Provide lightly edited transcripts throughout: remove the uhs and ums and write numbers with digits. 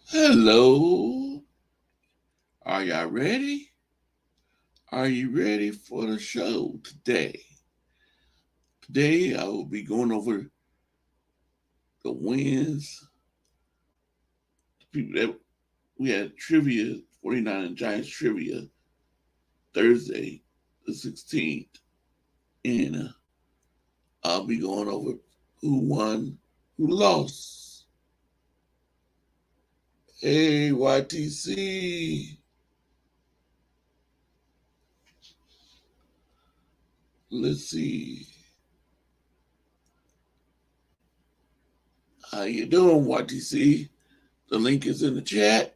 Hello. Are y'all ready? Are you ready for the show today? Today I will be going over the wins. The people that we had trivia, 49 and Giants trivia, Thursday, the 16th. And I'll be going over who won, who lost. Hey, YTC. Let's see. How you doing, YTC? The link is in the chat.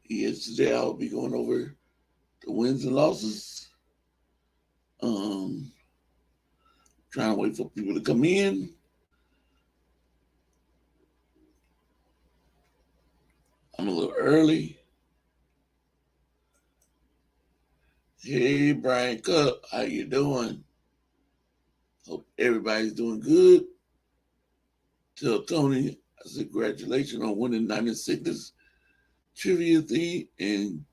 Yes, today I'll be going over the wins and losses. Um, Trying to wait for people to come in. I'm a little early. Hey, Brian Cup, how you doing? Hope everybody's doing good. Tell Tony I said congratulations on winning 96 trivia thing, and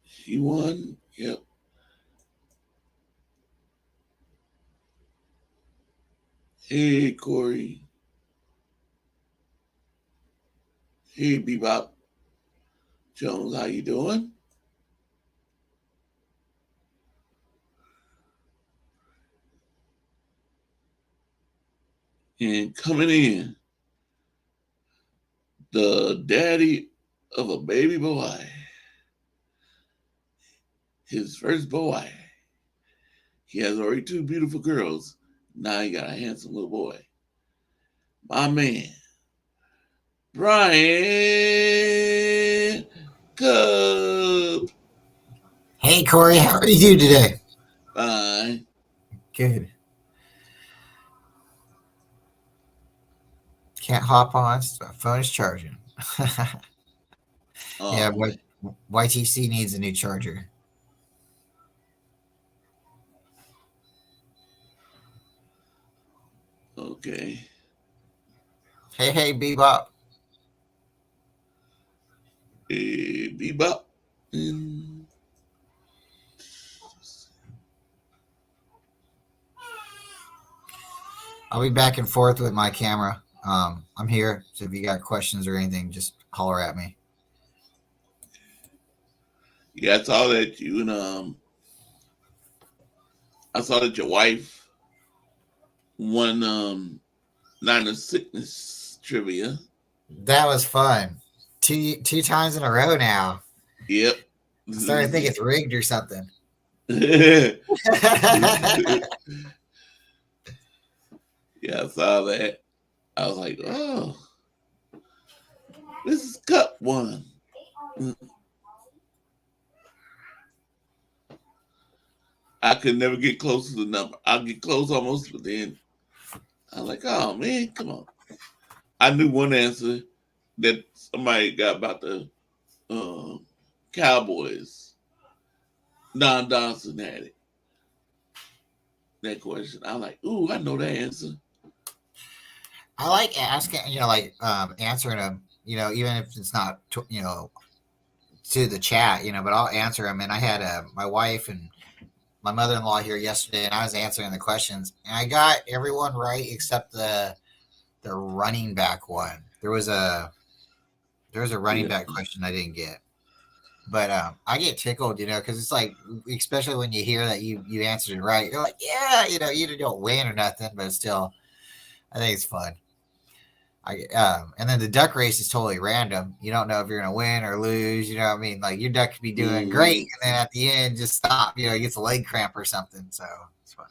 he won. Yep. Hey, Corey. Hey, Bebop Jones, how you doing? And coming in, the daddy of a baby boy, his first boy. He has already two beautiful girls. Now he got a handsome little boy. My man, Brian Cub. Hey, Corey, how are you today? Fine. Good. Can't hop on. Phone is charging. Yeah, Oh, but man. YTC needs a new charger. Okay. Hey, Bebop. Hey, Bebop. And I'll be back and forth with my camera. I'm here, so if you got questions or anything, just holler at me. yeah, I saw that you and I saw that your wife won Nine of Sickness trivia. That was fun. Two times in a row now. Yep. I started to think it's rigged or something. Yeah, I saw that. I was like, oh, this is Cup one. I could never get close to the number. I'll get close almost, but then I'm like, oh man, come on. I knew one answer that somebody got about the um, Cowboys. Don Dawson had it. That question. I'm like, ooh, I know that answer. I like asking, answering them, even if it's not, to the chat, but I'll answer them. And I had my wife and my mother-in-law here yesterday, and I was answering the questions, and I got everyone right except the running back one. There was a running Yeah. back question I didn't get, but I get tickled, because it's like, especially when you hear that you answered it right, you're like, yeah, you don't win or nothing, but still, I think it's fun. And then the duck race is totally random. You don't know if you're gonna win or lose. You know what I mean? Like your duck could be doing great, Mhm. and then at the end just stop. You know, he gets a leg cramp or something. So it's funny.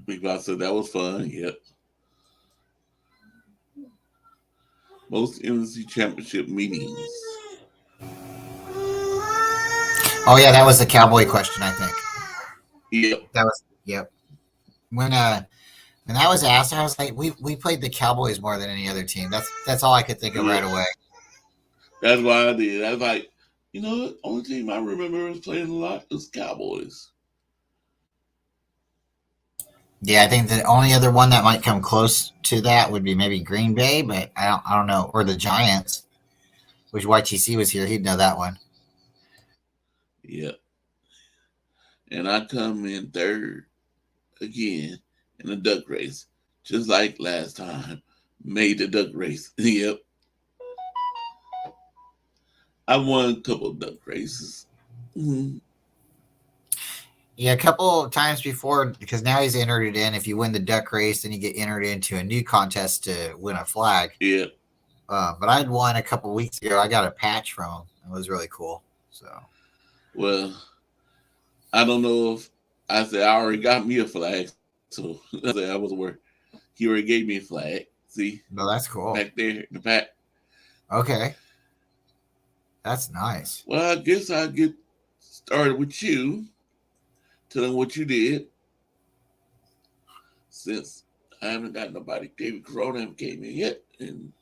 Big Boss said that was fun. Yep. Most NFC championship meetings. Oh yeah, that was the cowboy question. I think Yep. that was yep. When that was asked, I was like, we played the Cowboys more than any other team. That's all I could think of right Yep. away. That's why I did. I was like, you know what? Only team I remember was playing a lot was Cowboys. Yeah, I think the only other one that might come close to that would be maybe Green Bay, but I don't know, or the Giants, which YTC was here, he'd know that one. Yep. And I come in third again in the duck race, just like last time. Made the duck race. Yep. I won a couple of duck races. Mm-hmm. Yeah, a couple of times before, because now he's entered it in. If you win the duck race, then you get entered into a new contest to win a flag. Yep. But I'd won a couple weeks ago. I got a patch from him. It was really cool. So Well, I don't know if I said I already got me a flag, so I said I was aware. He already gave me a flag. See, no, that's cool. back there in the back. Okay, that's nice. Well, I guess I'll get started with you, telling what you did, since I haven't got nobody. David Corona came in yet, and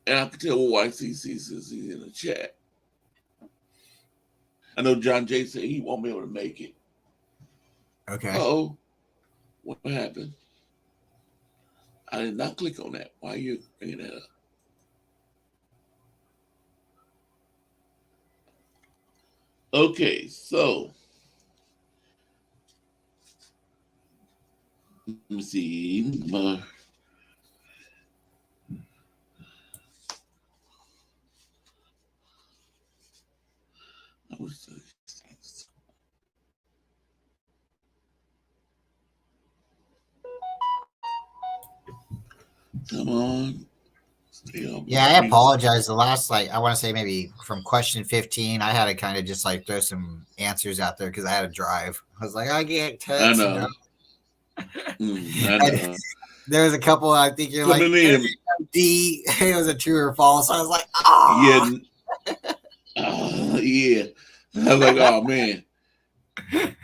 I can tell what YCC says he's in the chat. I know John Jay said he won't be able to make it. Okay. Oh, what happened? I did not click on that. Why are you bringing that up? Okay, so let me see. Come on. Yeah, I apologize. The last, like, I want to say maybe from question 15, I had to kind of just like throw some answers out there because I had to drive. I was like, I get I text, you know. know. I know. There was a couple, I think you're like, Coming in. D, it was a true or false. I was like, oh. Yeah. I was like, oh, man. I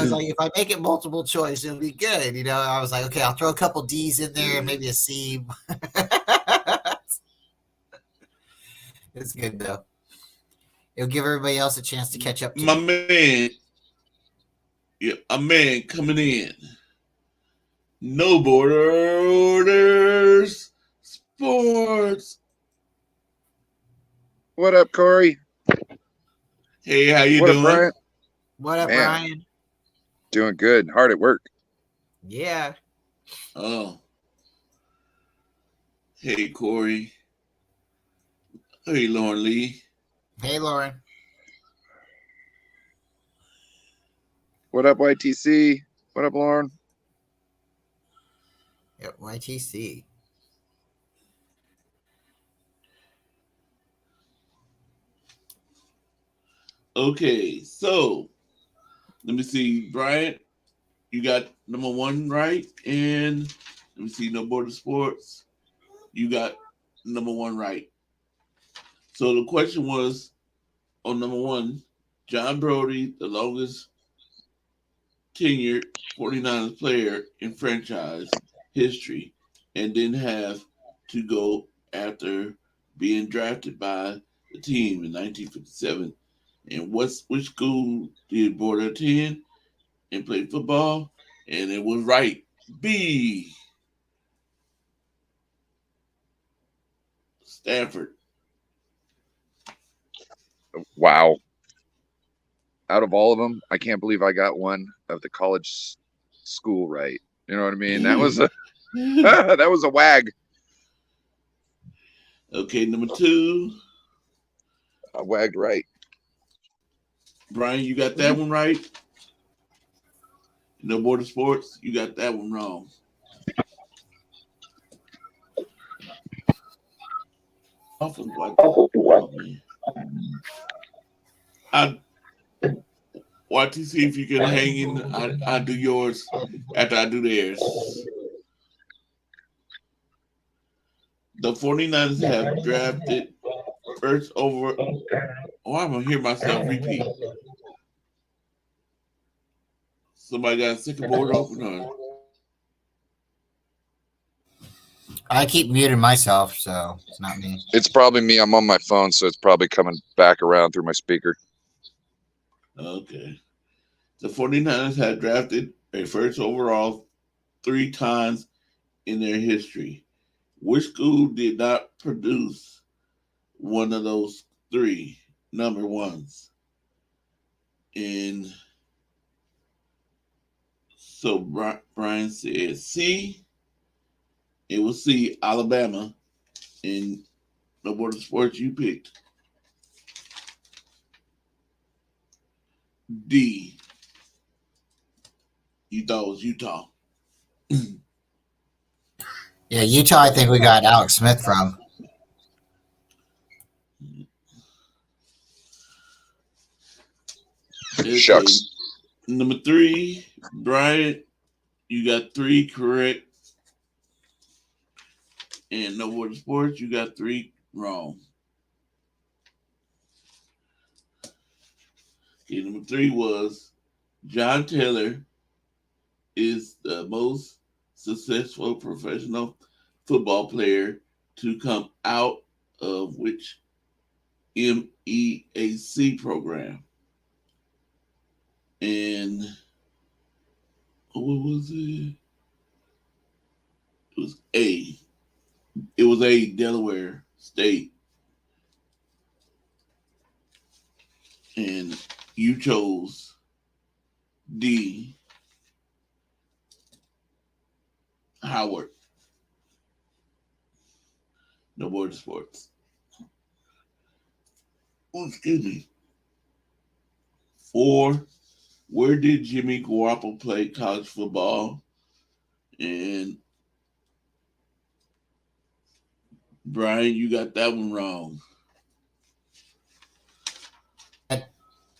was like, if I make it multiple choice, it'll be good. You know, I was like, okay, I'll throw a couple D's in there and maybe a C. It's good though. It'll give everybody else a chance to catch up to My me. man. Yeah, a man coming in. No borders. Sports. What up, Corey? Hey, how you What doing? up, Brian? What up, Man. Ryan? Doing good. Hard at work. Yeah. Oh. Hey, Corey. Hey, Lauren Lee. Hey, Lauren. What up, YTC? What up, Lauren? Yep, YTC. Okay, so let me see, Brian. You got number one right, and let me see, No Border Sports. You got number one right. So the question was on number one, John Brodie, the longest tenured 49ers player in franchise history, and didn't have to go after being drafted by the team in 1957. And which school did Brodie attend and play football? And it was right. B. Stanford. Wow. Out of all of them, I can't believe I got one of the college school right. You know what I mean? That was a that was a wag. Okay, number two. I wagged right. Brian, you got that one right? No Border Sports, you got that one wrong. Awful white. Oh, man. I watch to see if you can hang in. I do yours after I do theirs. The 49ers have drafted first over. Oh, I'm gonna hear myself repeat. Somebody got a second board open on. I keep muting myself, so it's not me. It's probably me. I'm on my phone, so it's probably coming back around through my speaker. Okay. The 49ers have drafted a first overall 3 times in their history. Which school did not produce one of those 3 number ones? And so Brian said C. It was C, Alabama. And No Border Sports, you picked D. You thought it was Utah. Yeah, Utah. I think we got Alex Smith from. Okay. Shucks. Number 3, Brian, you got 3 correct. And No Border Sports, you got 3 wrong. Okay, number 3 was John Taylor is the most successful professional football player to come out of which MEAC program? And what was it? It was A. It was A, Delaware State. And you chose D, Howard. No Border Sports. Oh, excuse me. 4, where did Jimmy Garoppolo play college football? And Brian, you got that one wrong.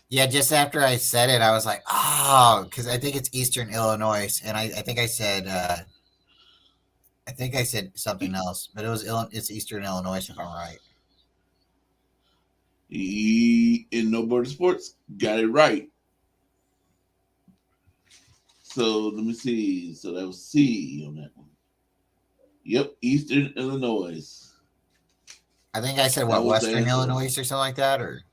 Yeah, just after I said it, I was like, oh, because I think it's Eastern Illinois, and I think I said something else, but it's Eastern Illinois if I'm right. In No Border Sports, got it right. So let me see. So that was C on that one. Yep, Eastern Illinois. I think I said what, Western Illinois or something like that, or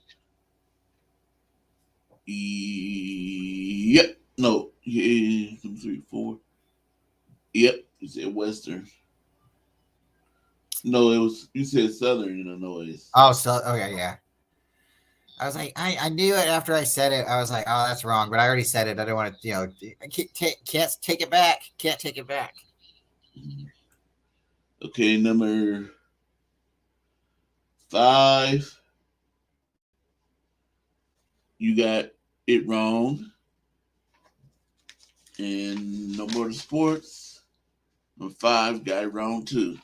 yep. No. Yeah, 1, 2, 3, 4. Yep, you said Western. No, it was you said Southern Illinois. oh, so okay, yeah. I was like, I knew it after I said it. I was like, oh, that's wrong, but I already said it. I don't want to, I can't take it back. Can't take it back. Okay, number 5. You got it wrong. And No Border Sports. Number 5 got it wrong too.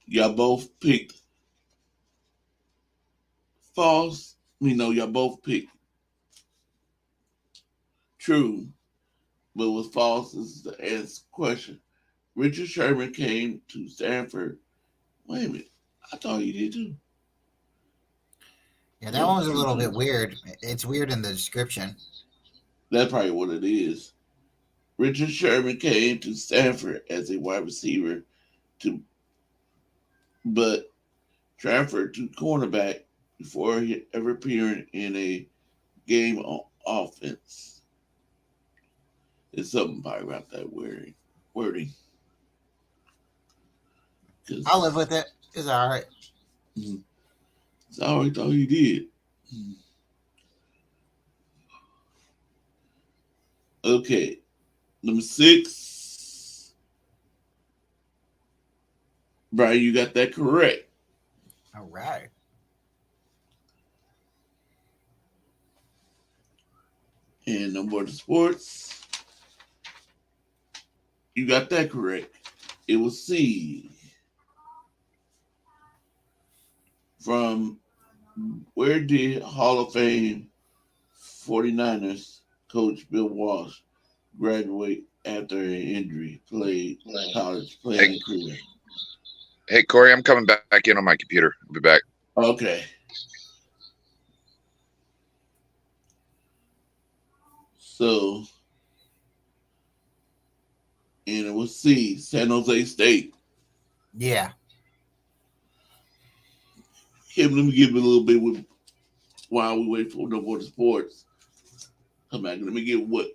Y'all both picked false. Y'all both picked true. But what's false is the answer question. Richard Sherman came to Stanford. Wait a minute. I thought he did too. Yeah, that one was a little bit weird. It's weird in the description. That's probably what it is. Richard Sherman came to Stanford as a wide receiver but transferred to cornerback before he ever appeared in a game on offense. There's something probably about that wording. I'll live with it. It's all right. It's all right, all you did. Okay. Number 6. Brian, you got that correct. All right. And No Border Sports. You got that correct. It was C. From where did Hall of Fame 49ers coach Bill Walsh graduate after an injury, played college playing career? Hey, Corey, I'm coming back in on my computer. I'll be back. Okay. So, and it was C, San Jose State. Yeah. Let me give you a little bit with while we wait for No More Sports. Come back. Let me get what.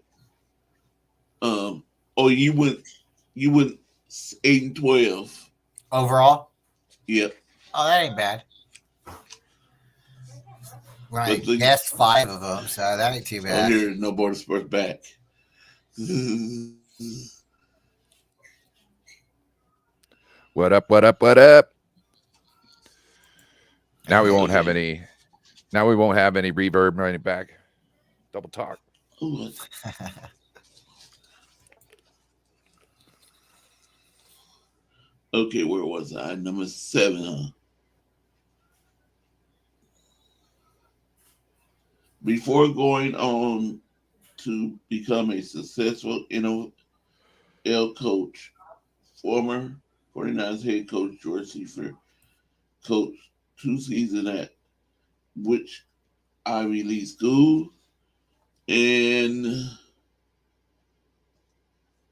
Oh, you went 8-12 Overall? Yep. Oh, that ain't bad. Right. But the- Guessed 5 of them, so that ain't too Oh, bad. here, No Border Sports back. What up? What up? What up? Now we won't have any. Now we won't have any reverb running back. Double talk. Ooh, okay, where was I? Number 7, huh? Before going on to become a successful NFL coach, former 49ers head coach George Seifert coached 2 seasons at which Ivy League school, and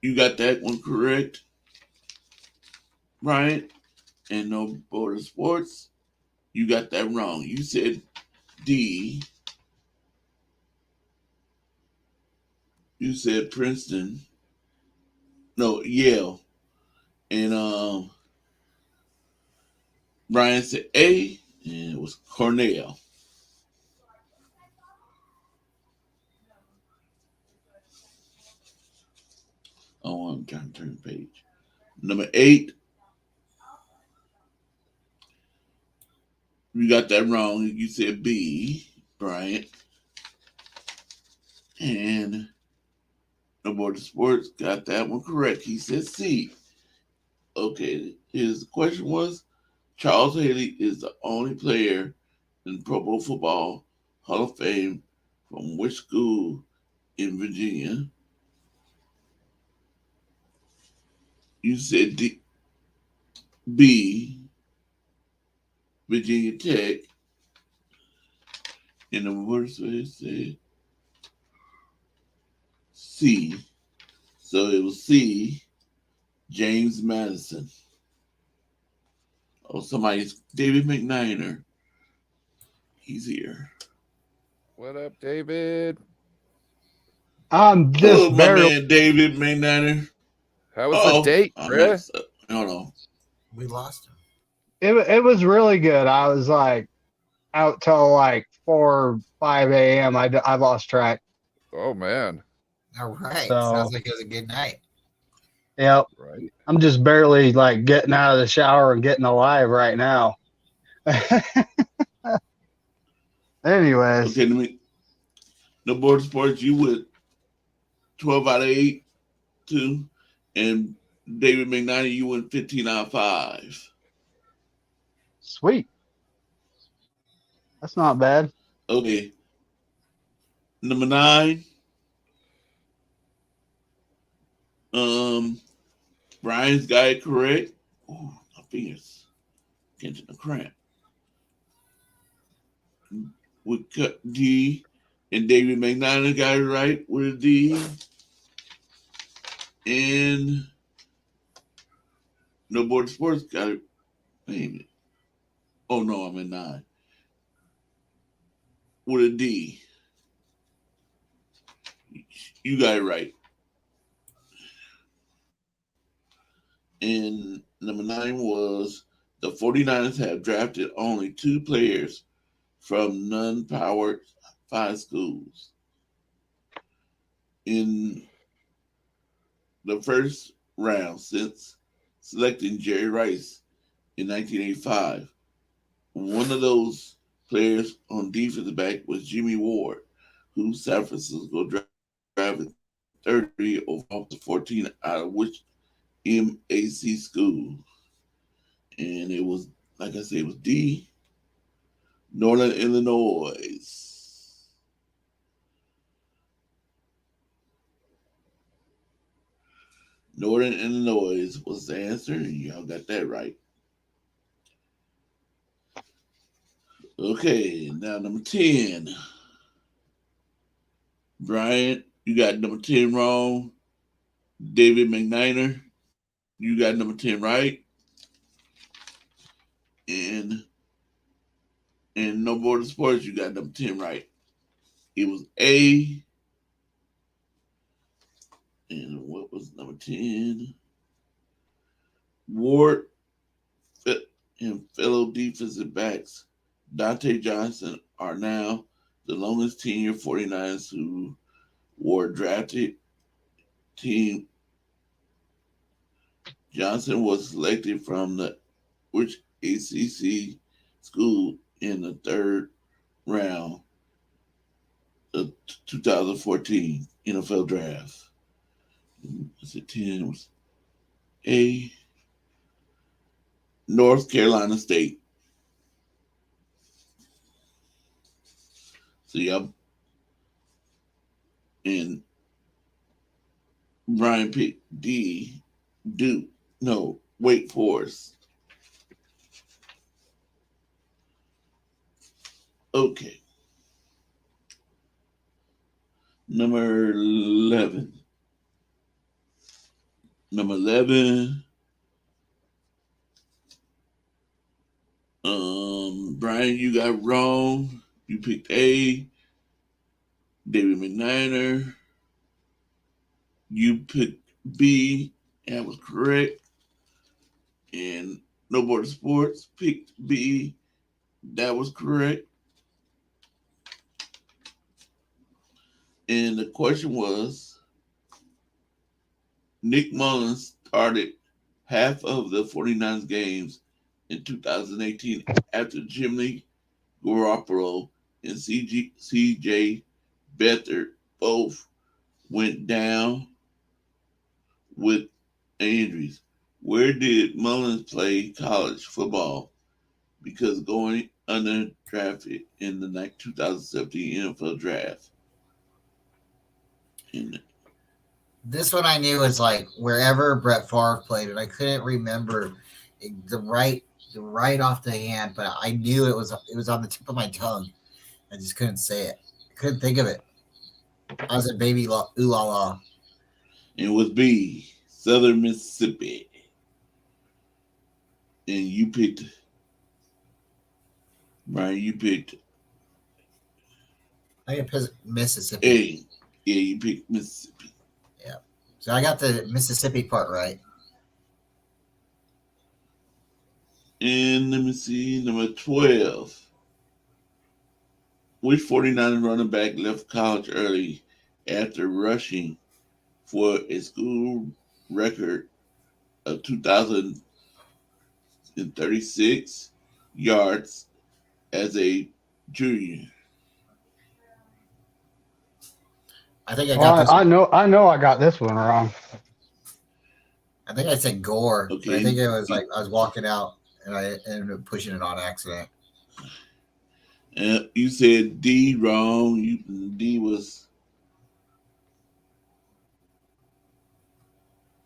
you got that one correct, Brian. And No Border Sports, you got that wrong. You said D. You said Princeton. No, Yale. And Brian said A, and it was Cornell. Oh, I'm trying to turn the page. Number 8. You got that wrong. You said B, Bryant. And No Border Sports got that one correct. He said C. Okay, his question was, Charles Haley is the only player in Pro Bowl Football Hall of Fame from which school in Virginia? You said D, B, Virginia Tech. And the worst way said C. So it was C, James Madison. Oh, somebody's David McNiner. He's here. What up, David? I'm just Hello, my barely. man David McNiner. How was the date, I Chris? messed up. Hold on. We lost him. It was really good. I was like out till like 4, 5 a.m. I lost track. Oh man, All right. So- Sounds like it was a good night. Yep. right? I'm just barely like getting out of the shower and getting alive right now. Anyways, Okay, let me. No Border Sports, you went 12 out of 8, 2. And David McNiner, you went 15 out of 5. sweet. That's not bad. Okay. Number 9. Brian's got it correct. Ooh, my fingers getting a cramp. We cut D, and David McNiner got it right with a D. And No Border Sports got it. Wait a minute. Oh no, I'm at 9. With a D. You got it right. And number 9 was the 49ers have drafted only 2 players from non-powered 5 schools. In the first round since selecting Jerry Rice in 1985. One of those players on defensive back was Jimmy Ward, who San Francisco drafted 30 overall to 14, out of which MAC school. And it was, like I said, it was D, Northern Illinois. Northern Illinois was the answer, and y'all got that right. Okay, now number 10. Brian, you got number 10 wrong. David McNiner, you got number 10 right. And No Border Sports, you got number 10 right. It was A. And what was number 10? Ward and fellow defensive backs Dante Johnson are now the longest tenure 49ers who were drafted team. Johnson was selected from the which ACC school in the third round of 2014 NFL draft. Was it 10? Was A. North Carolina State. So y'all and Brian picked D. Duke. No, Wake Forest. Okay. Number 11. Number 11. Brian, you got wrong. You picked A. David McNiner. You picked B. That was correct. And No Border Sports picked B. That was correct. And the question was, Nick Mullins started half of the 49ers games in 2018 after Jimmy Garoppolo and CJ Beathard both went down with injuries. Where did Mullins play college football? Because going undrafted in the 2017 NFL draft. And this one I knew was like wherever Brett Favre played, and I couldn't remember the right off the hand, but I knew it was on the tip of my tongue. I just couldn't say it. I couldn't think of it. I was a baby ooh la la. It was B, Southern Mississippi. And you picked, Brian, you picked I picked Mississippi. A. Yeah, you picked Mississippi. Yeah. So I got the Mississippi part right. And let me see, number 12. Which 49 running back left college early after rushing for a school record of 2,036 yards as a junior? I think I got this. I know I got this one wrong. I think I said Gore. Okay. But I think it was like I was walking out and I ended up pushing it on accident. You said D wrong. D was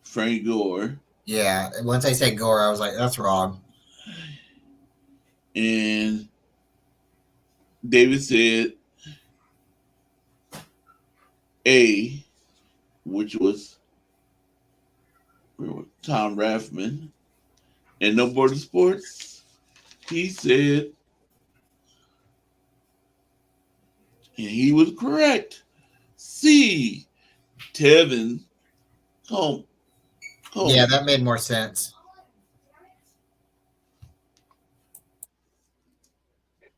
Frank Gore. Yeah. Once I said Gore, I was like, that's wrong. And David said A, which was Tom Rathman. And No Border Sports, he said, and he was correct, C, Tevin Coleman. Yeah, that made more sense.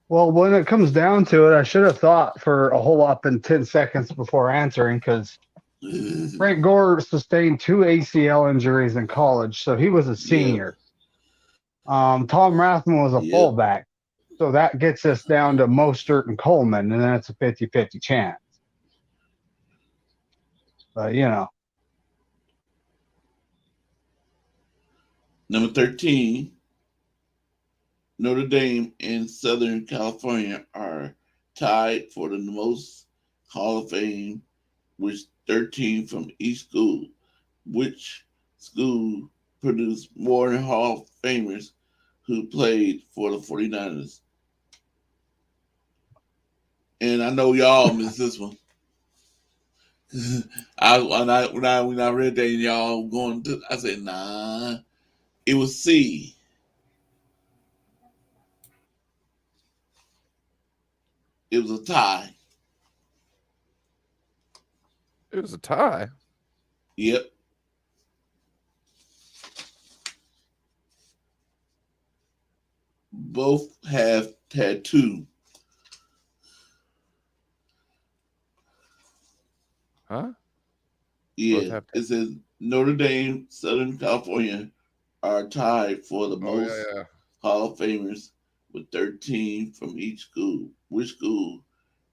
Well, when it comes down to it, I should have thought for a whole lot in 10 seconds before answering because Frank Gore sustained 2 ACL injuries in college, so he was a senior. Tom Rathman was a fullback, so that gets us down to Mostert and Coleman, and then it's a 50-50 chance. But, you know. Number 13, Notre Dame and Southern California are tied for the most Hall of Fame, with 13 from each school. Which school produced more Hall of Famers who played for the 49ers? And I know y'all missed this one. When I read that, y'all going to, I said, nah, it was C. It was a tie. It was a tie. Yep. Both have had two. Huh? Yeah. have It says Notre Dame, Southern California are tied for the Oh, most yeah. Hall of Famers with 13 from each school. Which school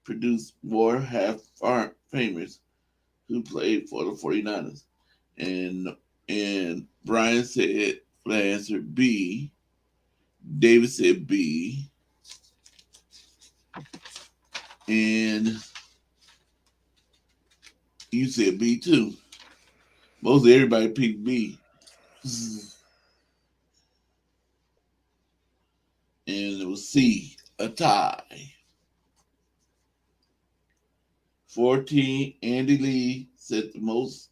produced more famers who played for the 49ers? And Brian said for the answer B. David said B. And you said B too. Most everybody picked B. And it was C, a tie. 14, Andy Lee set the most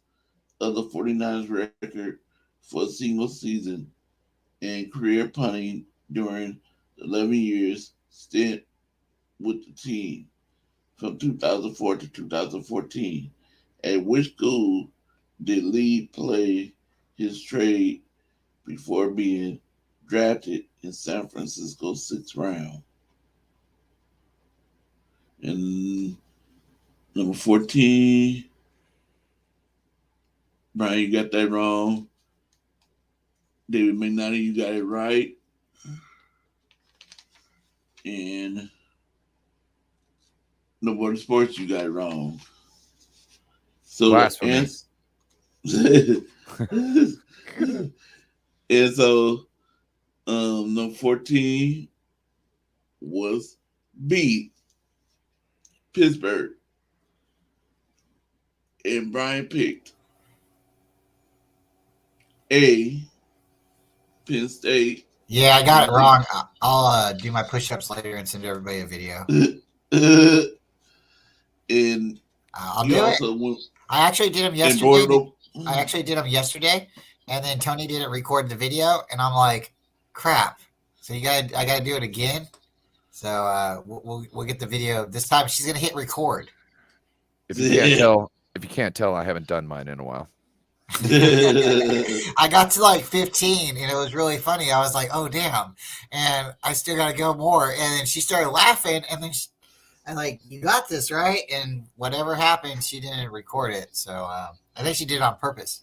of the 49ers record for a single season and career punting during the 11 years stint with the team from 2004 to 2014. At which school did Lee play his trade before being drafted in San Francisco's 6th round? And number 14, Brian, you got that wrong. David McNally, you got it right. And Nobody Sports, you got it wrong. So Blasphemy. And so number 14 was B, Pittsburgh. And Brian picked A, Penn State. Yeah, I got it wrong. I'll do my push-ups later and send everybody a video. And I'll you do also it. went I actually did them and yesterday. Boyd. I actually did them yesterday, and then Tony didn't record the video, and I'm like, crap. So I got to do it again. So we'll get the video this time. She's gonna hit record. If you can't tell, I haven't done mine in a while. I got to like 15, and it was really funny. I was like, oh damn, and I still got to go more. And then she started laughing, and then I'm like, you got this, right? And whatever happened, she didn't record it. So I think she did it on purpose.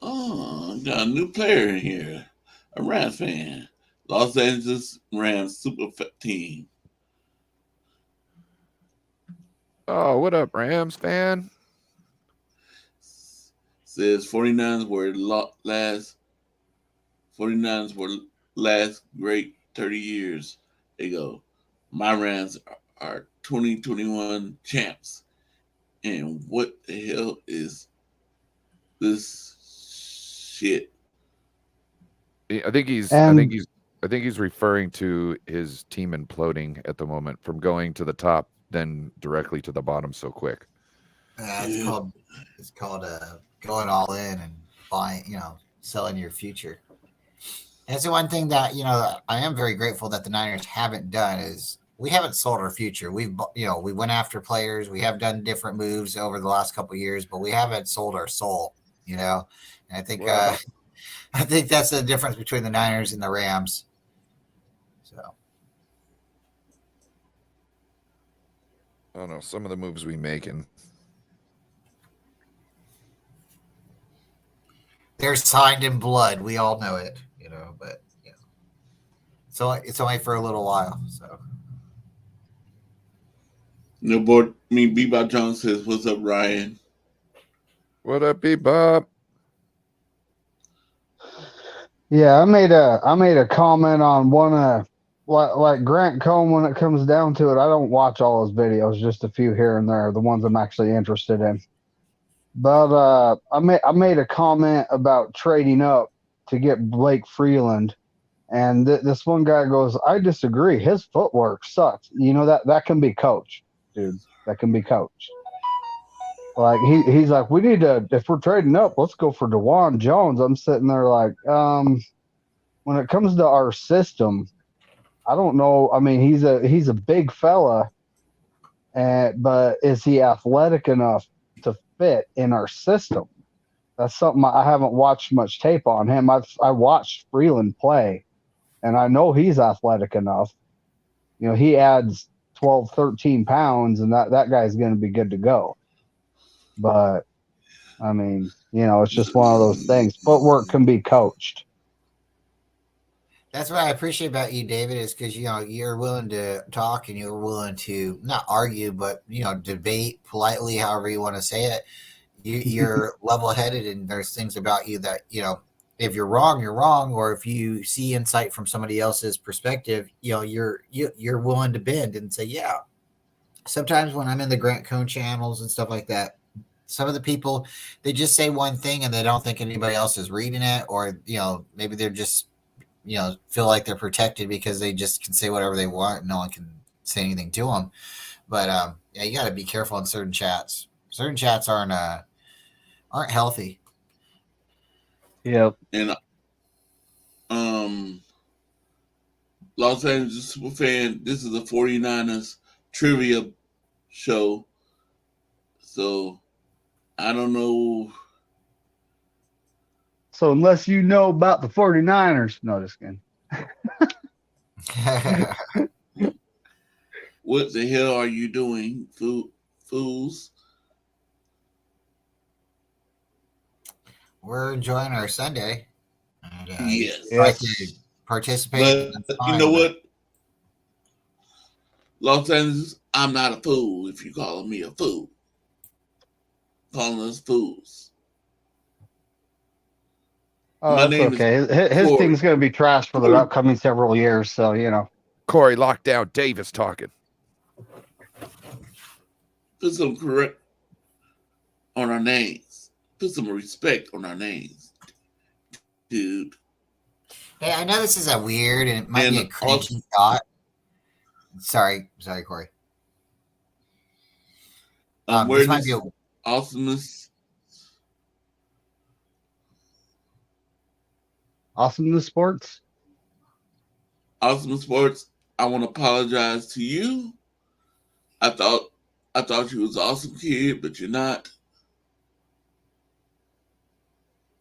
Oh, got a new player in here. A Rams fan. Los Angeles Rams super team. Oh, what up, Rams fan? Says 49ers were last great 30 years ago. My Rams are 2021 champs. And what the hell is this shit? I think he's referring to his team imploding at the moment, from going to the top, then directly to the bottom so quick. It's called going all in and buying, selling your future. And that's the one thing that, I am very grateful that the Niners haven't done is we haven't sold our future. We went after players. We have done different moves over the last couple of years, but we haven't sold our soul, And I think, Right. I think that's the difference between the Niners and the Rams. So I don't know, some of the moves we making. they're signed in blood. We all know it, but so it's only for a little while. So No board. Bebop John says, "What's up, Ryan?" What up, Bebop? Yeah, I made a comment on one like Grant Cohn. When it comes down to it, I don't watch all his videos, just a few here and there, the ones I'm actually interested in. But I made a comment about trading up to get Blake Freeland, and this one guy goes, "I disagree. His footwork sucks. You know that can be coached, dude. That can be coached." Like he's like, "We need to, if we're trading up, let's go for DeJuan Jones." I'm sitting there like, when it comes to our system, I don't know. I mean, he's a big fella, but is he athletic enough to fit in our system? That's something I haven't watched much tape on him. I watched Freeland play, and I know he's athletic enough. You know, he adds 12, 13 pounds, and that guy's going to be good to go. But I mean, you know, it's just one of those things. Footwork can be coached. That's what I appreciate about you, David, is because you're willing to talk and you're willing to not argue, but debate politely, however you want to say it. You're level-headed, and there's things about you that if you're wrong, you're wrong, or if you see insight from somebody else's perspective, you're willing to bend and say, yeah. Sometimes when I'm in the Grant Cohn channels and stuff like that, some of the people, they just say one thing and they don't think anybody else is reading it, or maybe they're just feel like they're protected because they just can say whatever they want and no one can say anything to them. But yeah, you got to be careful in certain chats. Certain chats aren't healthy. Yep. And Los Angeles Superfan, this is a 49ers trivia show. So I don't know. So unless you know about the 49ers, no, just kidding. What the hell are you doing, fools? We're enjoying our Sunday. And, yes. Like to participate. But you know what? Los Angeles, I'm not a fool if you calling me a fool. Calling us fools. Oh, that's okay. His thing's going to be trashed for the upcoming several years, so Corey, lockdown. Davis talking. Put some correct on our names. Put some respect on our names, dude. Hey, I know this is a weird and it might be a cringy thought. Sorry, Corey. This might be awesomeness. Awesomeness Sports. Awesomeness Sports. I want to apologize to you. I thought you was an awesome kid, but you're not.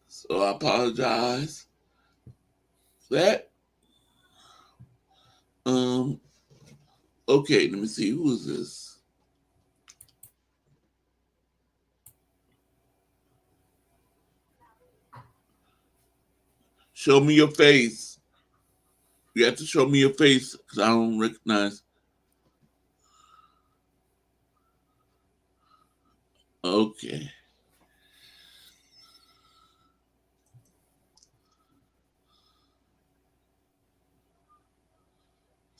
So I apologize for that. Okay, let me see. Who is this? Show me your face. You have to show me your face because I don't recognize. Okay.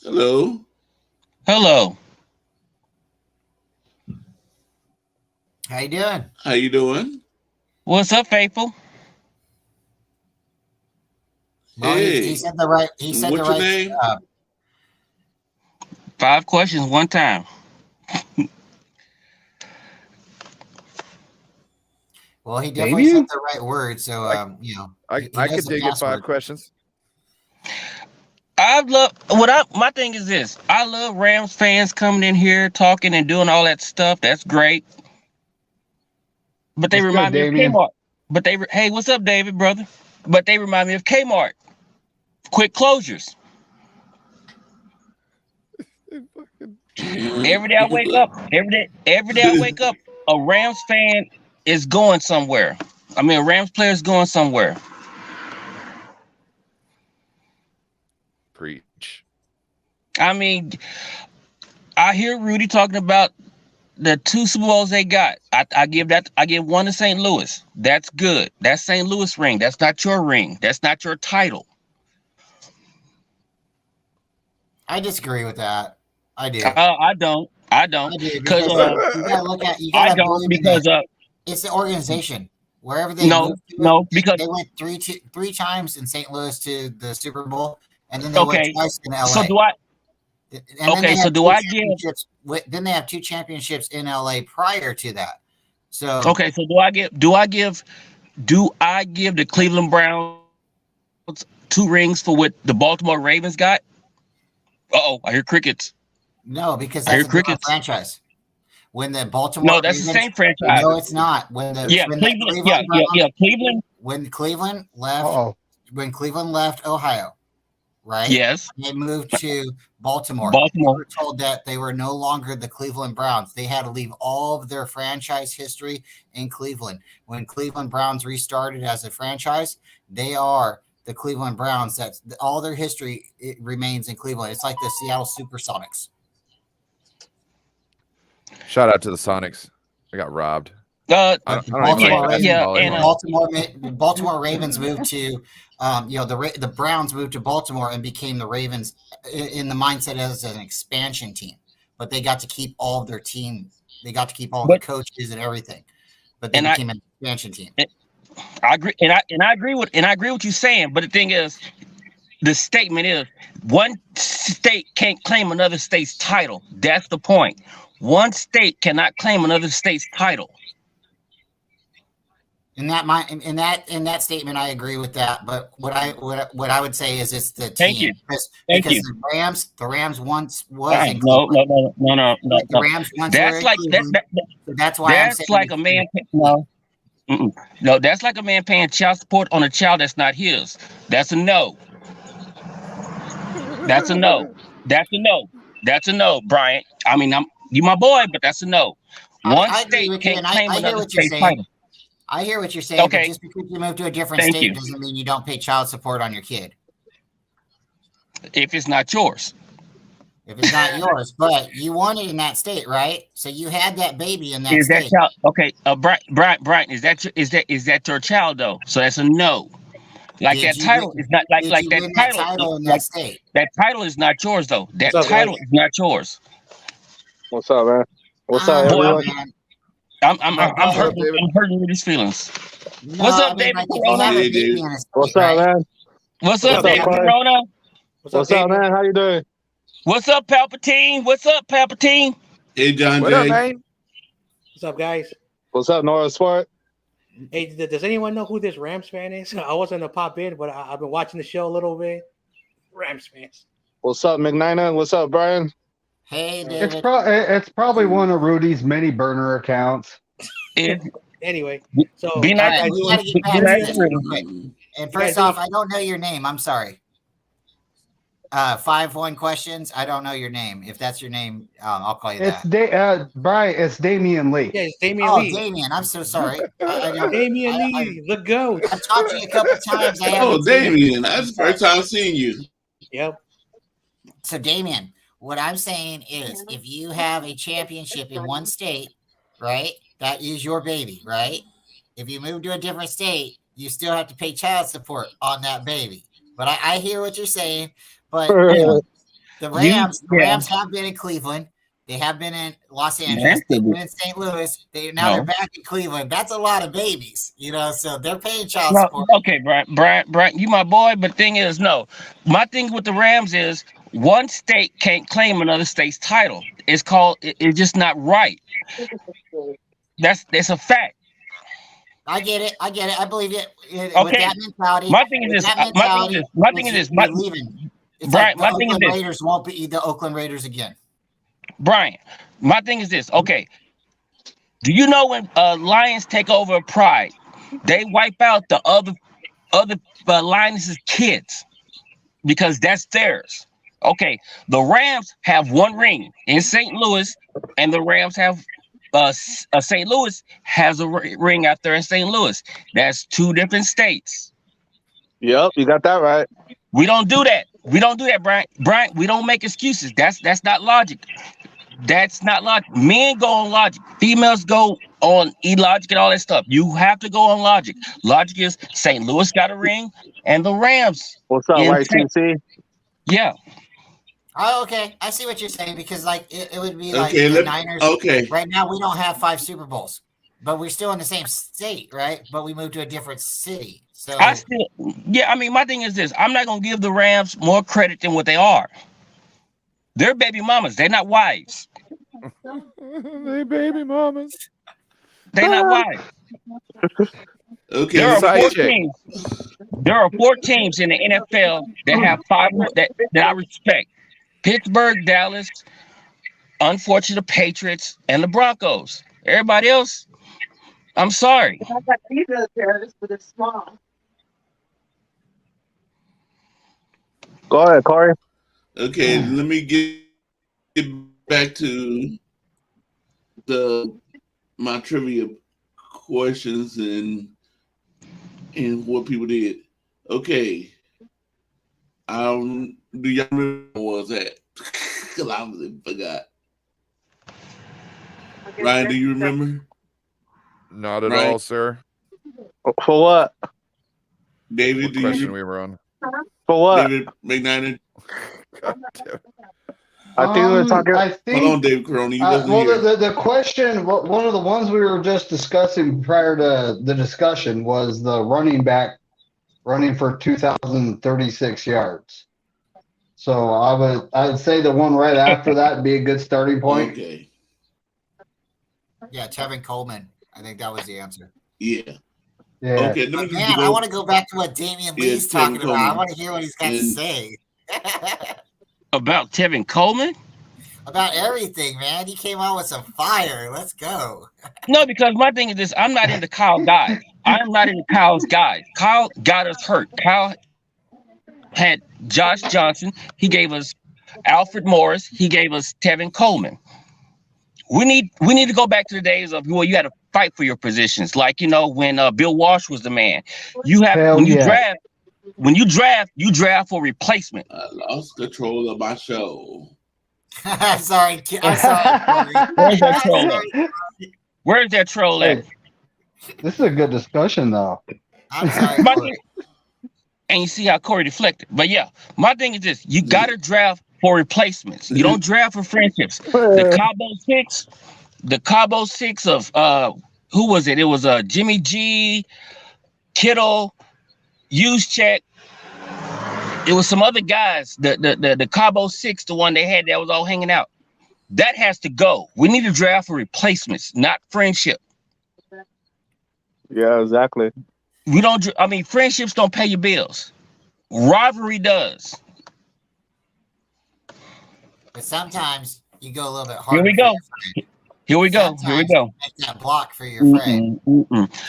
Hello. Hello. How you doing? How you doing? What's up, faithful? Well, hey. he said the right. He said What's the your right. name? 5 questions, one time. Well, he definitely said the right word. So, I could dig in 5 questions. My thing is this. I love Rams fans coming in here talking and doing all that stuff. That's great. But they remind me of Kmart. But hey, what's up, David, brother? But they remind me of Kmart. Quick closures. Every day I wake up, a Rams fan is going somewhere. I mean, a Rams player is going somewhere. Preach. I mean, I hear Rudy talking about the 2 Super Bowls they got. I give one to St. Louis. That's good. That's St. Louis ring. That's not your ring. That's not your title. I disagree with that. I do. I don't. I do because you gotta look at. You gotta I don't because it's the organization. Wherever they because they went three times in St. Louis to the Super Bowl, and then they went twice in LA. So do I? Then they have 2 championships in LA prior to that. So okay, so do I give the Cleveland Browns 2 rings for what the Baltimore Ravens got? I hear crickets. No, because that's a different franchise. When the Baltimore No, that's Ravens, the same franchise. No, it's not. Cleveland. When Cleveland left Ohio, right? Yes. They moved to Baltimore. Baltimore. They were told that they were no longer the Cleveland Browns. They had to leave all of their franchise history in Cleveland. When Cleveland Browns restarted as a franchise, they are the Cleveland Browns. That's all their history. It remains in Cleveland. It's like the Seattle Supersonics. Shout out to the Sonics. I got robbed. Baltimore Ravens moved to, the Browns moved to Baltimore and became the Ravens in the mindset as an expansion team. But they got to keep all of their team. They got to keep all the coaches and everything. But they became an expansion team. I agree, and I agree with what you're saying. But the thing is, the statement is one state can't claim another state's title. That's the point. One state cannot claim another state's title. In that statement, I agree with that. But what I would say is it's the team. Thank you. Because the Rams once was. No. The Rams once that's like that. That's why that's like a man. No, that's like a man paying child support on a child that's not his. That's a no. That's a no. That's a no. That's a no, Brian. I mean, you my boy, but that's a no. One state can't claim another state's title. I hear what you're saying. Okay. But just because you move to a different state doesn't mean you don't pay child support on your kid. If it's not yours. If it's not yours, but you want it in that state, right? So you had that baby in that state. That child, okay, Brian, is that your child though? So that's a no. Like that title is not like that title in that state. That title is not yours though. That title is not yours. What's up, man? What's up, everyone? I'm hurting with these feelings. What's up, David Corona? What's up, man? What's up, David Corona? What's up, man? How you doing? What's up, Palpatine? What's up, Palpatine? Hey, John What Jay. up, man? What's up, guys? What's up, Nora Sport? Hey, does anyone know who this Rams fan is? I wasn't to pop in, but I've been watching the show a little bit. Rams fans. What's up, McNina? What's up, Brian? Hey, David. It's probably one of Rudy's many burner accounts. Anyway, so be nice. And first off, I don't know your name. I'm sorry. 5-1 questions. I don't know your name. If that's your name, I'll call you that. Brian, it's Damian Lee. Yeah, it's Damian Lee. Damian. I'm so sorry. Damian Lee, the GOAT. I've talked to you a couple times. Damian. That's the first time seeing you. Yep. So, Damian, what I'm saying is if you have a championship in one state, right, that is your baby, right? If you move to a different state, you still have to pay child support on that baby. But I hear what you're saying. But the Rams have been in Cleveland. They have been in Los Angeles. They've been in St. Louis. They're back in Cleveland. That's a lot of babies, so they're paying child support. Okay, Brian, you my boy, but thing is, no. My thing with the Rams is one state can't claim another state's title. It's just not right. That's a fact. I get it. I believe it. Okay. With that mentality. My thing is this. Brian, my thing is this. Raiders won't be the Oakland Raiders again. Brian, my thing is this. Okay. Do you know when Lions take over Pride, they wipe out the other Lions' kids because that's theirs. Okay. The Rams have one ring in St. Louis, and the Rams have St. Louis has a ring out there in St. Louis. That's 2 different states. Yep, you got that right. We don't do that. Brian. We don't make excuses. That's not logic. That's not logic. Men go on logic. Females go on illogic and all that stuff. You have to go on logic. Logic is St. Louis got a ring and the Rams. What's up, in YTC? Yeah. Oh, okay. I see what you're saying because like it would be like Okay, the Niners. okay. Right now we don't have 5 Super Bowls, but we're still in the same state, right? But we moved to a different city. So I mean, my thing is this. I'm not gonna give the Rams more credit than what they are. They're baby mamas. They're not wives. They baby mamas. They're not wives. Okay. There are Side 4 chick. teams. There are 4 teams in the NFL that have 5 that I respect. Pittsburgh, Dallas, unfortunately, the Patriots, and the Broncos. Everybody else, I'm sorry. Go ahead, Corey. Okay, let me get back to my trivia questions and what people did. Okay. Do y'all remember what was that? Because I forgot. Ryan, do you remember? Not at Right. all, sir. For what? David, What do question you we were on? For what? David McNinan? God damn it. I think we were talking. I think. Hold on, David Corona. You wasn't Well, here. the question, one of the ones we were just discussing prior to the discussion was the running back running for 2,036 yards. So I would say the one right after that would be a good starting point. Okay. yeah, Tevin Coleman. I think that was the answer. Yeah. Yeah. Okay. Let me But just man, go. I want to go back to what Damian Yeah, Lee's Tevin talking about. I Coleman. want to hear what he's got to And- say About Tevin Coleman? about everything, man. He came out with some fire. Let's go. No, because my thing is this. I'm not into Kyle guys. I'm not into Kyle's guys. Kyle got us hurt. Kyle had Josh Johnson. He gave us Alfred Morris. He gave us Tevin Coleman. We need to go back to the days of you had to fight for your positions. Like, when Bill Walsh was the man. You have Hell yeah. when you draft for replacement. I lost control of my show. I'm sorry. I'm sorry, Corey. Where's that I'm troll sorry, at? Where's that troll at? Hey, this is a good discussion, though. I'm sorry, My Corey. thing- and you see how Corey deflected. But yeah, my thing is this: you got to draft for replacements. You don't draft for friendships. The Cabo Six of who was it? It was Jimmy G, Kittle, Juszczyk. It was some other guys. The Cabo Six, the one they had that was all hanging out. That has to go. We need to draft for replacements, not friendship. Yeah, exactly. We don't. I mean, friendships don't pay your bills. Rivalry does. But sometimes you go a little bit harder. Here we for go. your friend. Here we go. Here we Sometimes go. Make that block for your friend.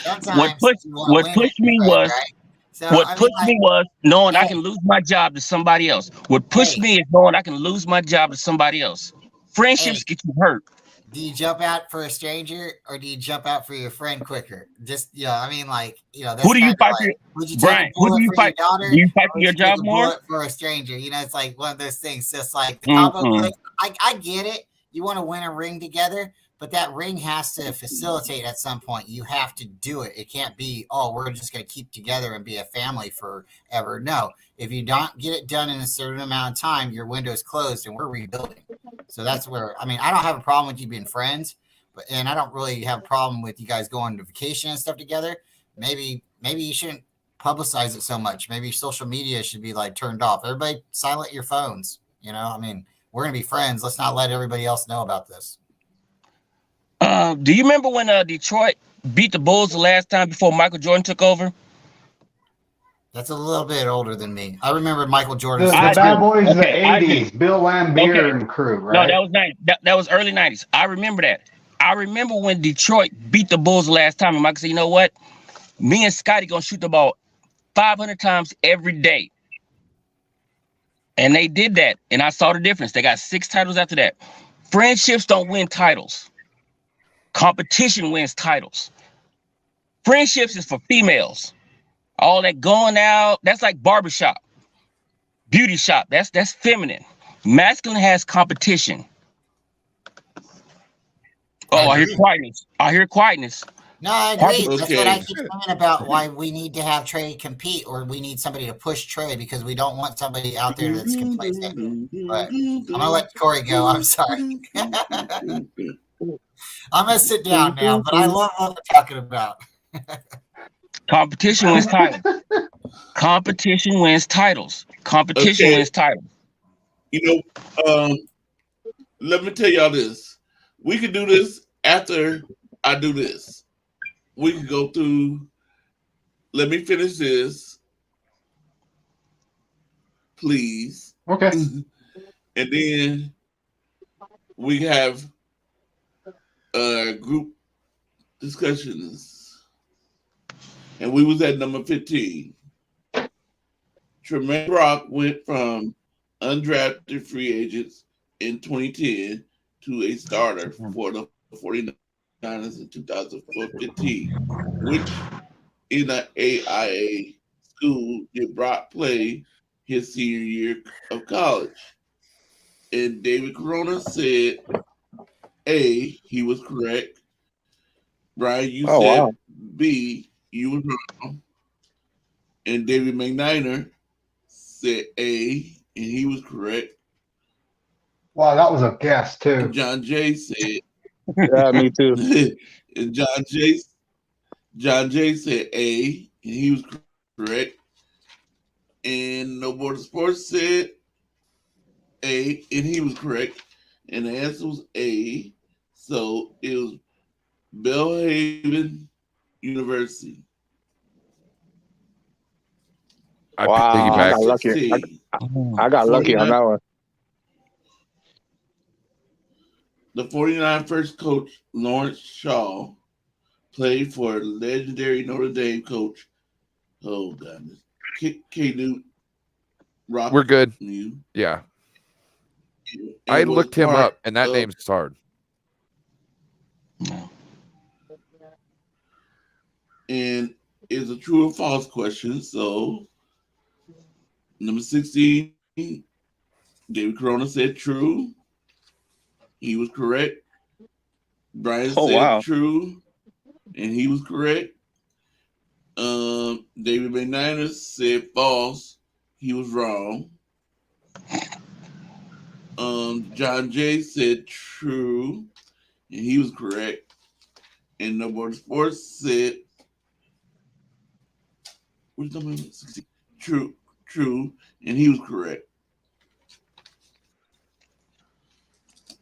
Sometimes What pushed you wanna what win pushed with me your friend, was right? So, what I mean, pushed like, me was knowing I Hey. can lose my job to somebody else. What pushed Hey. me is knowing I can lose my job to somebody else. Friendships get you hurt. do you jump out for a stranger or do you jump out for your friend quicker? Just, I mean, like, that's Who do you kinda fight like, for? would you take Brian, a who do bullet you for fight? your daughter? Do you fight or for would your you take job a more? bullet for a stranger? It's like one of those things. Just like the combo click. I get it. You want to win a ring together, but that ring has to facilitate at some point. You have to do it. It can't be, oh, we're just going to keep together and be a family forever. No, if you don't get it done in a certain amount of time, your window's closed and we're rebuilding. So that's where, I don't have a problem with you being friends, and I don't really have a problem with you guys going to vacation and stuff together. Maybe you shouldn't publicize it so much. Maybe social media should be like turned off. Everybody silent your phones. We're going to be friends. Let's not let everybody else know about this. Do you remember when Detroit beat the Bulls the last time before Michael Jordan took over? That's a little bit older than me. I remember Michael The, Jordan. the I Bad do. Boys of the Okay, I do. 80s, Bill Lambier Okay. and crew, No, right? that was 90. That was early 90s. I remember that. I remember when Detroit beat the Bulls the last time, and Michael said, you know what? Me and Scotty gonna shoot the ball 500 times every day. And they did that, and I saw the difference. They got 6 titles after that. Friendships don't win titles. Competition wins titles. Friendships is for females. All that going out, that's like barbershop, beauty shop. That's feminine. Masculine has competition. Oh, I hear agree. quietness. I hear quietness. No, I agree. Okay. That's what I keep saying about why we need to have Trey compete, or we need somebody to push Trey, because we don't want somebody out there that's complacent. But I'm gonna let Corey go. I'm sorry. I'm gonna sit down now, but I love what we're talking about. Competition wins titles. Competition wins titles. Competition Okay. wins titles. You know, let me tell y'all this. We could do this after I do this. We can go through. Let me finish this, please. Okay. And then we have group discussions. And we was at number 15. Tremaine Brock went from undrafted free agents in 2010 to a starter for the 49ers in 2015. Which in an AIA school did Brock play his senior year of college? And David Corona said A, he was correct. Brian, you said wow. B, you were wrong. And David McNiner said A, and he was correct. Wow, that was a guess too. And John Jay said Yeah, me too. and John Jay said A, and he was correct. And No Border Sports said A, and he was correct. And the answer was A. So it was Belhaven University. I Wow, I got piggybacked. lucky. 16. I got lucky on that one. The 49 first coach, Lawrence Shaw, played for legendary Notre Dame coach, oh goodness, K. Newt Rock. We're good. You. Yeah. And I was looked him part up, and that of- name's hard. And it's a true or false question. So, number 16, David Corona said true. He was correct. Brian Oh, said wow. true, and he was correct. David McNiner said false. He was wrong. John Jay said true, and he was correct. And No Border Sports said, which number? 16? True, and he was correct.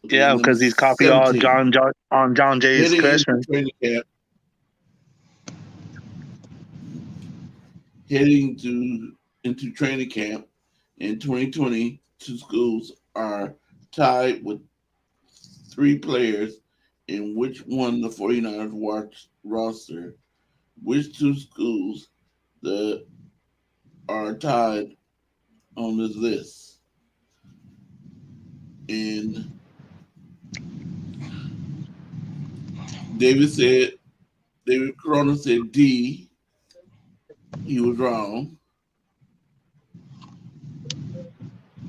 Okay, Yeah, number because he's copied all 17. John Jay's Heading into questions. training camp. Heading into training camp in 2020, two schools are tied with 3 players in which one the 49ers roster. Which 2 schools are tied on this list? And David Corona said D. He was wrong.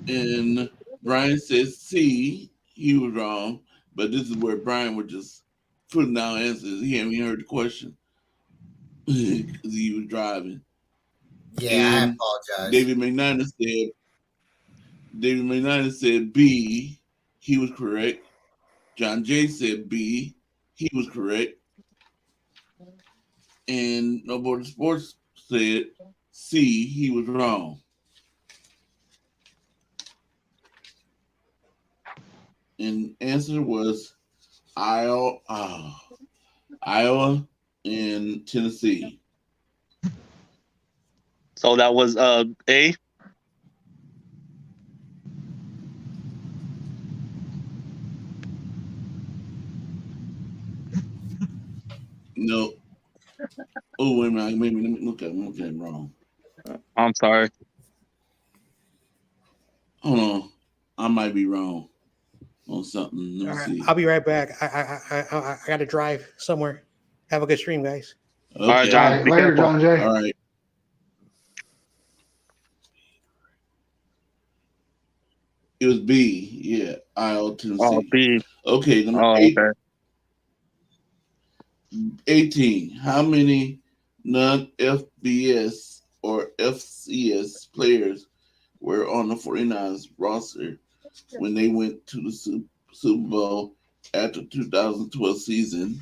And Brian says C. He was wrong. But this is where Brian was just putting down answers. He hadn't even heard the question because he was driving. Yeah, And I apologize. David McNiner said B. He was correct. John Jay said B. He was correct. And No Border Sports said C. He was wrong. And answer was Iowa and Tennessee. So that was A. No. Oh, wait a minute. Maybe let me look at it wrong. I'm sorry. Hold on. I might be wrong on something. Let me All right, see. I'll be right back. I got to drive somewhere. Have a good stream, guys. Okay. All right, John. All right, Be later, careful. John Jay. All right. It was B. Yeah. Iowa, Tennessee. Oh, B. Okay. Number Oh, 8. okay. 18. How many non-FBS or FCS players were on the 49ers roster when they went to the Super Bowl after 2012 season?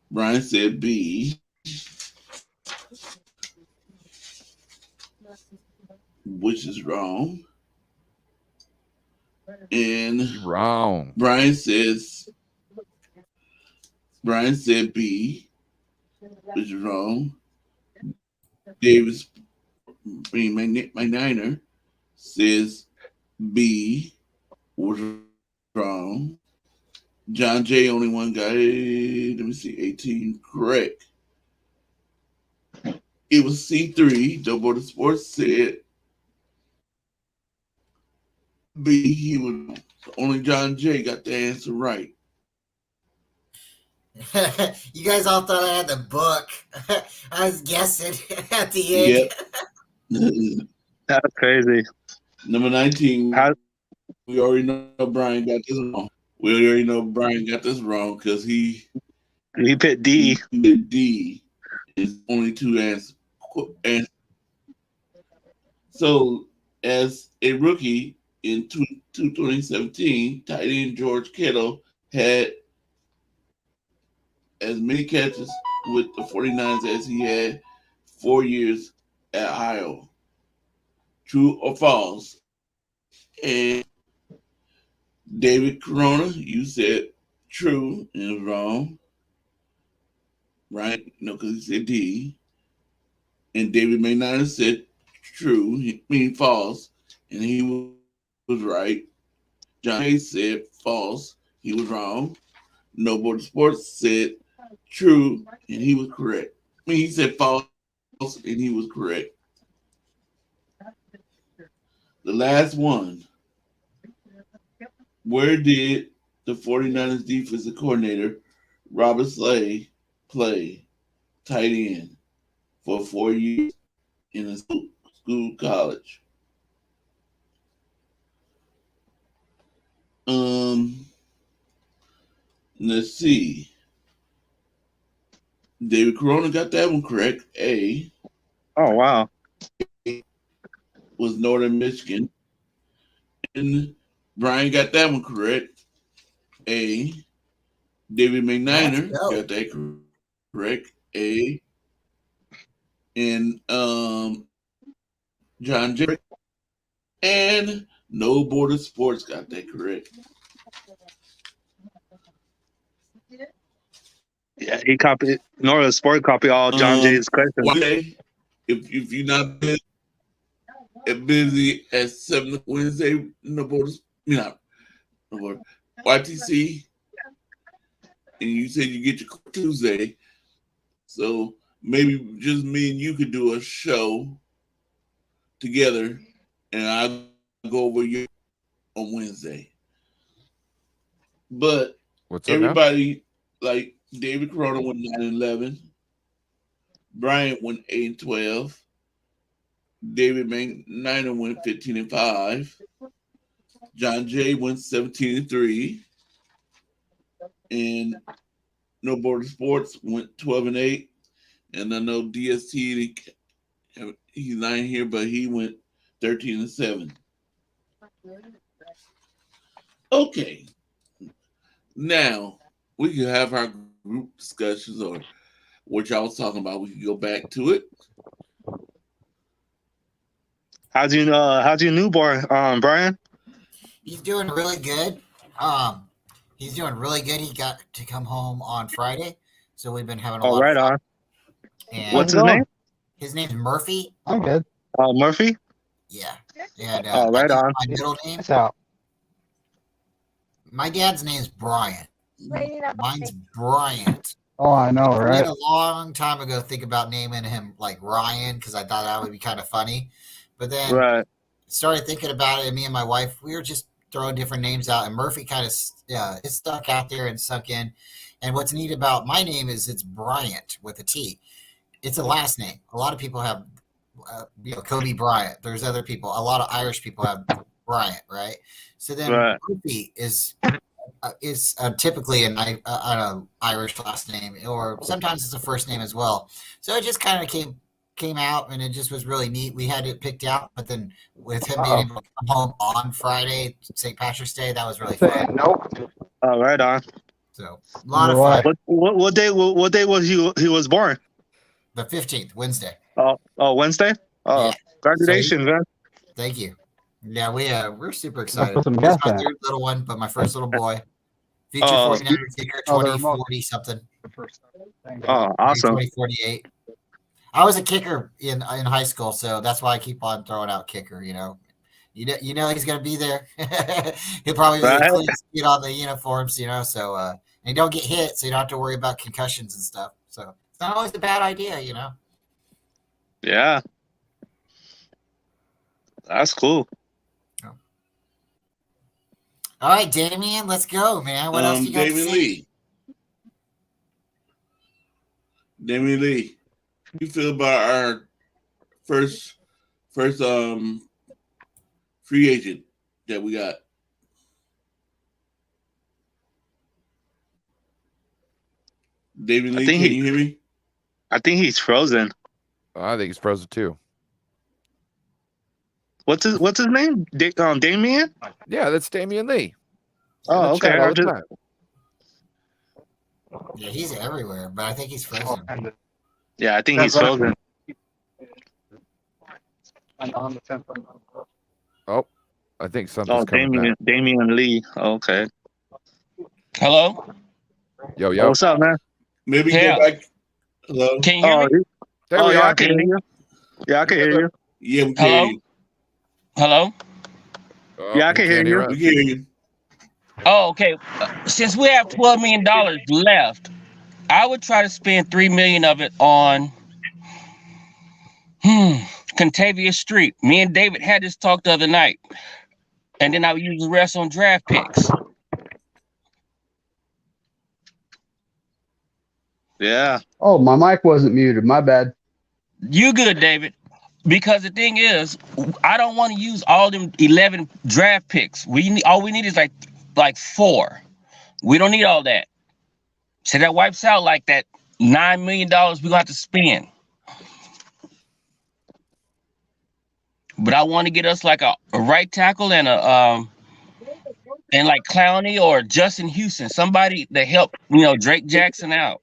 Brian said B, which is wrong. And Wrong. Brian said B, which is wrong. Davis, my Niner, says B, was wrong. John J, only one guy. Let me see, 18, correct. It was C3. Joe Border Sports said B. He was only John J got the answer right. You guys all thought I had the book. I was guessing at the end. Yep. That's crazy. Number 19. How- We already know Brian got this wrong. We already know Brian got this wrong because he picked D. He did D. It's only two answers. So, as a rookie in 2017, tight end George Kittle had as many catches with the 49ers as he had 4 years at Iowa. True or false? And David Corona, you said true and it was wrong. Right? No, because he said D. And David McNiner said true, meaning false, and he was right. John Hayes said false, he was wrong. No Border Sports said true, and he was correct. I mean, he said false, and he was correct. The last one. Where did the 49ers defensive coordinator, Robert Slay, play tight end for 4 years in a school college? Let's see. David Corona got that one correct. A. Oh, wow. Was Northern Michigan. And Brian got that one correct. A. David McNiner got that correct. A. And John J. And No Border Sports got that correct. Yeah, he copied Nora Sport copy all John Jay's questions. One day, if you're not busy at 7 Wednesday, No Border, YTC, and you said you get your Tuesday, so maybe just me and you could do a show together, and I'll go over you on Wednesday. But What's up everybody, like David Corona went 9-11, Bryant went 8-12, David McNiner went 15-5, John Jay went 17-3, and No Border Sports went 12-8, and I know DST, he's not here, but he went 13-7. Okay, now we can have our group discussions or what y'all was talking about. We can go back to it. How's your newborn, Brian? He's doing really good. He's doing really good. He got to come home on Friday, so we've been having a lot right of fun. on. And What's his name? His name's Murphy. I'm good. Murphy? Yeah. And, right on. My middle name. It's out. My dad's name's Brian. Mine's Bryant. Oh, I know, I right? did a long time ago think about naming him like Ryan because I thought that would be kind of funny. But then Right. started thinking about it, and me and my wife, we were just throwing different names out, and Murphy kind of it stuck out there and sunk in. And what's neat about my name is it's Bryant with a T. It's a last name. A lot of people have, Kobe Bryant. There's other people. A lot of Irish people have Bryant, right? So then Right. Murphy is is typically an Irish last name, or sometimes it's a first name as well. So it just kind of came out, and it just was really neat. We had it picked out, but then with him being able to come home on Friday, St. Patrick's Day, that was really fun. Nope. Oh, right on. So a lot of fun. What day was he was born? The 15th, Wednesday. Oh, Wednesday. Oh, Yeah. congratulations, man. Thank you. Yeah, we're super excited. put some It's gas my in it. third little one, but my first little boy. Future Oh, 49er kicker, Oh, they're 2040 something. Oh, awesome. 2048. I was a kicker in high school, so that's why I keep on throwing out kicker. You know he's gonna be there. He'll probably be Right. the cleanest kid on the uniforms. You know, so and you don't get hit, so you don't have to worry about concussions and stuff. So it's not always a bad idea, you know. Yeah. That's cool. All right, Damien, let's go, man. What else you got to Damien say? Lee. Damien Lee. How you feel about our first free agent that we got? Damien Lee, can you hear me? I think he's frozen. I think he's frozen too. What's his name? Damien? Yeah, that's Damien Lee. Oh, okay. All the time. Yeah, he's everywhere, but I think he's frozen. Yeah, I think he's frozen. Oh, I think something's coming back. Damien Lee. Okay. Hello? Yo, yo. What's up, man? Maybe Yeah. go back. Hello? Can you hear me? There we yeah, are. I can hear you. Yeah, I can hear you. Yeah, we can Hello? hear you. Hello? Oh, Yeah, I can we hear can't you. us. We can hear you. Oh, okay. Since we have $12 million left, I would try to spend $3 million of it on Contavia Street. Me and David had this talk the other night. And then I would use the rest on draft picks. Yeah. Oh, my mic wasn't muted. My bad. You good, David. Because the thing is, I don't want to use all them 11 draft picks. All we need is like 4. We don't need all that. So that wipes out like that $9 million we're gonna have to spend. But I want to get us like a right tackle and and like Clowney or Justin Houston, somebody to help Drake Jackson out.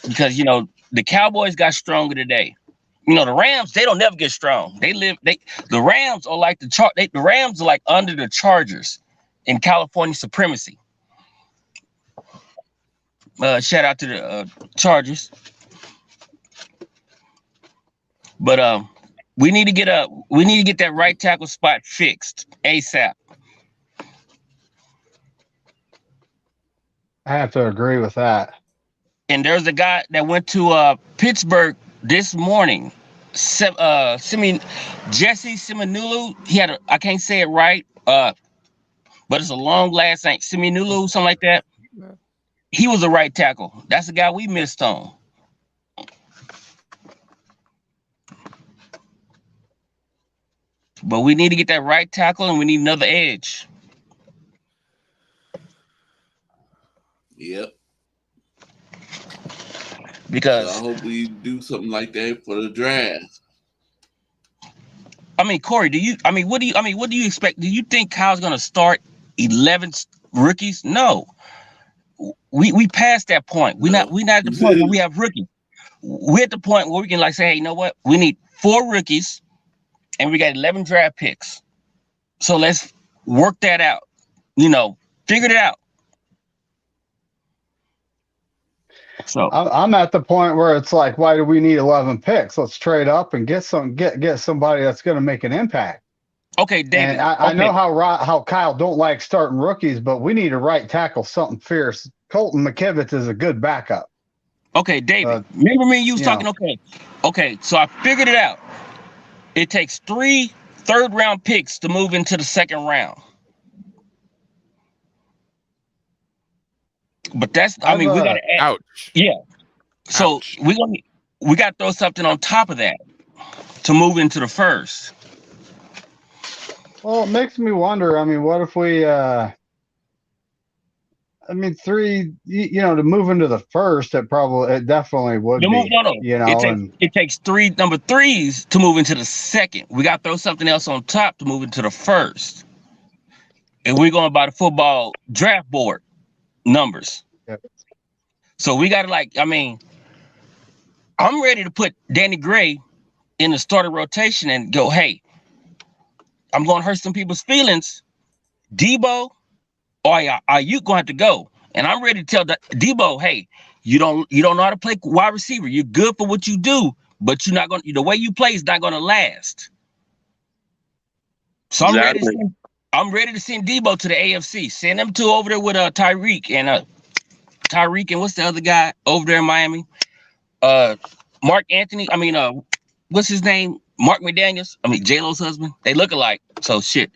Because the Cowboys got stronger today. The Rams, they don't never get strong. The Rams are like the Rams are like under the Chargers in California supremacy. Shout out to the Chargers. But we need to get that right tackle spot fixed ASAP. I have to agree with that. And there's a guy that went to Pittsburgh this morning, Jesse Seminulu. He had I can't say it right, but it's a long last name, Seminulu, something like that. He was a right tackle. That's the guy we missed on. But we need to get that right tackle, and we need another edge. Yep. Because I hope we do something like that for the draft. I mean, Corey, what do you expect? Do you think Kyle's gonna start 11 rookies? No. We passed that point. We're not at the point where we have rookies. We're at the point where we can say, hey, you know what? We need 4 rookies and we got 11 draft picks. So let's work that out. Figure it out. So I'm at the point where it's like, why do we need 11 picks? Let's trade up and get somebody that's going to make an impact. Okay, David. And I know how Kyle don't like starting rookies, but we need a right tackle, something fierce. Colton McKivitz is a good backup. Okay, David. Remember me and you was talking? Okay. So I figured it out. It takes 3 third-round picks to move into the second round. But that's we gotta add. Ouch. Yeah. So Ouch. we gotta throw something on top of that to move into the first. Well, it makes me wonder. I mean, what if we? I mean, three. To move into the first, it definitely would be. No. And It takes three number threes to move into the second. We got to throw something else on top to move into the first. And we're going by the football draft board numbers. Yep. So we got to I'm ready to put Danny Gray in the starter rotation and go, hey, I'm going to hurt some people's feelings. Debo or are you going to have to go? And I'm ready to tell Debo, hey, you don't know how to play wide receiver. You're good for what you do, but you're not going. The way you play is not going to last. So Exactly. I'm ready to send Debo to the AFC. Send him over there with Tyreek and what's the other guy over there in Miami? Mark Anthony. What's his name? Mark McDaniels. J-Lo's husband. They look alike. So shit.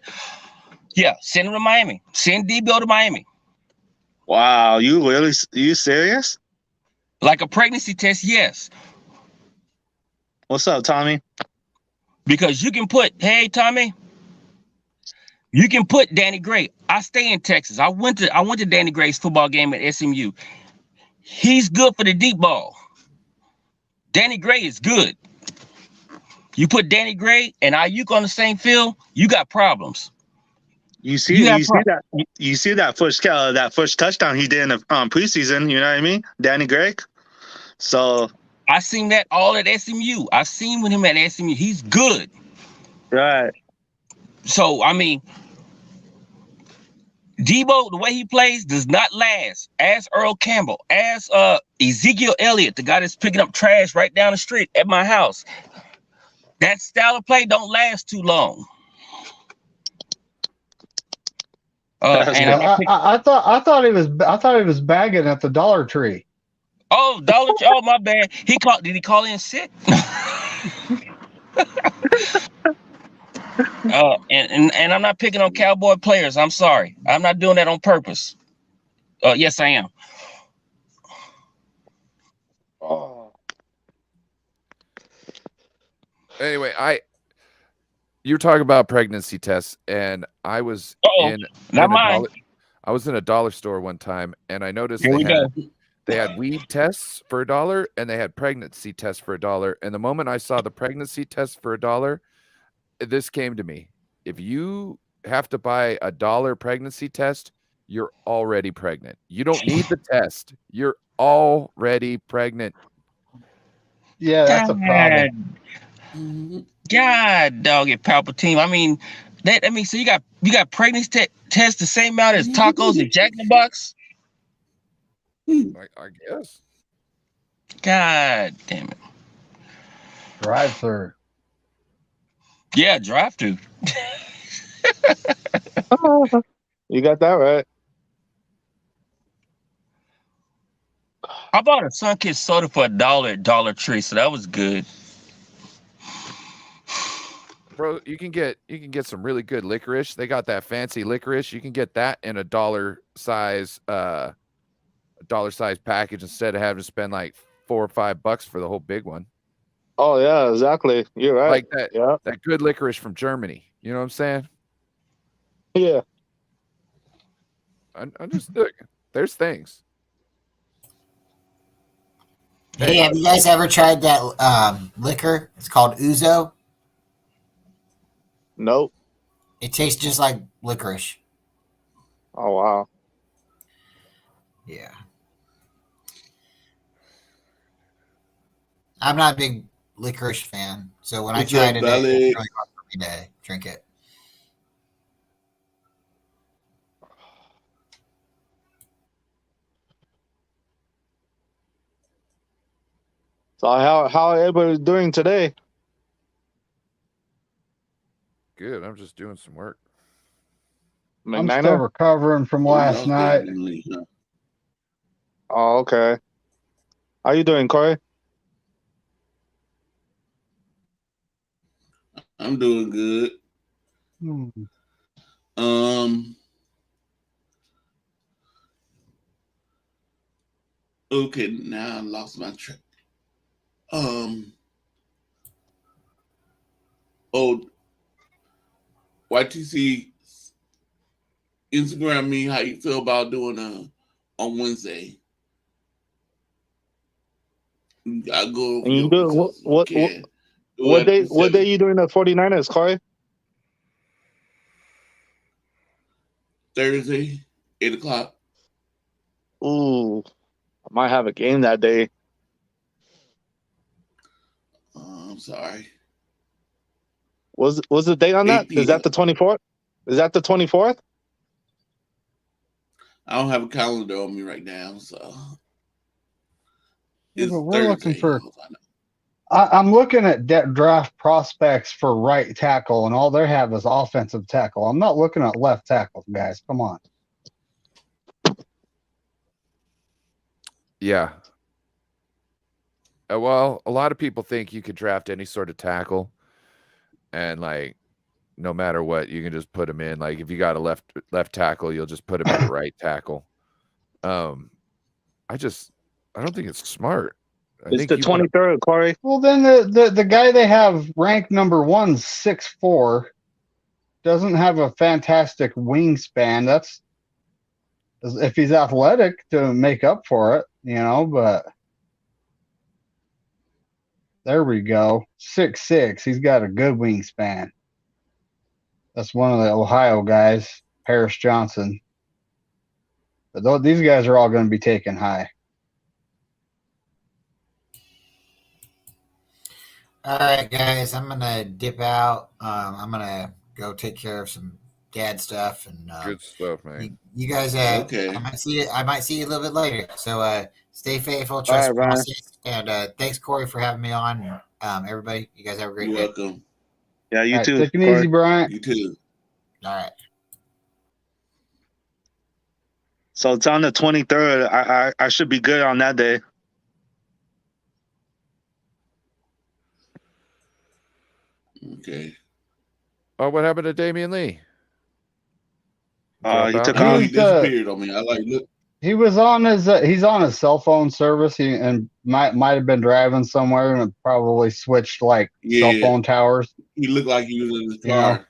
Yeah, send him to Miami. Send Debo to Miami. Wow, you serious? Like a pregnancy test, yes. What's up, Tommy? Because you can put, hey Tommy, you can put Danny Gray. I stay in Texas. I went to Danny Gray's football game at SMU. He's good for the deep ball. Danny Gray is good. You put Danny Gray and Ayuk on the same field, you got problems. You see that first touchdown he did in the preseason. You know what I mean, Danny Gray. So I seen that all at SMU. I seen with him at SMU. He's good. right. So Debo, the way he plays does not last. Ask Earl Campbell. Ask Ezekiel Elliott, the guy that's picking up trash right down the street at my house. That style of play don't last too long. I thought he was bagging at the Dollar Tree. Oh, Dollar Tree. Oh, my bad. Did he call in sick? And I'm not picking on Cowboy players. I'm sorry. I'm not doing that on purpose. Yes, I am. Oh. Anyway, you're talking about pregnancy tests, and I was in a dollar store one time, and I noticed they had weed tests for $1 and they had pregnancy tests for $1. And the moment I saw the pregnancy test for $1, this came to me. If you have to buy $1 pregnancy test, you're already pregnant. You don't need the test. You're already pregnant. Yeah, that's a problem. God, dog, it Palpatine. So you got pregnancy tests the same amount as tacos and Jack in the Box? I guess. God damn it. Drive-through. Yeah, drive-through. You got that right. I bought a Sunkist soda for $1 at Dollar Tree, so that was good. Bro, you can get some really good licorice. They got that fancy licorice. You can get that in a dollar size package instead of having to spend like $4 or $5 for the whole big one. Oh yeah, exactly. You're right. Like that. Yeah. That good licorice from Germany. You know what I'm saying? Yeah. I'm just look. There's things. Hey, have you guys ever tried that liquor? It's called Ouzo. Nope. It tastes just like licorice. Oh wow. Yeah. I'm not a big licorice fan, so when I tried it, it's really hard for me to drink it. So how everybody doing today? Good. I'm just doing some work. I'm still recovering from last night. Oh, okay. How you doing, Corey? I'm doing good. Okay, now I lost my track. YTC, Instagram me how you feel about doing on Wednesday. I go over And you your do results. what day you doing the 49ers, Corey? Thursday, 8:00. Ooh, I might have a game that day. I'm sorry. Was the date on that? 8 p.m. Is that the 24th? Is that the 24th? I don't have a calendar on me right now, so Yeah, it's but we're Thursday. looking for. I'm looking at draft prospects for right tackle, and all they have is offensive tackle. I'm not looking at left tackle, guys. Come on. Yeah. Well, a lot of people think you could draft any sort of tackle, and like, no matter what, you can just put him in. Like, if you got a left tackle, you'll just put him in a right tackle. I don't think it's smart. It's the 23rd, Corey. Well, then the guy they have ranked number 1, 6'4", doesn't have a fantastic wingspan. That's if he's athletic to make up for it, but there we go. 6'6". He's got a good wingspan. That's one of the Ohio guys, Paris Johnson. But these guys are all going to be taken high. All right, guys, I'm gonna dip out. I'm gonna go take care of some dad stuff, and good stuff, man. You guys, okay. I might see you a little bit later. So stay faithful, trust the process, and thanks, Corey, for having me on. Everybody, you guys have a great day. Welcome. Yeah, you too. Take it easy, Brian. You too. All right. So it's on the 23rd. I should be good on that day. Okay. Oh, what happened to Damian Lee? He took He off. disappeared on me. I look. He was on his he's on his cell phone service. And might have been driving somewhere and probably switched cell phone towers. He looked like he was in his car.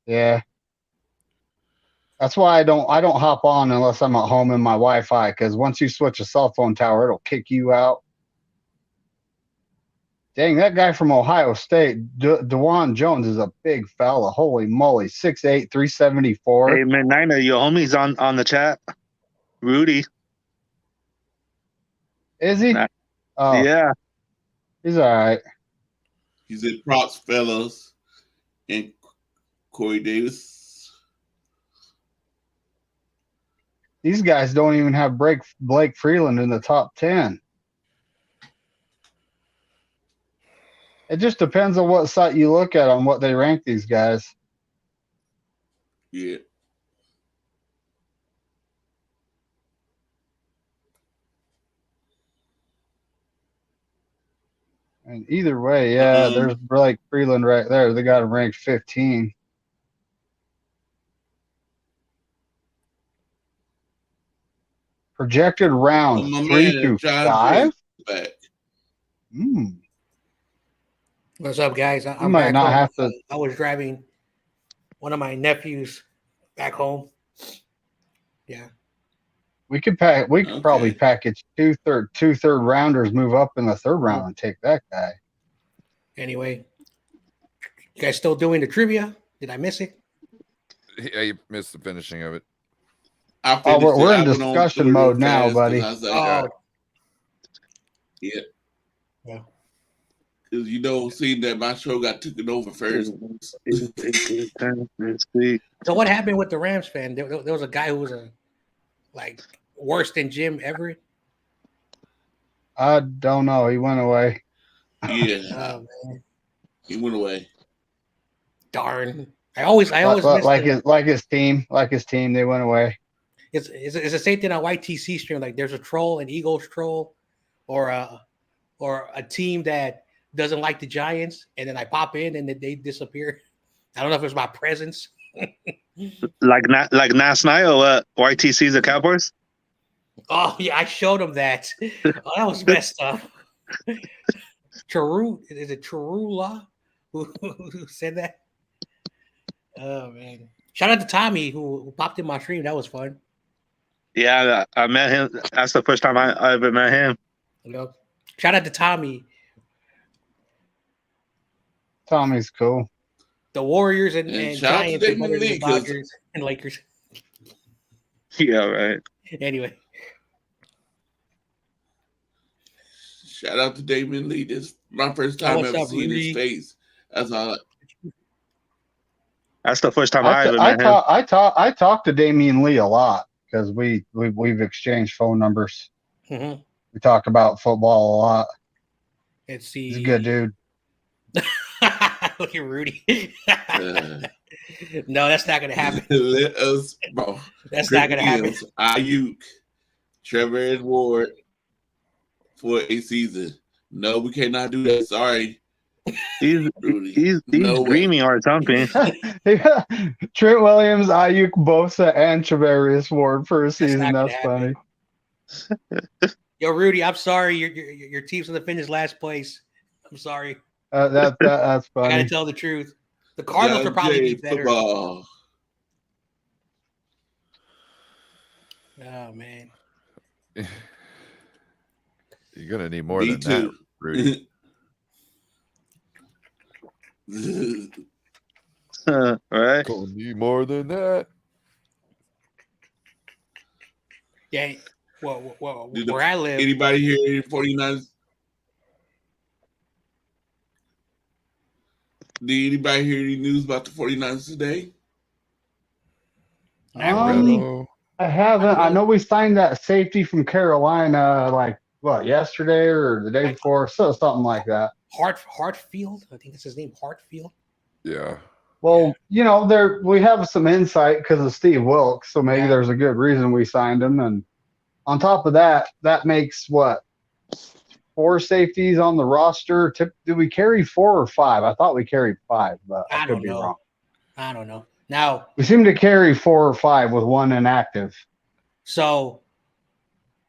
Yeah. That's why I don't hop on unless I'm at home in my Wi-Fi, because once you switch a cell phone tower, it'll kick you out. Dang, that guy from Ohio State, DeJuan Jones, is a big fella. Holy moly, 6'8", 374. Hey, Midnighter, your homie's on the chat. Rudy. Is he? Oh, yeah. He's all right. He's at Props Fellows and Corey Davis. These guys don't even have Blake Freeland in the top 10. It just depends on what site you look at on what they rank these guys. Yeah. And either way, there's Blake Freeland right there. They got him ranked 15. Projected round 3 through 5. What's up, guys? I'm might not have to. I was driving one of my nephews back home. Yeah. We could probably package two third rounders, move up in the third round, and take that guy. Anyway, you guys still doing the trivia? Did I miss it? Yeah, you missed the finishing of it. We're in discussion mode now, buddy. Yeah. Because seeing that my show got taken over first. So what happened with the Rams fan? There was a guy who was worse than Jim Everett. I don't know. He went away. Yeah. He went away. Darn. I always like his team. They went away. It's the same thing on YTC stream. Like there's a troll, an Eagles troll, or a team that doesn't like the Giants, and then I pop in and then they disappear. I don't know if it's my presence. like last night or YTC's the Cowboys. Oh yeah, I showed him that. Oh, that was messed up. Is it Charula who said that? Oh man! Shout out to Tommy who popped in my stream. That was fun. Yeah, I met him. That's the first time I ever met him. You know, shout out to Tommy. Tommy's cool. The Warriors and shout out to Giants are Damon better than the Lee, 'cause- Dodgers and Lakers. Yeah, right. Anyway, Shout out to Damon Lee. This is my first time what's ever up, seeing Rudy? his face. That's all. That's the first time I ever I met him. talked to Damian Lee a lot because we've exchanged phone numbers. Mhm. We talk about football a lot. Let's see. He's a good dude. Look at Rudy. Uh, No, that's not gonna happen. let us, bro. That's not gonna happen. Ayuk, Trevor and Ward for a season. No, we cannot do that. Sorry, He's Rudy. No way. dreaming or something. Trent Williams, Ayuk, Bosa, and Travarius Ward for a season. not gonna That's funny. Yo, Rudy, I'm sorry. Your team's gonna finish last place. I'm sorry. That's I gotta funny. tell the truth. The Cardinals will probably be better. Football. Oh man. You're gonna need more Me than that, too. Rudy. Right? Gonna need more than that. Yeah. Well, Did where I live, Anybody here 49ers? Did anybody hear any news about the 49ers today? not really. Bro. I haven't. I know we signed that safety from Carolina, like what, yesterday or the day before, so something like that. Hartfield, I think that's his name. Hartfield. Yeah. Well, we have some insight because of Steve Wilkes, so maybe there's a good reason we signed him. And on top of that, that makes what, 4 safeties on the roster? Do we carry 4 or 5? I thought we carried 5, but I could be wrong. I don't know. Now, We seem to carry 4 or 5 with 1 inactive. so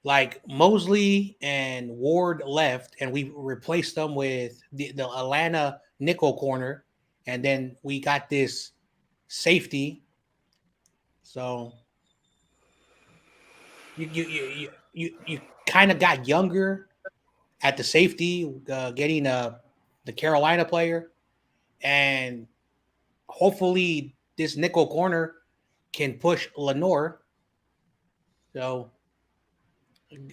like Mosley and Ward left, and we replaced them with the Atlanta nickel corner, and then we got this safety. So you kind of got younger at the safety, getting the Carolina player, and hopefully this nickel corner can push Lenore. So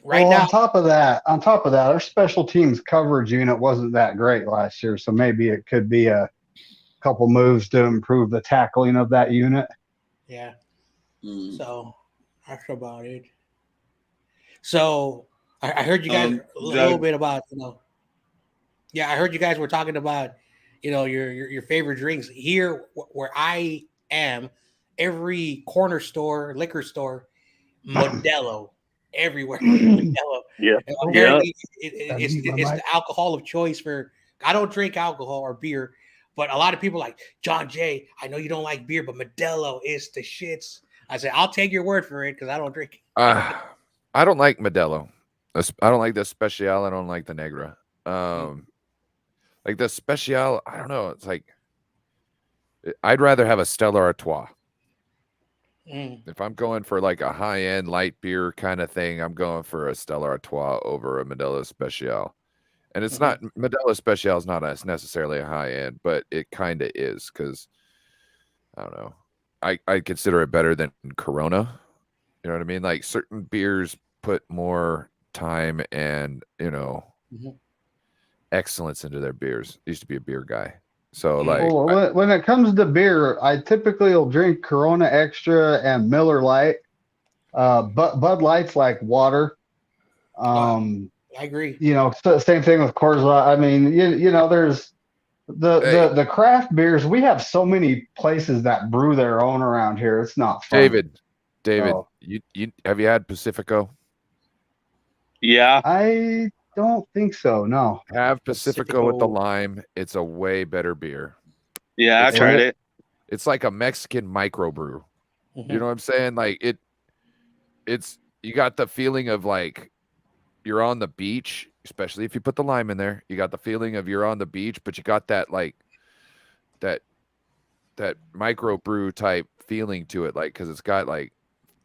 now, on top of that, our special teams coverage unit wasn't that great last year, so maybe it could be a couple moves to improve the tackling of that unit. yeah. Mm. So that's about it. So I heard you guys a little bit about, yeah, I heard you guys were talking about, your favorite drinks. Here where I am, every corner store, liquor store, Modelo, everywhere. Modelo. Yeah. Apparently, it's the alcohol of choice for. I don't drink alcohol or beer, but a lot of people like John Jay. I know you don't like beer, but Modelo is the shits. I said I'll take your word for it because I don't drink. I don't like Modelo. I don't like the Special. I don't like the Negra. Like the Special, I don't know. It's like I'd rather have a Stella Artois. If I'm going for like a high-end light beer kind of thing, I'm going for a Stella Artois over a Modelo Special. And it's not Modelo Special is not necessarily a high-end, but it kind of is because I don't know. I consider it better than Corona. You know what I mean? Like certain beers put more time and excellence into their beers. I used to be a beer guy. So like when it comes to beer, I typically will drink Corona Extra and Miller Lite. But Bud Light's like water. I agree. Same thing with Coors Light. I mean, there's the craft beers. We have so many places that brew their own around here. It's not fun. David, you have you had Pacifico? Yeah. I don't think so. No. Have Pacifico with the lime. It's a way better beer. Yeah, I tried it. It's like a Mexican microbrew. You know what I'm saying? Like it's you got the feeling of like you're on the beach, especially if you put the lime in there. You got the feeling of you're on the beach, but you got that like that that microbrew type feeling to it, like because it's got like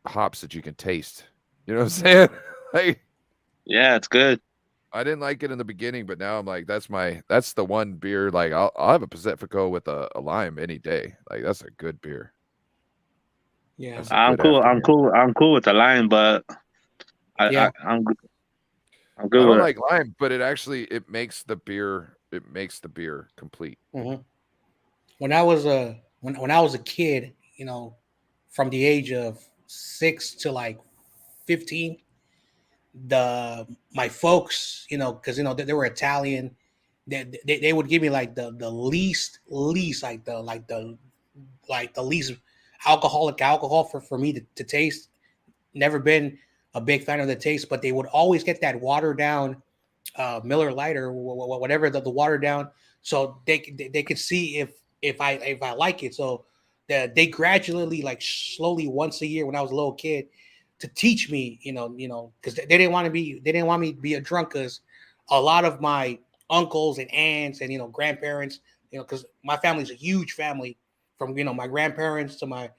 hops that you can taste. You know what I'm saying? Like, Yeah, it's good. I didn't like it in the beginning, but now I'm like, that's the one beer. Like, I'll have a Pacifico with a lime any day. Like, that's a good beer. Yeah, That's a I'm good cool. I'm afternoon. cool. I'm cool with the lime, but Yeah. I'm good. I'm I good don't with like lime, but it makes the beer complete. Mm-hmm. When I was when I was a kid, from the age of 6 to like 15, my folks, because they were Italian, they would give me like the least like the least alcoholic alcohol for me to taste. Never been a big fan of the taste, but they would always get that watered down Miller Lite or whatever the watered down, so they could see if I like it. So they gradually, like slowly, once a year when I was a little kid, to teach me, because they didn't want me to be a drunk, because a lot of my uncles and aunts and grandparents, because my family's a huge family, from my grandparents to my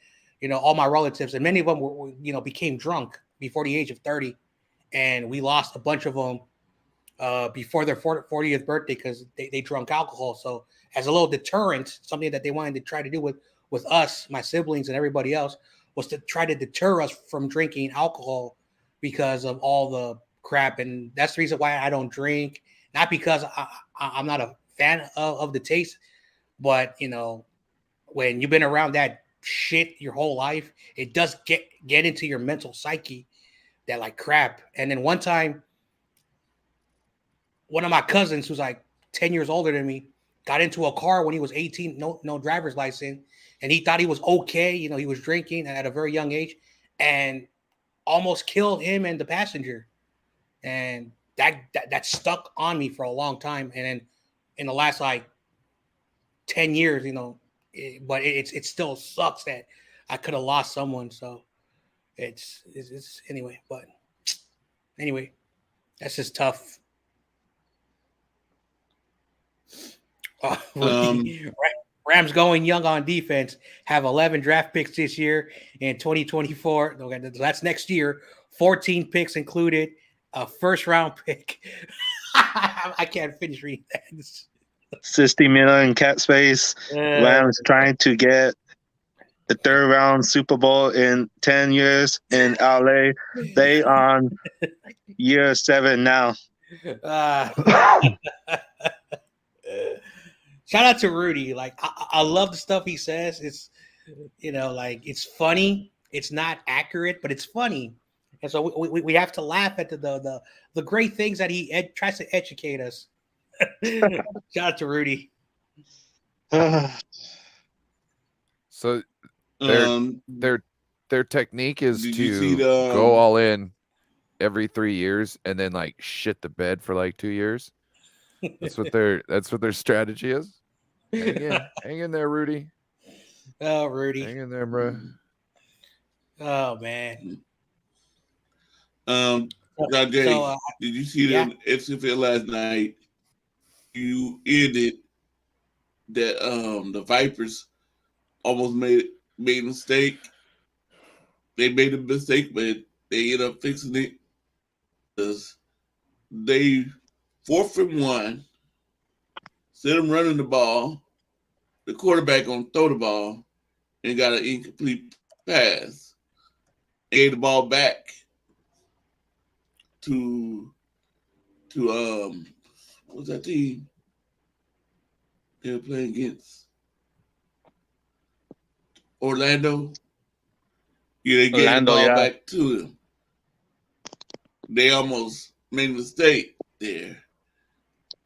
all my relatives, and many of them were became drunk before the age of 30, and we lost a bunch of them before their 40th birthday because they drunk alcohol. So as a little deterrent, something that they wanted to try to do with us, my siblings and everybody else, was to try to deter us from drinking alcohol because of all the crap. And that's the reason why I don't drink. Not because I'm not a fan of the taste, but when you've been around that shit your whole life, it does get into your mental psyche, that like crap. And then one time, one of my cousins, who's like 10 years older than me, got into a car when he was 18, no driver's license, and he thought he was okay. He was drinking at a very young age, and almost killed him and the passenger. And that stuck on me for a long time. And then in the last like 10 years, but it still sucks that I could have lost someone. So it's anyway, but anyway, that's just tough. Rams going young on defense, have 11 draft picks this year in 2024. Okay, that's next year. 14 picks included, a first round pick. I can't finish reading that. 60 million cap space. Rams trying to get the third round Super Bowl in 10 years in LA. They on year 7 now. Shout out to Rudy. Like I love the stuff he says. It's like it's funny. It's not accurate, but it's funny. And so we have to laugh at the great things that he tries to educate us. Shout out to Rudy. So their technique is to go all in every 3 years and then like shit the bed for like 2 years. That's what their strategy is. Hang in there, Rudy. Oh, Rudy. Hang in there, bro. Oh man. Jay, did you see the XFL last night? You ended that the Vipers almost made a mistake. They made a mistake, but they ended up fixing it because they 4th and 1. Instead of running the ball, the quarterback gonna throw the ball and got an incomplete pass. Gave the ball back to what's that team they were playing against? Orlando. Yeah, they gave the ball back to them. They almost made a mistake there.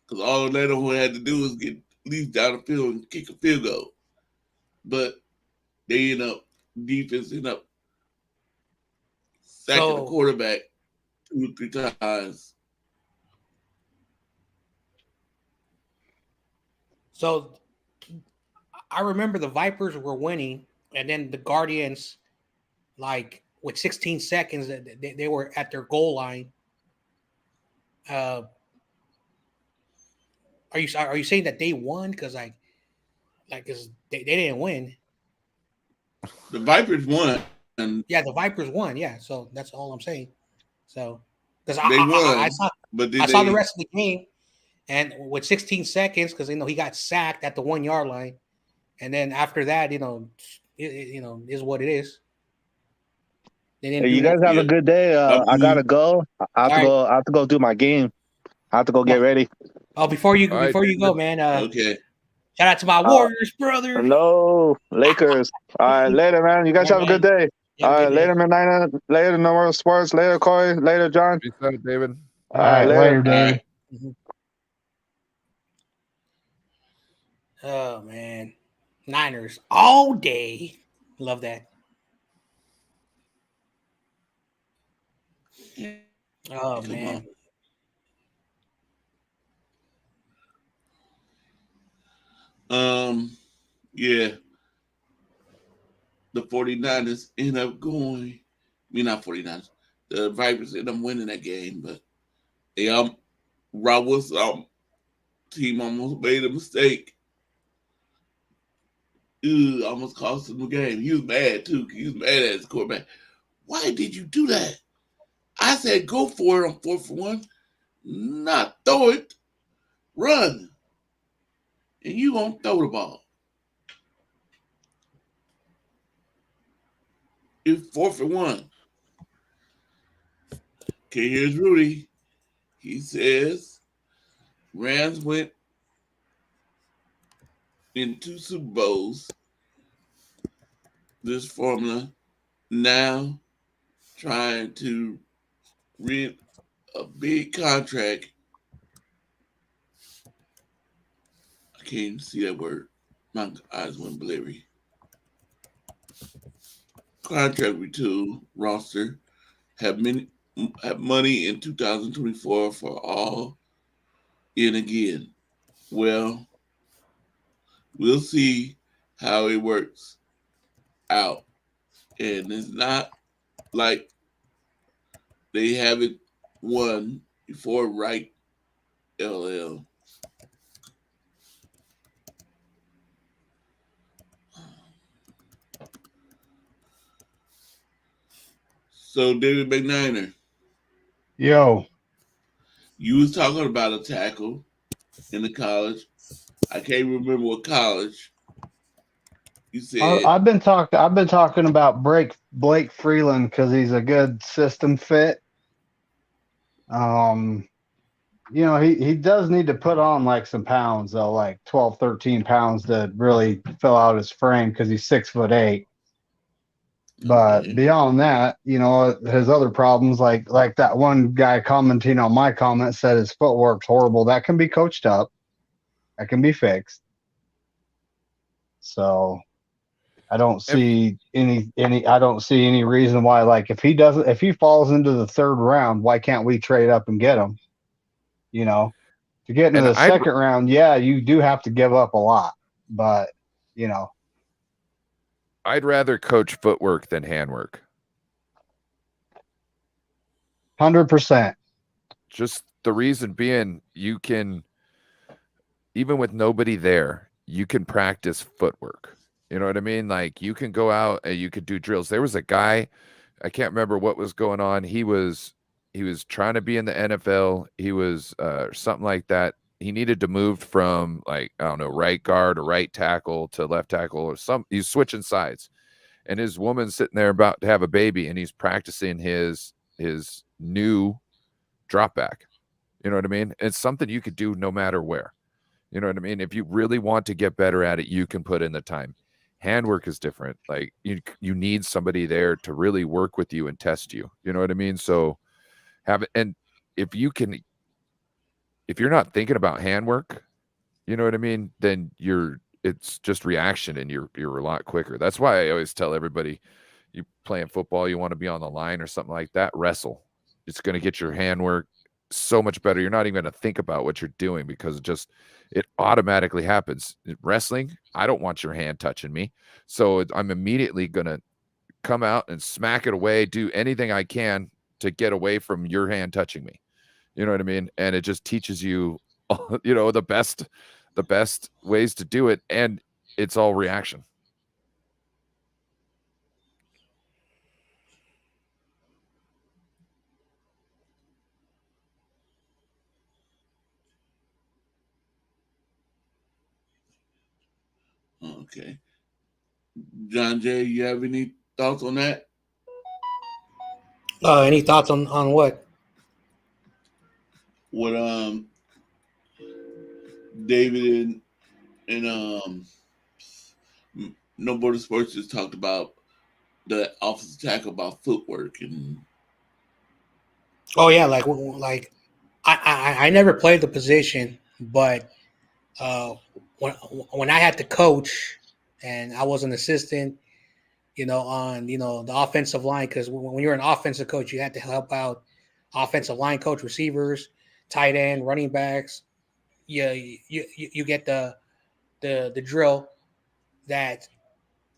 Because all Orlando had to do was get lead down the field and kick a field goal. But they defense ended up sacking the quarterback 2 or 3 times. So I remember the Vipers were winning, and then the Guardians, like with 16 seconds, they were at their goal line. Are you saying that they won? Because like like, cause they didn't win. The Vipers won. And Yeah, the Vipers won. Yeah, so that's all I'm saying. So, because they won, I saw the they rest of the game, and with 16 seconds, because he got sacked at the 1 yard line, and then after that, it is what it is. They didn't Hey, do you guys have a good day. I gotta go. I have to go do my game. I have to go get ready. Oh, before you right, go, man. okay. Shout out to my Warriors, brother. No, Lakers. All right, later, man. You guys have a good day. All right, later, man. Later, No More Sports. Later, Corey. Later, John. Peace out, David. All right, later, David. Oh man, Niners all day. Love that. Oh man. Yeah. The 49ers end up going. Not 49ers. The Vipers end up winning that game, but they Raul's team almost made a mistake. Almost cost him the game. He was mad too. He was mad at his quarterback. Why did you do that? I said go for it on 4th and 1. Not throw it. Run. And you gonna throw the ball. It's 4th and 1. Okay, here's Rudy. He says Rams went in 2 Super Bowls. This formula now trying to rent a big contract. I can't even see that word. My eyes went blurry. Contract retool roster have money in 2024 for all in again. Well, we'll see how it works out. And it's not like they haven't won before, right? LL. So David McNiner. Yo. You was talking about a tackle in the college. I can't remember what college. You said I've been talking about Blake Freeland because he's a good system fit. He does need to put on like some pounds though, like 12, 13 pounds to really fill out his frame because he's 6'8". But beyond that, his other problems, like that one guy commenting on my comment said his footwork's horrible. That can be coached up. That can be fixed. So I don't see any reason why, like, if he falls into the 3rd round, why can't we trade up and get him? To get into the 2nd round, yeah, you do have to give up a lot, but I'd rather coach footwork than handwork. 100%. Just the reason being, you can, even with nobody there, you can practice footwork. You know what I mean? Like, you can go out and you could do drills. There was a guy, I can't remember what was going on. He was trying to be in the NFL. He was something like that. He needed to move from, like, I don't know, right guard or right tackle to left tackle or something. He's switching sides, and his woman's sitting there about to have a baby, and he's practicing his new drop back. You know what I mean? It's something you could do no matter where. You know what I mean? If you really want to get better at it, you can put in the time. Handwork is different. Like, you need somebody there to really work with you and test you. You know what I mean? So have it. And if you're not thinking about handwork, you know what I mean, then it's just reaction, and you're a lot quicker. That's why I always tell everybody, you playing football, you want to be on the line or something like that, wrestle. It's going to get your handwork so much better. You're not even going to think about what you're doing because it automatically happens. Wrestling, I don't want your hand touching me. So I'm immediately going to come out and smack it away, do anything I can to get away from your hand touching me. You know what I mean? And it just teaches you, the best ways to do it. And it's all reaction. Okay. John Jay, you have any thoughts on that? Any thoughts on what? What David and No Border Sports just talked about the offensive tackle about footwork and. Oh yeah, like I never played the position, but when I had to coach and I was an assistant, on the offensive line, because when you're an offensive coach, you had to help out offensive line coach, receivers, tight end, running backs. You get the drill that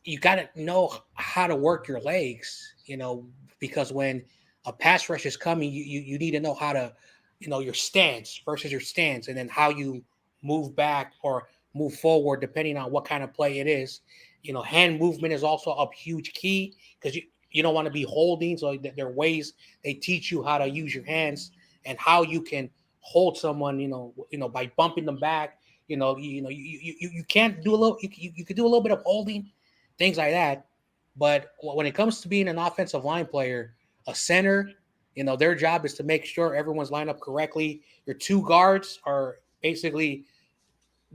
you got to know how to work your legs, because when a pass rush is coming, you need to know how to, your stance versus your stance, and then how you move back or move forward depending on what kind of play it is. Hand movement is also a huge key, because you don't want to be holding. So there are ways they teach you how to use your hands and how you can hold someone, by bumping them back. You can't do a little. You could do a little bit of holding, things like that. But when it comes to being an offensive line player, a center, their job is to make sure everyone's lined up correctly. Your two guards are basically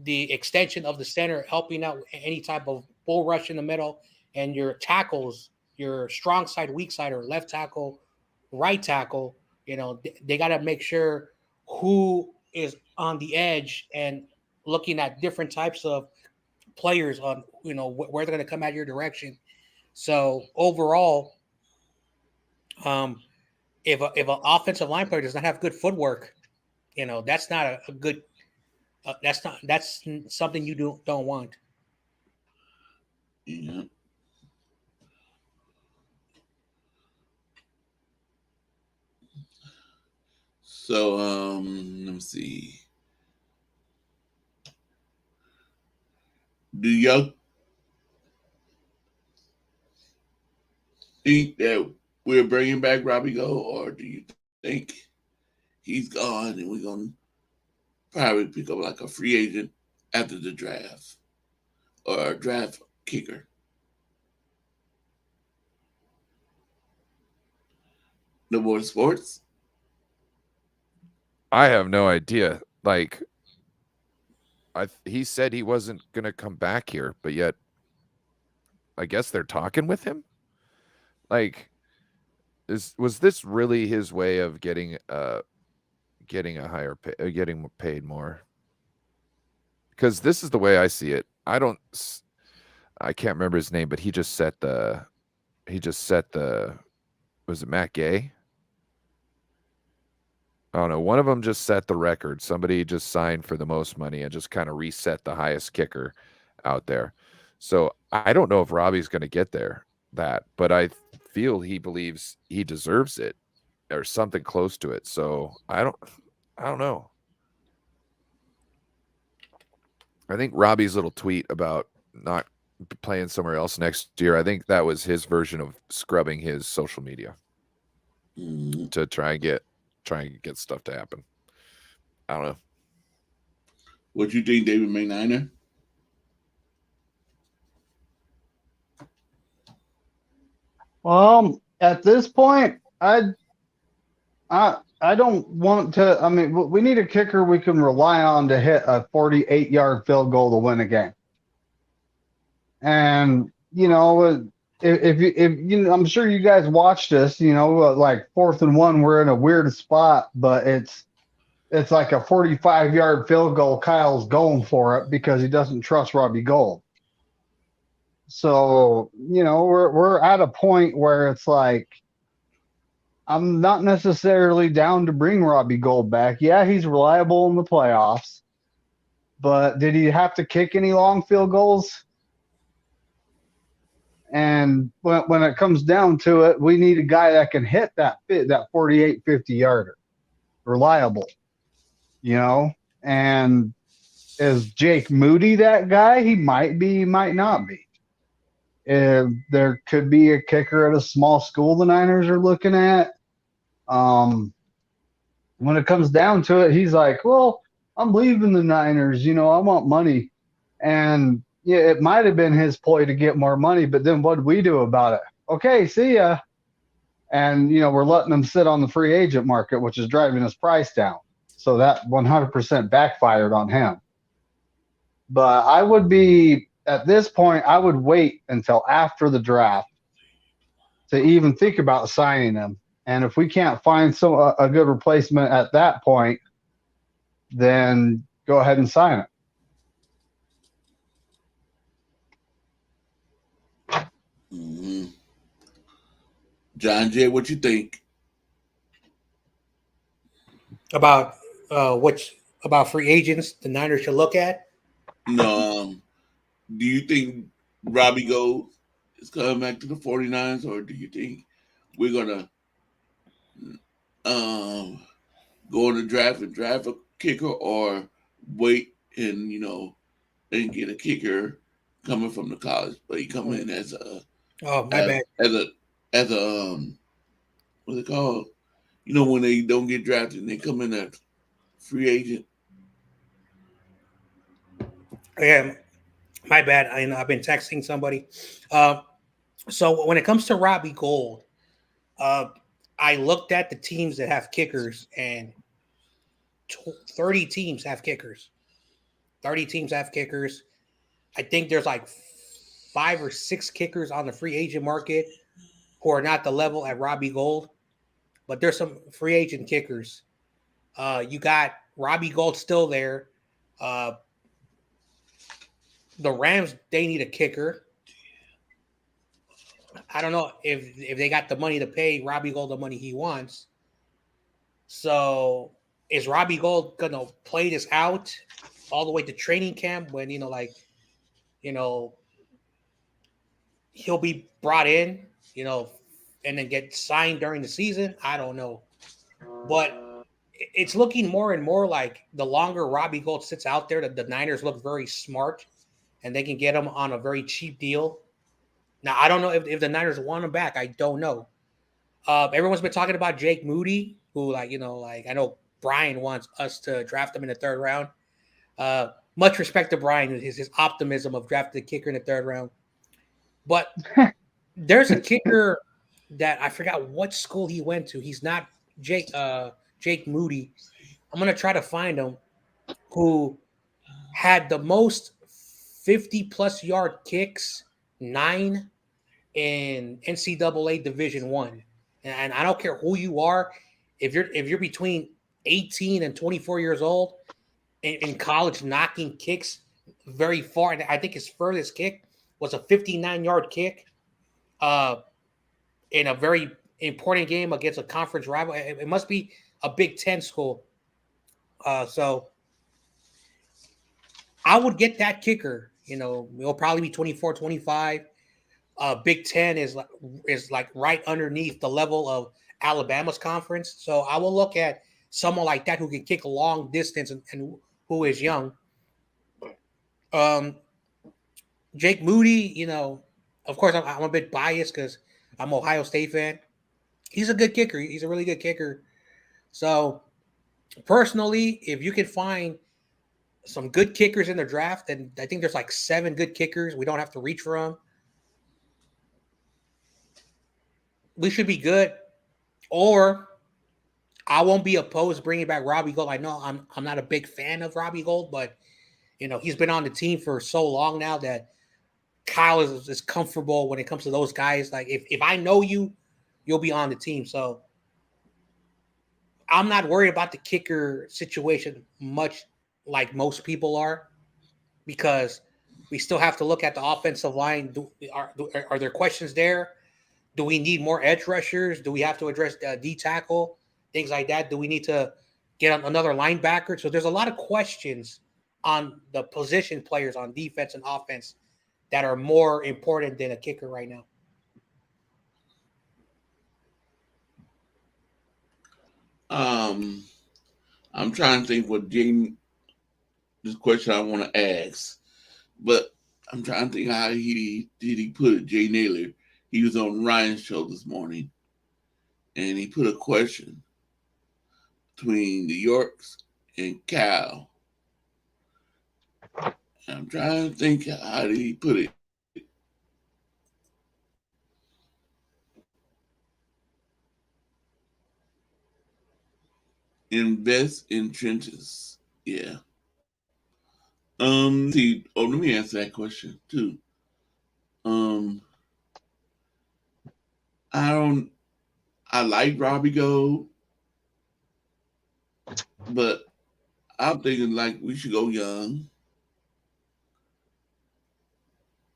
the extension of the center, helping out any type of bull rush in the middle, and your tackles, your strong side, weak side, or left tackle, right tackle, they got to make sure who is on the edge and looking at different types of players on, where they're going to come out your direction. So overall, if an offensive line player does not have good footwork, that's not a good. That's something you don't want. Yeah. So let me see. Do y'all think that we're bringing back Robbie Gold, or do you think he's gone and we're gonna probably pick up like a free agent after the draft or a draft kicker? No more sports. I have no idea. Like, he said he wasn't going to come back here, but yet I guess they're talking with him. Like, was this really his way of getting a higher pay, getting paid more? Because this is the way I see it. I can't remember his name, but he just set the was it Matt Gay? I don't know. One of them just set the record. Somebody just signed for the most money and just kind of reset the highest kicker out there. So I don't know if Robbie's going to get but I feel he believes he deserves it or something close to it. So I don't know. I think Robbie's little tweet about not playing somewhere else next year, I think that was his version of scrubbing his social media to try and get stuff to happen. I don't know. What you think, David McNiner? At this point, I don't want to. I mean, we need a kicker we can rely on to hit a 48-yard field goal to win a game. And if I'm sure you guys watched this. Like 4th and 1, we're in a weird spot, but it's like a 45-yard field goal. Kyle's going for it because he doesn't trust Robbie Gould. So we're at a point where it's like, I'm not necessarily down to bring Robbie Gould back. Yeah, he's reliable in the playoffs, but did he have to kick any long field goals? And when it comes down to it, we need a guy that can hit that 48, 50-yarder, reliable, and Is Jake Moody that guy? He might be, he might not be. There could be a kicker at a small school the Niners are looking at. When it comes down to it, he's like, well, I'm leaving the Niners. I want money. And yeah, it might have been his ploy to get more money, but then what do we do about it? Okay, see ya. And, we're letting him sit on the free agent market, which is driving his price down. So that 100% backfired on him. But I would be, at this point, I would wait until after the draft to even think about signing him. And if we can't find a good replacement at that point, then go ahead and sign it. Mm-hmm. John Jay, what you think about about free agents the Niners should look at? No, do you think Robbie Gould is coming back to the 49ers, or do you think we're gonna go in the draft and draft a kicker, or wait and and get a kicker coming from the college, but he come in as a bad as a what's it called? When they don't get drafted and they come in as free agent. Yeah, my bad. I've been texting somebody. So when it comes to Robbie Gould, I looked at the teams that have kickers, and 30 teams have kickers. 30 teams have kickers. I think there's like 5 or 6 kickers on the free agent market who are not the level at Robbie Gould, but there's some free agent kickers. You got Robbie Gould still there. The Rams, they need a kicker. I don't know if they got the money to pay Robbie Gould the money he wants. So is Robbie Gould going to play this out all the way to training camp when, he'll be brought in, and then get signed during the season? I don't know. But it's looking more and more like the longer Robbie Gould sits out there, the Niners look very smart, and they can get him on a very cheap deal. Now, I don't know if the Niners want him back. I don't know. Everyone's been talking about Jake Moody, who, I know Brian wants us to draft him in the 3rd round. Much respect to Brian, his optimism of drafting a kicker in the 3rd round. But there's a kicker that I forgot what school he went to. He's not Jake Moody. I'm going to try to find him, who had the most 50-plus yard kicks, 9 in NCAA Division I. And I don't care who you are, if you're between 18 and 24 years old in college, knocking kicks very far, and I think his furthest kick was a 59-yard kick in a very important game against a conference rival. It must be a Big Ten school. So I would get that kicker. It'll probably be 24, 25. Big Ten is like right underneath the level of Alabama's conference. So I will look at someone like that who can kick a long distance and who is young. Jake Moody, of course I'm a bit biased because I'm an Ohio State fan. He's a good kicker. He's a really good kicker. So personally, if you can find some good kickers in the draft, and I think there's like 7 good kickers, we don't have to reach for them. We should be good. Or I won't be opposed bringing back Robbie Gould. I know I'm not a big fan of Robbie Gould, but he's been on the team for so long now that Kyle is comfortable when it comes to those guys. Like if I know you, you'll be on the team. So I'm not worried about the kicker situation much like most people are, because we still have to look at the offensive line. Are there questions there? Do we need more edge rushers? Do we have to address D tackle? Things like that. Do we need to get another linebacker? So there's a lot of questions on the position players on defense and offense that are more important than a kicker right now. I'm trying to think what Jake this question I want to ask, but I'm trying to think how he put it. Jay Naylor, he was on Ryan's show this morning, and he put a question between the Yorks and Cal. And I'm trying to think how did he put it. Invest in trenches. Yeah. Let me answer that question too. I like Robbie Gold, but I'm thinking like we should go young.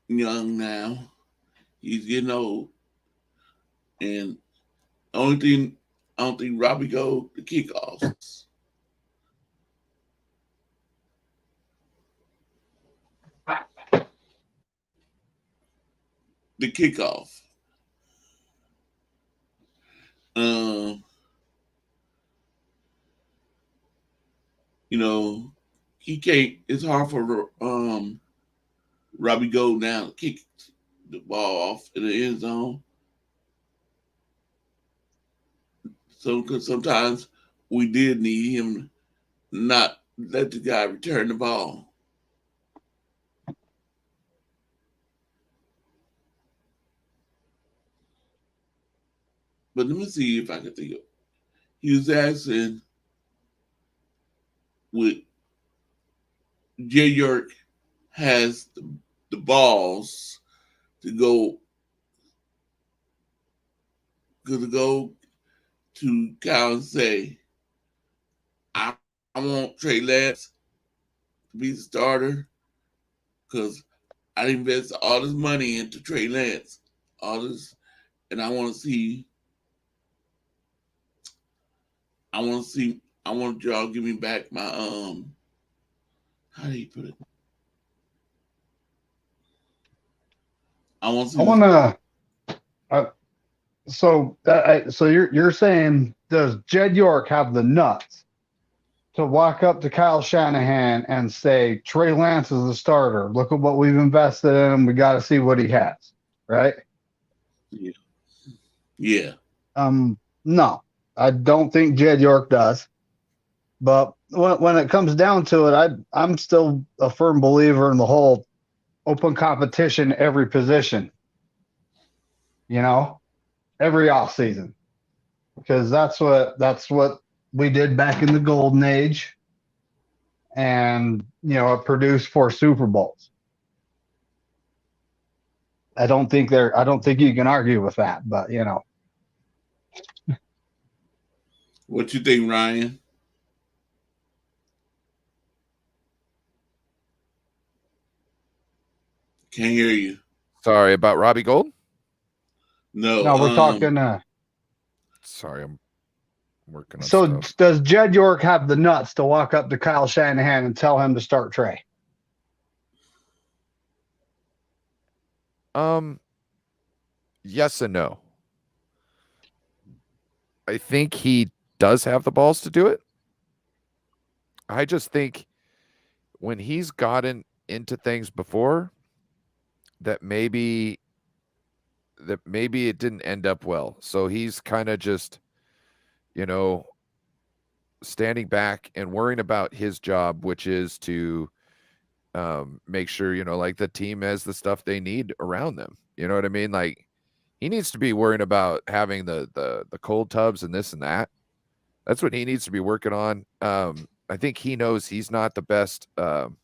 Young now. He's getting old. And only thing I don't think Robbie Gold the kickoffs. The kickoff. He can't. It's hard for Robbie Gold now to kick the ball off in the end zone. So, because sometimes we did need him not let the guy return the ball. But let me see if I can think of it. He was asking with Jay York has the balls to go to Cal and say, I want Trey Lance to be the starter because I invest all this money into Trey Lance, and I want y'all give me back my how do you put it? So you're saying, does Jed York have the nuts to walk up to Kyle Shanahan and say, Trey Lance is the starter. Look at what we've invested in him. We got to see what he has, right? Yeah. No, I don't think Jed York does. But when it comes down to it, I'm still a firm believer in the whole open competition every position. Every off season, because that's what we did back in the golden age, and it produced 4 Super Bowls. I don't think you can argue with that, but What you think, Ryan? Can't hear you. Sorry, about Robbie Gold? No, we're talking. Sorry, I'm working on stuff. Does Jed York have the nuts to walk up to Kyle Shanahan and tell him to start Trey? Yes and no. I think he does have the balls to do it. I just think when he's gotten into things before, that maybe it didn't end up well. So he's kind of just, standing back and worrying about his job, which is to make sure, like the team has the stuff they need around them. You know what I mean? Like he needs to be worrying about having the cold tubs and this and that. That's what he needs to be working on. I think he knows he's not the best when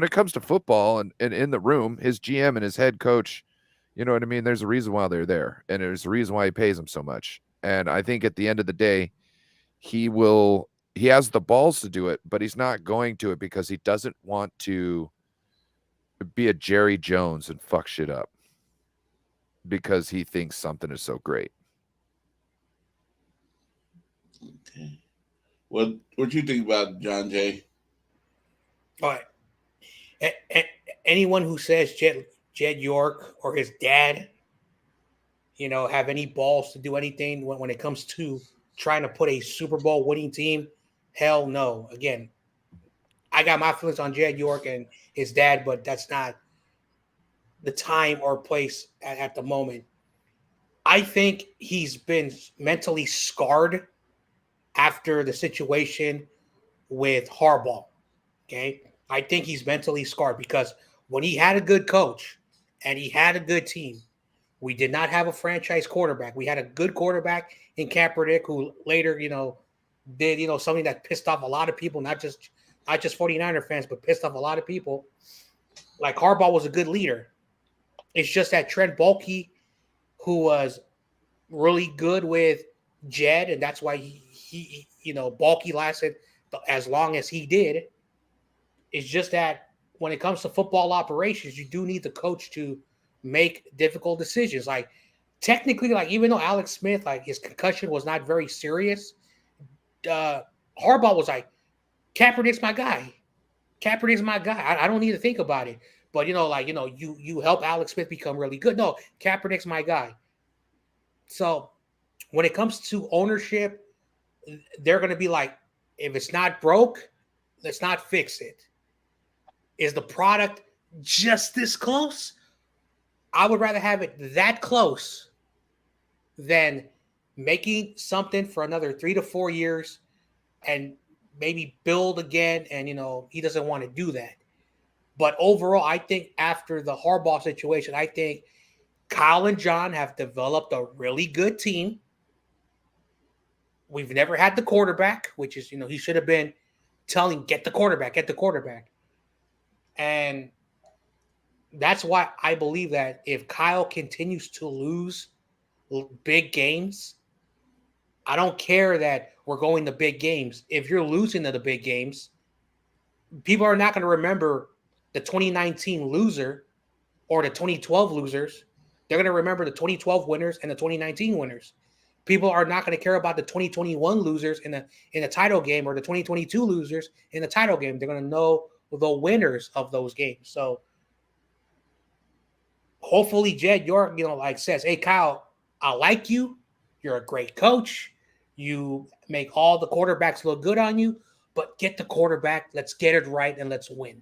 it comes to football and in the room. His GM and his head coach, you know what I mean? There's a reason why they're there, and there's a reason why he pays them so much. And I think at the end of the day, he has the balls to do it, but he's not going to it because he doesn't want to be a Jerry Jones and fuck shit up because he thinks something is so great. Okay. What you think about John Jay? All right. Anyone who says Jed York or his dad, have any balls to do anything when it comes to trying to put a Super Bowl winning team, hell no. Again, I got my feelings on Jed York and his dad, but that's not the time or place at the moment. I think he's been mentally scarred after the situation with Harbaugh. Okay. I think he's mentally scarred because when he had a good coach and he had a good team, we did not have a franchise quarterback. We had a good quarterback in Kaepernick, who later, did, something that pissed off a lot of people, not just 49er fans, but pissed off a lot of people. Like Harbaugh was a good leader. It's just that Trent Baalke, who was really good with Jed, and that's why he Baalke lasted as long as he did. It's just that when it comes to football operations, you do need the coach to make difficult decisions. Like technically, like even though Alex Smith, like his concussion was not very serious, Harbaugh was like, Kaepernick's my guy. Kaepernick's my guy. I don't need to think about it. But you help Alex Smith become really good. No, Kaepernick's my guy. So when it comes to ownership, they're going to be like, if it's not broke, let's not fix it. Is the product just this close? I would rather have it that close than making something for another 3 to 4 years and maybe build again. And, he doesn't want to do that. But overall, I think after the Harbaugh situation, I think Kyle and John have developed a really good team. We've never had the quarterback, which is, he should have been telling, get the quarterback. And that's why I believe that if Kyle continues to lose big games, I don't care that we're going to big games. If you're losing to the big games, people are not going to remember the 2019 loser or the 2012 losers. They're going to remember the 2012 winners and the 2019 winners. People are not going to care about the 2021 losers in the title game or the 2022 losers in the title game. They're going to know the winners of those games. So hopefully Jed York, says, hey, Kyle, I like you. You're a great coach. You make all the quarterbacks look good on you, but get the quarterback. Let's get it right and let's win.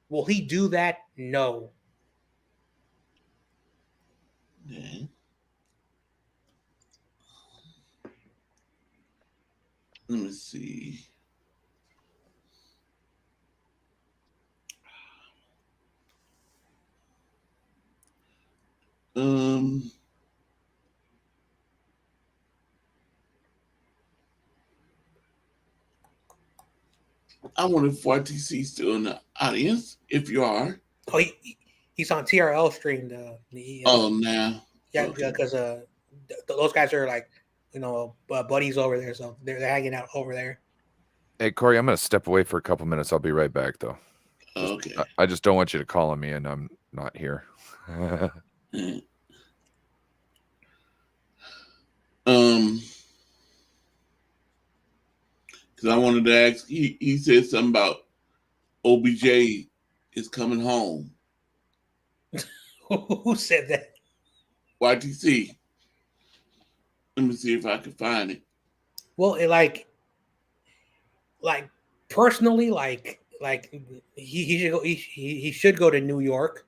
Will he do that? No. Yeah. Let me see. I wonder if YTC's still in the audience. If you are, he's on TRL stream. Now, yeah, okay. Because those guys are like, buddies over there, so they're hanging out over there. Hey, Corey, I'm going to step away for a couple minutes. I'll be right back, though. Okay. I just don't want you to call on me, and I'm not here. Because I wanted to ask, he said something about OBJ is coming home. Who said that? YTC. Let me see if I can find it. Well, personally, he should go. He should go to New York,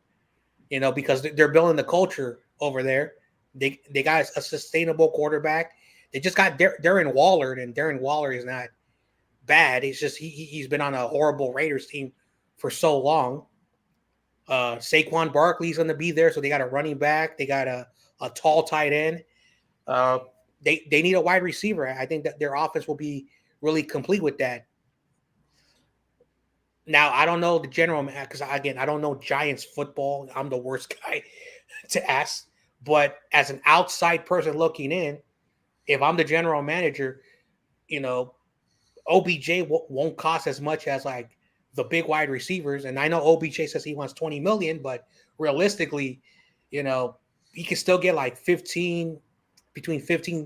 because they're building the culture over there. They got a sustainable quarterback. They just got Darren Waller, and Darren Waller is not bad. It's just he's been on a horrible Raiders team for so long. Saquon Barkley's going to be there, so they got a running back. They got a tall tight end. They need a wide receiver. I think that their offense will be really complete with that. Now, I don't know the general, because again, I don't know Giants football. I'm the worst guy to ask. But as an outside person looking in, if I'm the general manager, OBJ won't cost as much as like the big wide receivers. And I know OBJ says he wants $20 million, but realistically, he can still get like between 15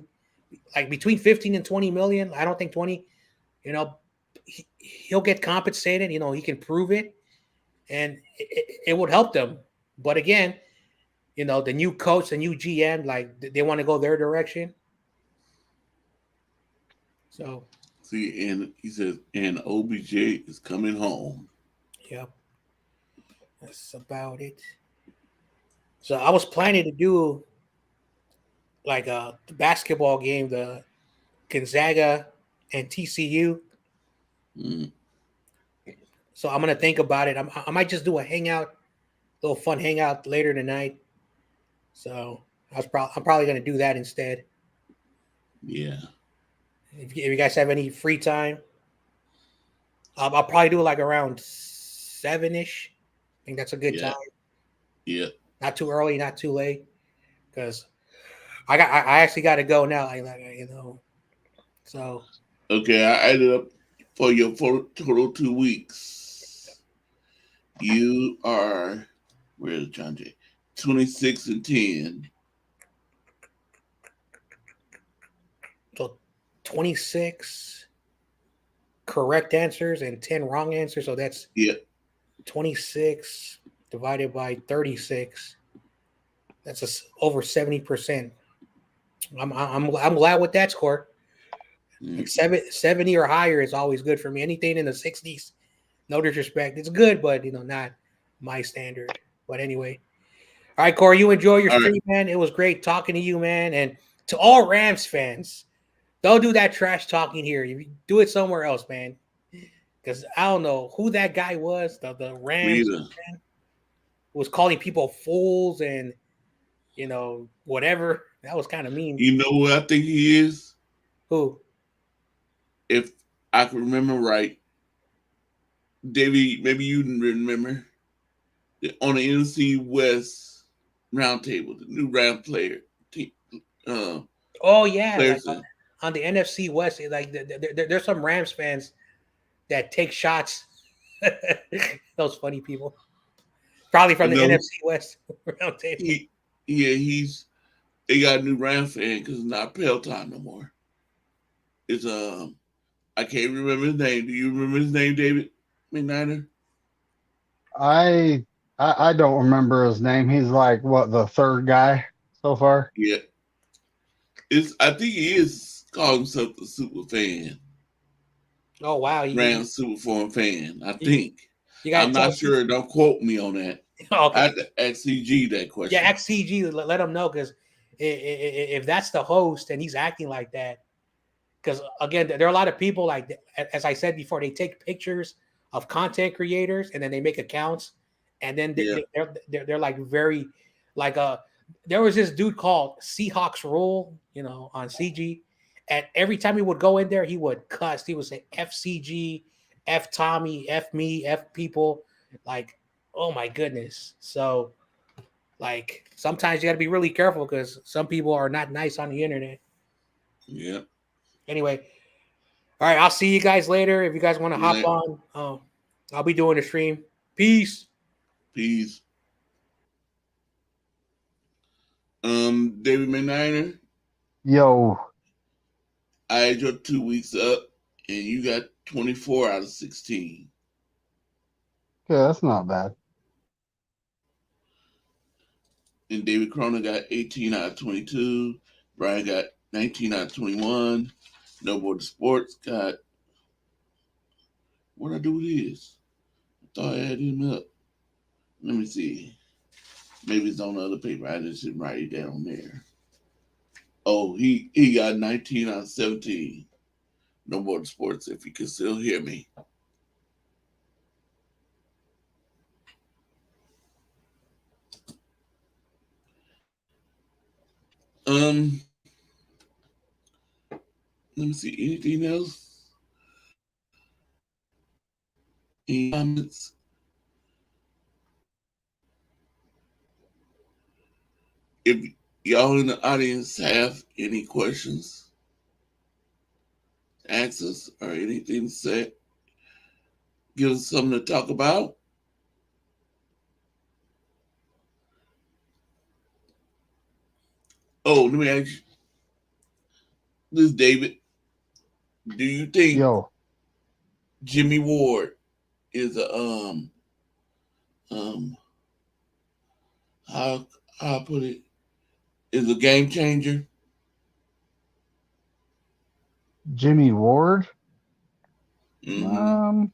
and 20 million. I don't think 20, he'll get compensated. He can prove it, and it would help them. But again, the new coach, the new GM, like they want to go their direction. So See, and he says, and OBJ is coming home. Yep. That's about it. So I was planning to do like the basketball game, the Gonzaga and TCU. Mm. So I'm gonna think about it. I might just do a hangout, little fun hangout later tonight. So I'm probably gonna do that instead. Yeah. If you guys have any free time, I'll probably do it like around 7-ish. I think that's a good time. Yeah. Not too early, not too late, because I actually got to go now. So. Okay, I added up for your total 2 weeks. You are, where's John Jay? 26 and 10. So 26 correct answers and 10 wrong answers. So that's 26 divided by 36. That's over 70%. I'm glad with that score. 70 or higher is always good for me. Anything in the 60s, no disrespect, it's good, but not my standard. But anyway, all right, Corey, you enjoy your stream, man. It was great talking to you, man. And to all Rams fans, don't do that trash talking here. You do it somewhere else, man. Because I don't know who that guy was. The Rams fan, was calling people fools and whatever. That was kind of mean. You know who I think he is? Who? If I can remember right, Davey, maybe you remember on the NFC West roundtable, the new round player team. Oh yeah, like on the NFC West, like there's some Rams fans that take shots. Those funny people, probably from the NFC West roundtable. They got a new Rams fan because it's not Peloton no more. It's I can't remember his name. Do you remember his name, David McNiner? I don't remember his name. He's like the third guy so far. Yeah. I think he is calling himself the super fan. Oh wow. Rams super fan, I think. I'm not sure. Don't quote me on that. Okay. I have to ask CG that question. Yeah, ask CG. Let him know, because if that's the host and he's acting like that, because again, there are a lot of people, like, as I said before, they take pictures of content creators and then they make accounts, and then they're like very like there was this dude called Seahawks Rule, on CG, and every time he would go in there, he would cuss. He would say FCG, F Tommy, F me, F people, like, oh my goodness. So like sometimes you got to be really careful because some people are not nice on the internet. Yeah. Anyway, all right, I'll see you guys later. If you guys want to hop on, I'll be doing the stream. Peace. Peace. David McNiner. Yo. I had your 2 weeks up, and you got 24 out of 16. Yeah, that's not bad. And David Cronin got 18 out of 22. Brian got 19 out of 21. No More Sports got, what did I do with his? I thought I had him up. Let me see. Maybe it's on the other paper. I just didn't write it down there. Oh, he got 19 out of 17. No More Sports, if you can still hear me. Let me see. Anything else? Any comments? If y'all in the audience have any questions, ask us, or anything to say, give us something to talk about. Oh, let me ask you. This is David. Do you think Jimmy Ward is a how I put it, is a game changer? Jimmy Ward? Mm-hmm.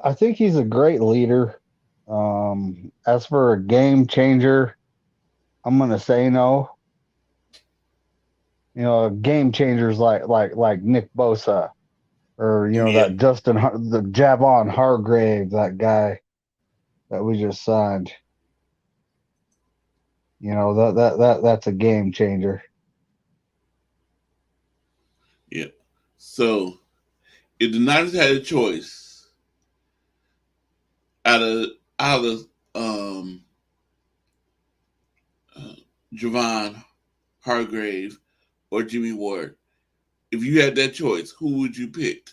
I think he's a great leader. As for a game changer, I'm gonna say no. You know, game changers like Nick Bosa, or you know Yeah. that the Javon Hargrave, that guy that we just signed. You know that's a game changer. Yeah. So if the Niners had a choice out of um uh, Javon Hargrave or Jimmy Ward, if you had that choice, who would you pick?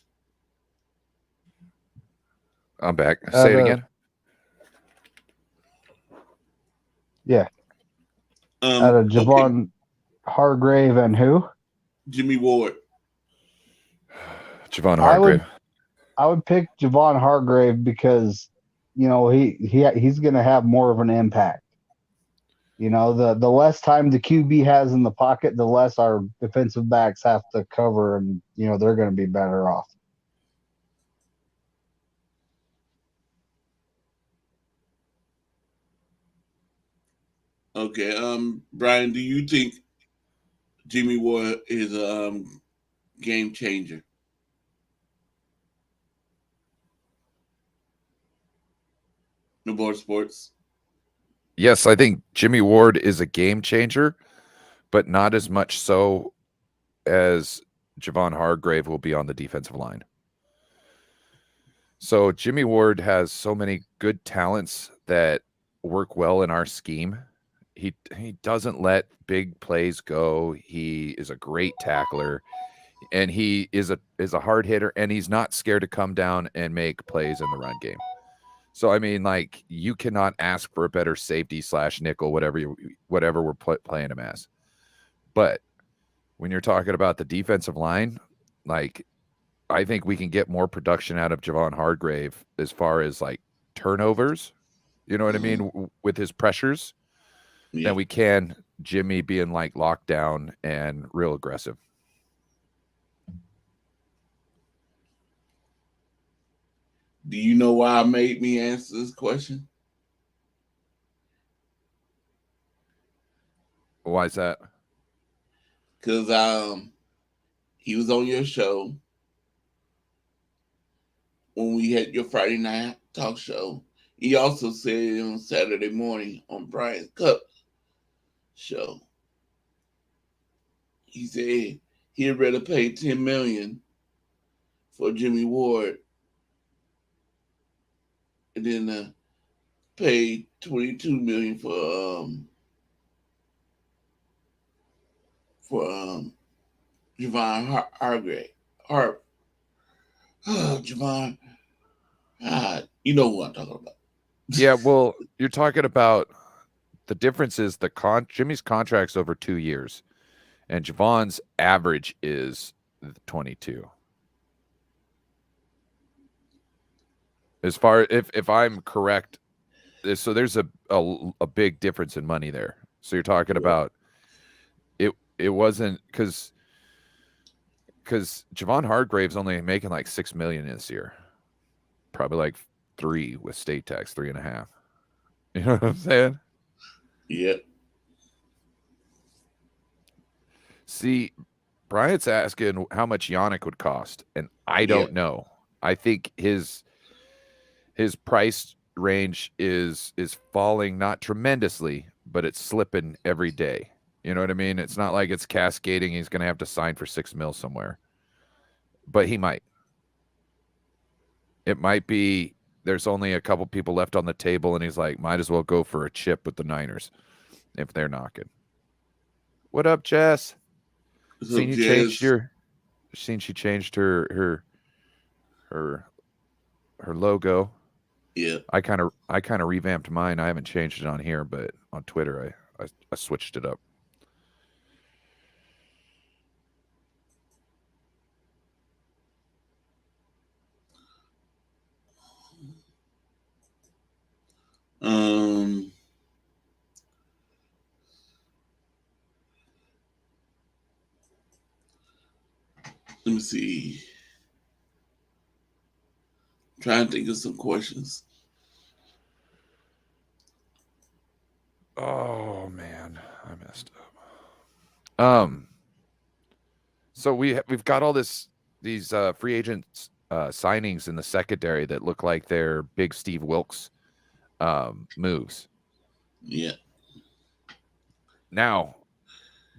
I'm back. Say it again. Yeah. Out of Javon Okay. Hargrave and who? Jimmy Ward. Javon Hargrave. I would pick Javon Hargrave because, you know, he's going to have more of an impact. You know, the less time the QB has in the pocket, the less our defensive backs have to cover, and you know they're going to be better off. Okay. Brian, do you think Jimmy Ward is a game changer? No more sports. Yes, I think Jimmy Ward is a game changer, but not as much so as Javon Hargrave will be on the defensive line. So Jimmy Ward has so many good talents that work well in our scheme. He doesn't let big plays go. He is a great tackler, and he is a hard hitter, and he's not scared to come down and make plays in the run game. So I mean, like, you cannot ask for a better safety / nickel, whatever we're playing him as. But when you're talking about the defensive line, like, I think we can get more production out of Javon Hargrave as far as like turnovers, you know what I mean, with his pressures, than we can Jimmy being like locked down and real aggressive. Do you know why I made me answer this question? Why is that? Because he was on your show when we had your Friday night talk show. He also said on Saturday morning on Brian Cup show, he said he'd rather pay $10 million for Jimmy Ward and then pay $22 million for Javon Hargrave. Javon, you know who I'm talking about. Yeah, well, you're talking about the difference is Jimmy's contract's over 2 years, and Javon's average is 22. As far if I'm correct, so there's a big difference in money there. So you're talking about it wasn't because Javon Hargrave's only making like $6 million this year, probably like 3 with state tax, 3.5. You know what I'm saying? Yep. See, Bryant's asking how much Yannick would cost, and I don't know. I think his price range is falling, not tremendously, but it's slipping every day. You know what I mean? It's not like it's cascading. He's going to have to sign for $6 million somewhere, but he might. It might be there's only a couple people left on the table, and he's like, might as well go for a chip with the Niners if they're knocking. What up, Jess? Seen she changed her logo. Yeah. I kind of revamped mine. I haven't changed it on here, but on Twitter I switched it up. Let me see. I'm trying to think of some questions. Oh man, I messed up. So we've got all these free agents signings in the secondary that look like they're big Steve Wilkes moves. Yeah. Now,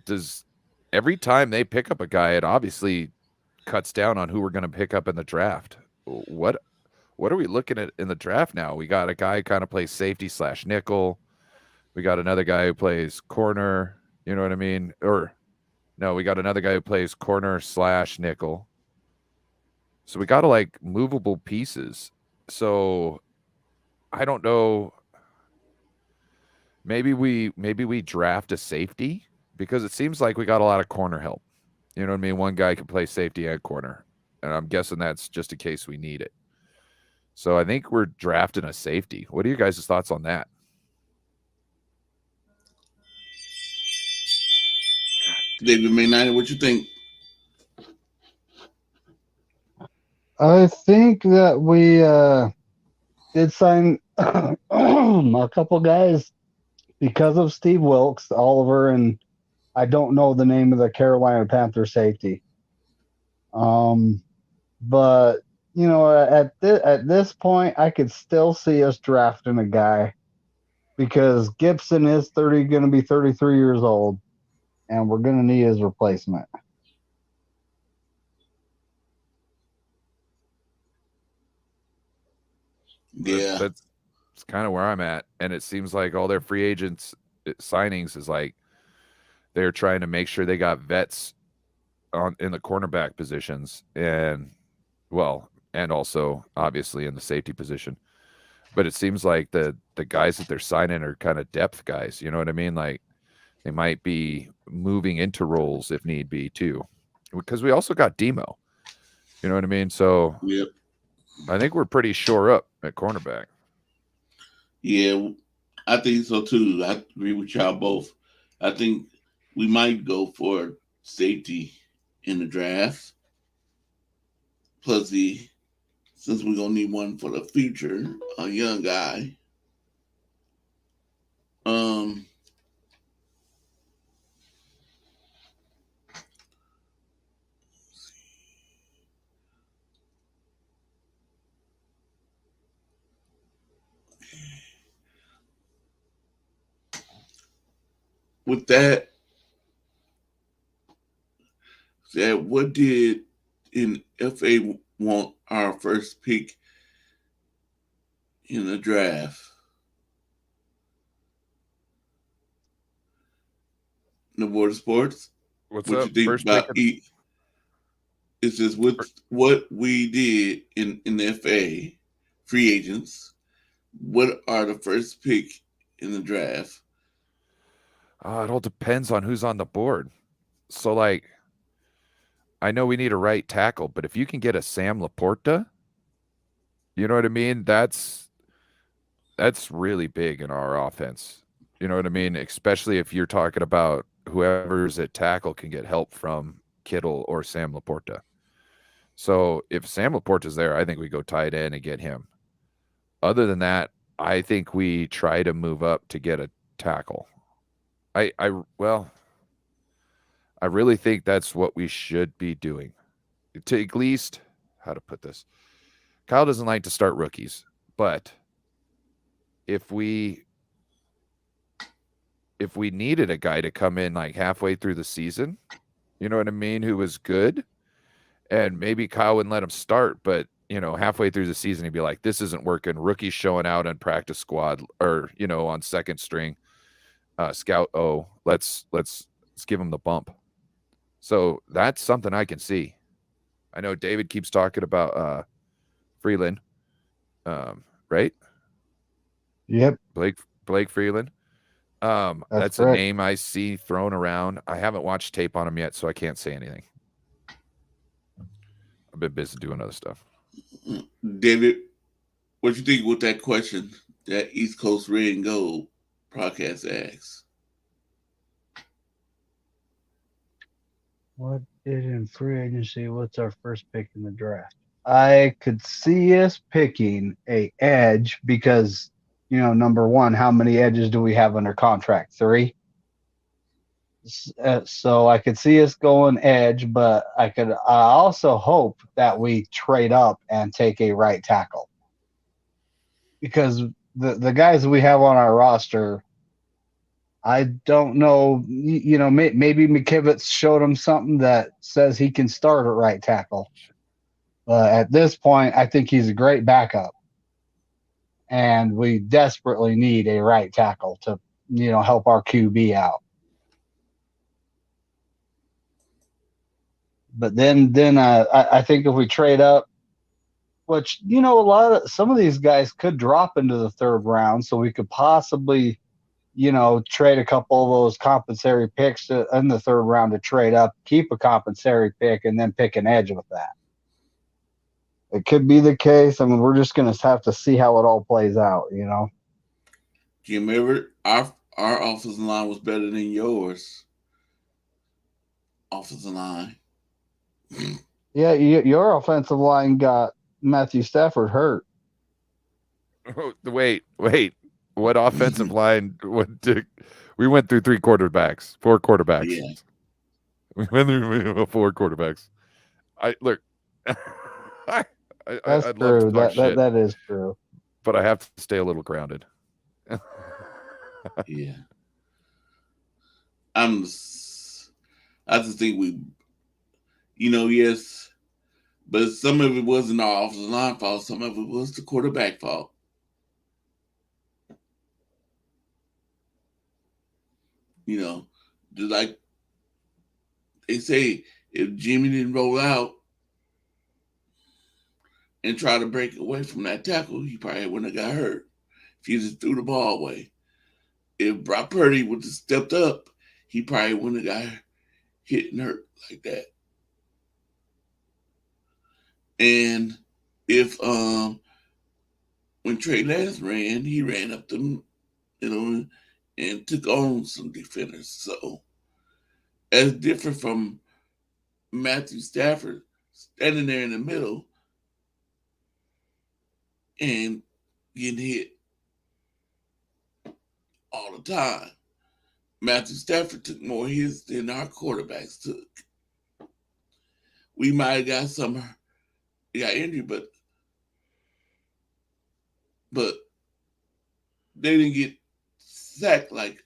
does every time they pick up a guy, it obviously cuts down on who we're going to pick up in the draft. What are we looking at in the draft now? We got a guy who kind of plays safety / nickel. We got another guy who plays corner. You know what I mean? Or no, we got another guy who plays corner / nickel. So we got to like movable pieces. So I don't know. Maybe we draft a safety because it seems like we got a lot of corner help. You know what I mean? One guy can play safety and corner. And I'm guessing that's just in case we need it. So I think we're drafting a safety. What are you guys' thoughts on that? David Maynard, what you think? I think that we did sign a couple guys because of Steve Wilkes, Oliver, and I don't know the name of the Carolina Panther safety. But you know, at this point, I could still see us drafting a guy because Gibson is going to be 33 years old, and we're going to need his replacement. Yeah, that's kind of where I'm at, and it seems like all their free agents signings is like they're trying to make sure they got vets in the cornerback positions, and also obviously in the safety position. But it seems like the guys that they're signing are kind of depth guys. You know what I mean? Like they might be moving into roles if need be too, because we also got Demo. You know what I mean? So yep. I think we're pretty shore up at cornerback. Yeah, I think so too. I agree with y'all both. I think we might go for safety in the draft. Plus, since we're gonna need one for the future, a young guy. With that, what did in FA want our first pick in the draft? The Board of Sports. What's what up? You think First about pick it's just what we did in the FA free agents. What are the first pick in the draft? It all depends on who's on the board. So, like, I know we need a right tackle, but if you can get a Sam Laporta, you know what I mean? That's really big in our offense. You know what I mean? Especially if you're talking about whoever's at tackle can get help from Kittle or Sam Laporta. So if Sam Laporta's there, I think we go tight end and get him. Other than that, I think we try to move up to get a tackle. I really think that's what we should be doing. To at least, how to put this? Kyle doesn't like to start rookies, but if we needed a guy to come in like halfway through the season, you know what I mean, who was good, and maybe Kyle wouldn't let him start, but you know, halfway through the season, he'd be like, this isn't working. Rookie's showing out on practice squad or, you know, on second string scout. Oh, let's give him the bump. So that's something I can see. I know David keeps talking about Freeland, right? Yep. Blake Freeland. That's a name I see thrown around. I haven't watched tape on him yet, so I can't say anything. I've been busy doing other stuff. David, what you think with that question that East Coast Red and Gold podcast asks? What did in free agency? What's our first pick in the draft? I could see us picking a edge because, number one, how many edges do we have under contract? 3. So I could see us going edge, but I also hope that we trade up and take a right tackle because the guys we have on our roster, I don't know, maybe McKivitz showed him something that says he can start at right tackle. But at this point, I think he's a great backup. And we desperately need a right tackle to, help our QB out. But then I think if we trade up, which, some of these guys could drop into the 3rd round, so we could possibly, trade a couple of those compensatory picks in the 3rd round to trade up, keep a compensatory pick, and then pick an edge with that. It could be the case. I mean, we're just going to have to see how it all plays out, Do you remember our offensive line was better than yours? Offensive line. Yeah, your offensive line got Matthew Stafford hurt. Oh, wait. What offensive line? We went through 4 quarterbacks. Yeah. We went through 4 quarterbacks. Look. That's I'd true. love to talk shit, that is true. but I have to stay a little grounded. Yeah. I just think we, yes, but some of it wasn't our offensive line fault. Some of it was the quarterback fault. Just like they say, if Jimmy didn't roll out and try to break away from that tackle, he probably wouldn't have got hurt if he just threw the ball away. If Brock Purdy would have stepped up, he probably wouldn't have got hit and hurt like that. And if when Trey Lance ran, he ran up them, and took on some defenders. So as different from Matthew Stafford standing there in the middle and getting hit all the time. Matthew Stafford took more hits than our quarterbacks took. We might have got got injured, but they didn't get sacked like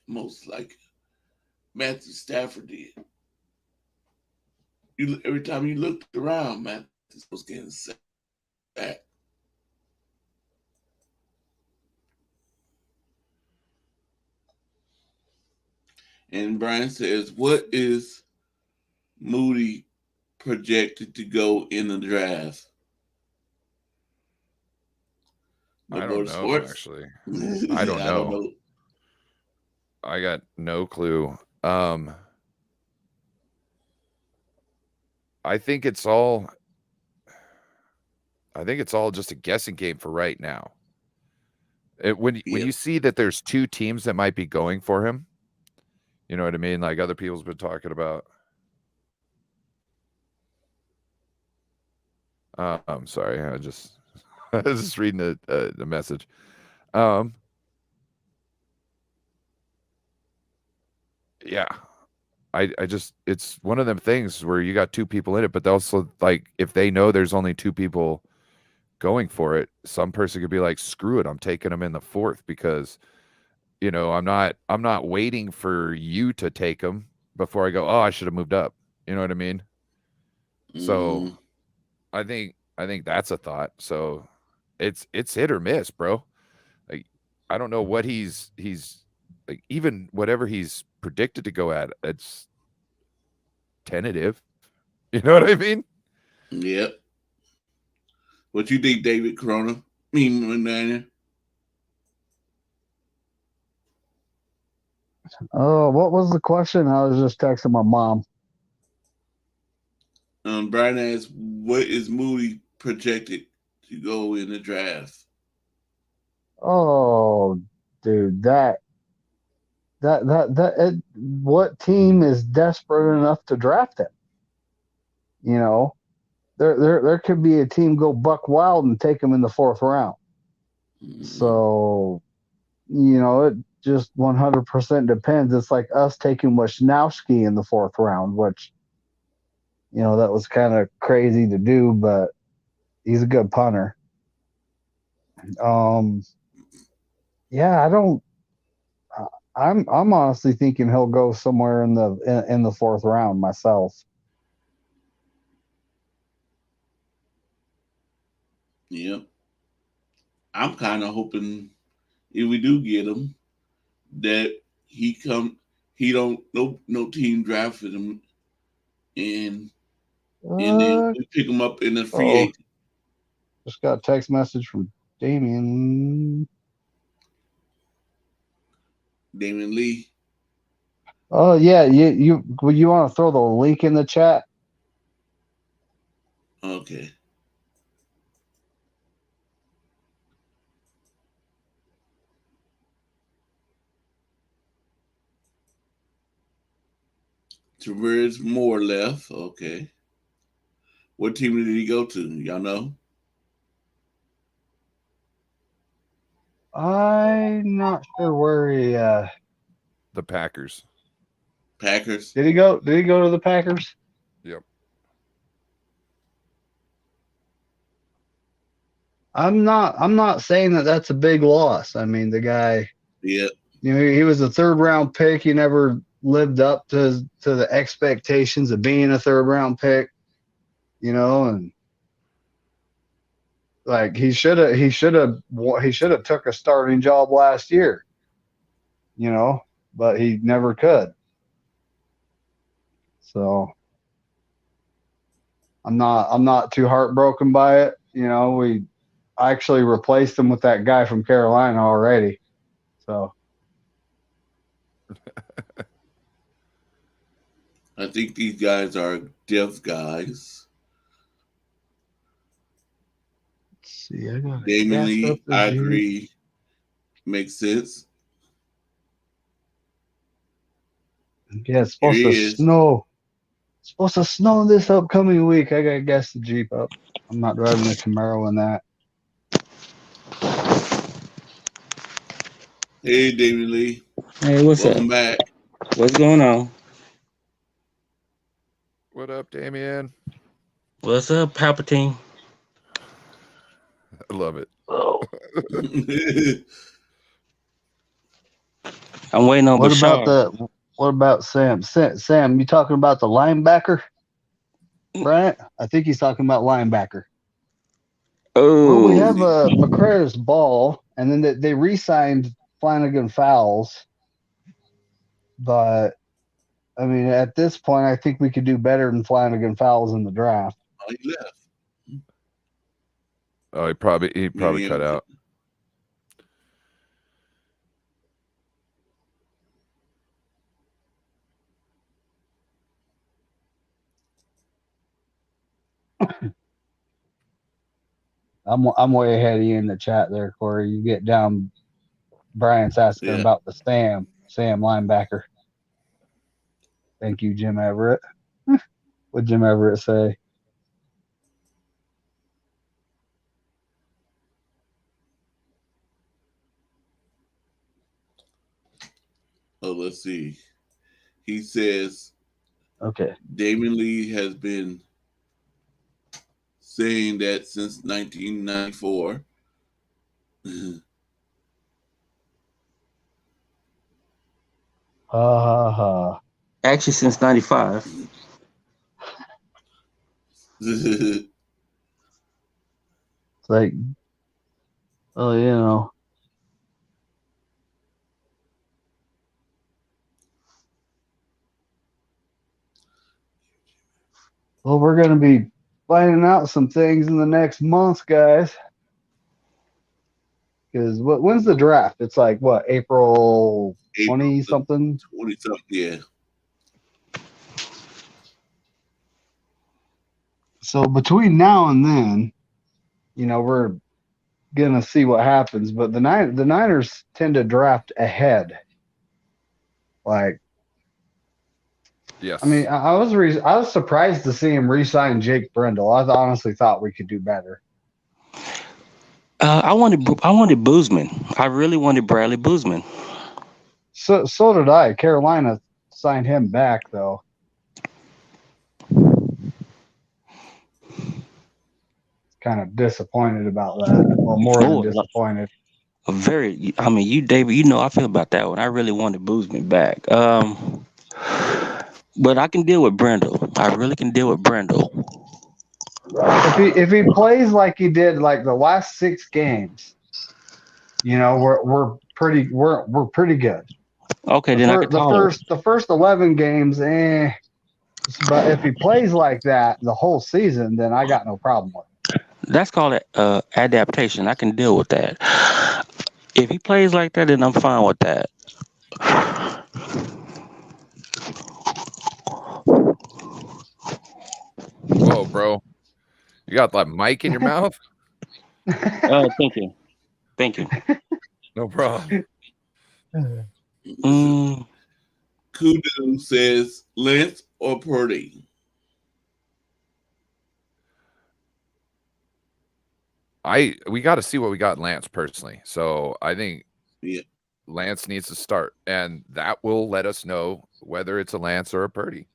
Matthew Stafford did. Every time you looked around, Matthew was getting sacked. And Brian says, what is Moody projected to go in the draft? I don't know, actually. I don't know. I got no clue. I think it's all just a guessing game for right now. When you see that there's 2 teams that might be going for him, you know what I mean? Like other people's been talking about. I'm sorry. I was just reading the message. Yeah. I just, it's one of them things where you got 2 people in it, but also like if they know there's only 2 people going for it, some person could be like, screw it, I'm taking them in the 4th because I'm not waiting for you to take them before I go, oh, I should have moved up. You know what I mean? So I think that's a thought. So it's hit or miss, bro. Like I don't know what he's like, even whatever he's predicted to go at, it's tentative. You know what I mean? Yep. What you think, David Corona? Daniel? Oh, what was the question? I was just texting my mom. Brian asked, what is Moody projected to go in the draft? Oh, dude, what team is desperate enough to draft him? You know, there could be a team go buck wild and take him in the 4th round. So, you know, it just 100% depends. It's like us taking Wisnowski in the 4th round, which, you know, that was kind of crazy to do, but he's a good punter. Yeah, I'm honestly thinking he'll go somewhere in the 4th round myself. Yep. I'm kind of hoping if we do get him that he don't no team drafted him and then we pick him up in the free agent. Just got a text message from Damian Lee. Oh yeah, you want to throw the link in the chat? Okay. Tavares Moore left. Okay. What team did he go to? Y'all know? I'm not sure where he. The Packers. Packers. Did he go to the Packers? Yep. I'm not saying that that's a big loss. I mean, the guy. Yeah. You know, he was a 3rd round pick. He never lived up to the expectations of being a 3rd round pick. You know, and like he should have took a starting job last year. You know, but he never could. So I'm not too heartbroken by it. You know, I actually replaced him with that guy from Carolina already. So I think these guys are deaf guys. let's see. Damian Lee, I agree. Makes sense. Yeah, it's supposed to snow. It's supposed to snow this upcoming week. I gotta gas the Jeep up. I'm not driving the Camaro in that. Hey, Damian Lee. Hey, what's Welcome up? Back. What's going on? What up, Damien? What's up, Palpatine? I love it. Oh. I'm waiting on Bashar. What about Sam? Sam, you talking about the linebacker? Right? I think he's talking about linebacker. Oh, well, we have McCrary's Ball, and then they re-signed Flanagan Fowles. But I mean, at this point, I think we could do better than Flanagan Fowles in the draft. Oh, he left. Oh, he probably cut out. I'm way ahead of you in the chat there, Corey. You get down. Brian's asking about the Sam linebacker. Thank you, Jim Everett. What'd Jim Everett say? Oh, let's see. He says, okay, Damian Lee has been saying that since 1994. Actually, since 95. It's like, oh, you know. Well, we're going to be finding out some things in the next month, guys. Because when's the draft? It's like, what, April 20-something? 20-something, yeah. So between now and then, you know, we're going to see what happens. But the Niners tend to draft ahead. Like, Yes. I mean, I was surprised to see him re-sign Jake Brendel. I honestly thought we could do better. I wanted Boozman. I really wanted Bradley Boozman. So did I. Carolina signed him back though. Kind of disappointed about that. Well, more than disappointed. You, David, you know how I feel about that one. I really wanted Boozman back. But I can deal with Brendel. I really can deal with Brendel. If he plays like he did like the last 6 games, you know, we're pretty good. Okay, then I can the first 11 games, but if he plays like that the whole season, then I got no problem with it. That's called adaptation. I can deal with that. If he plays like that, then I'm fine with that. Whoa, bro. You got that mic in your mouth? Thank you. No problem. Kudu says Lance or Purdy. We got to see what we got in Lance personally. So I think Lance needs to start, and that will let us know whether it's a Lance or a Purdy.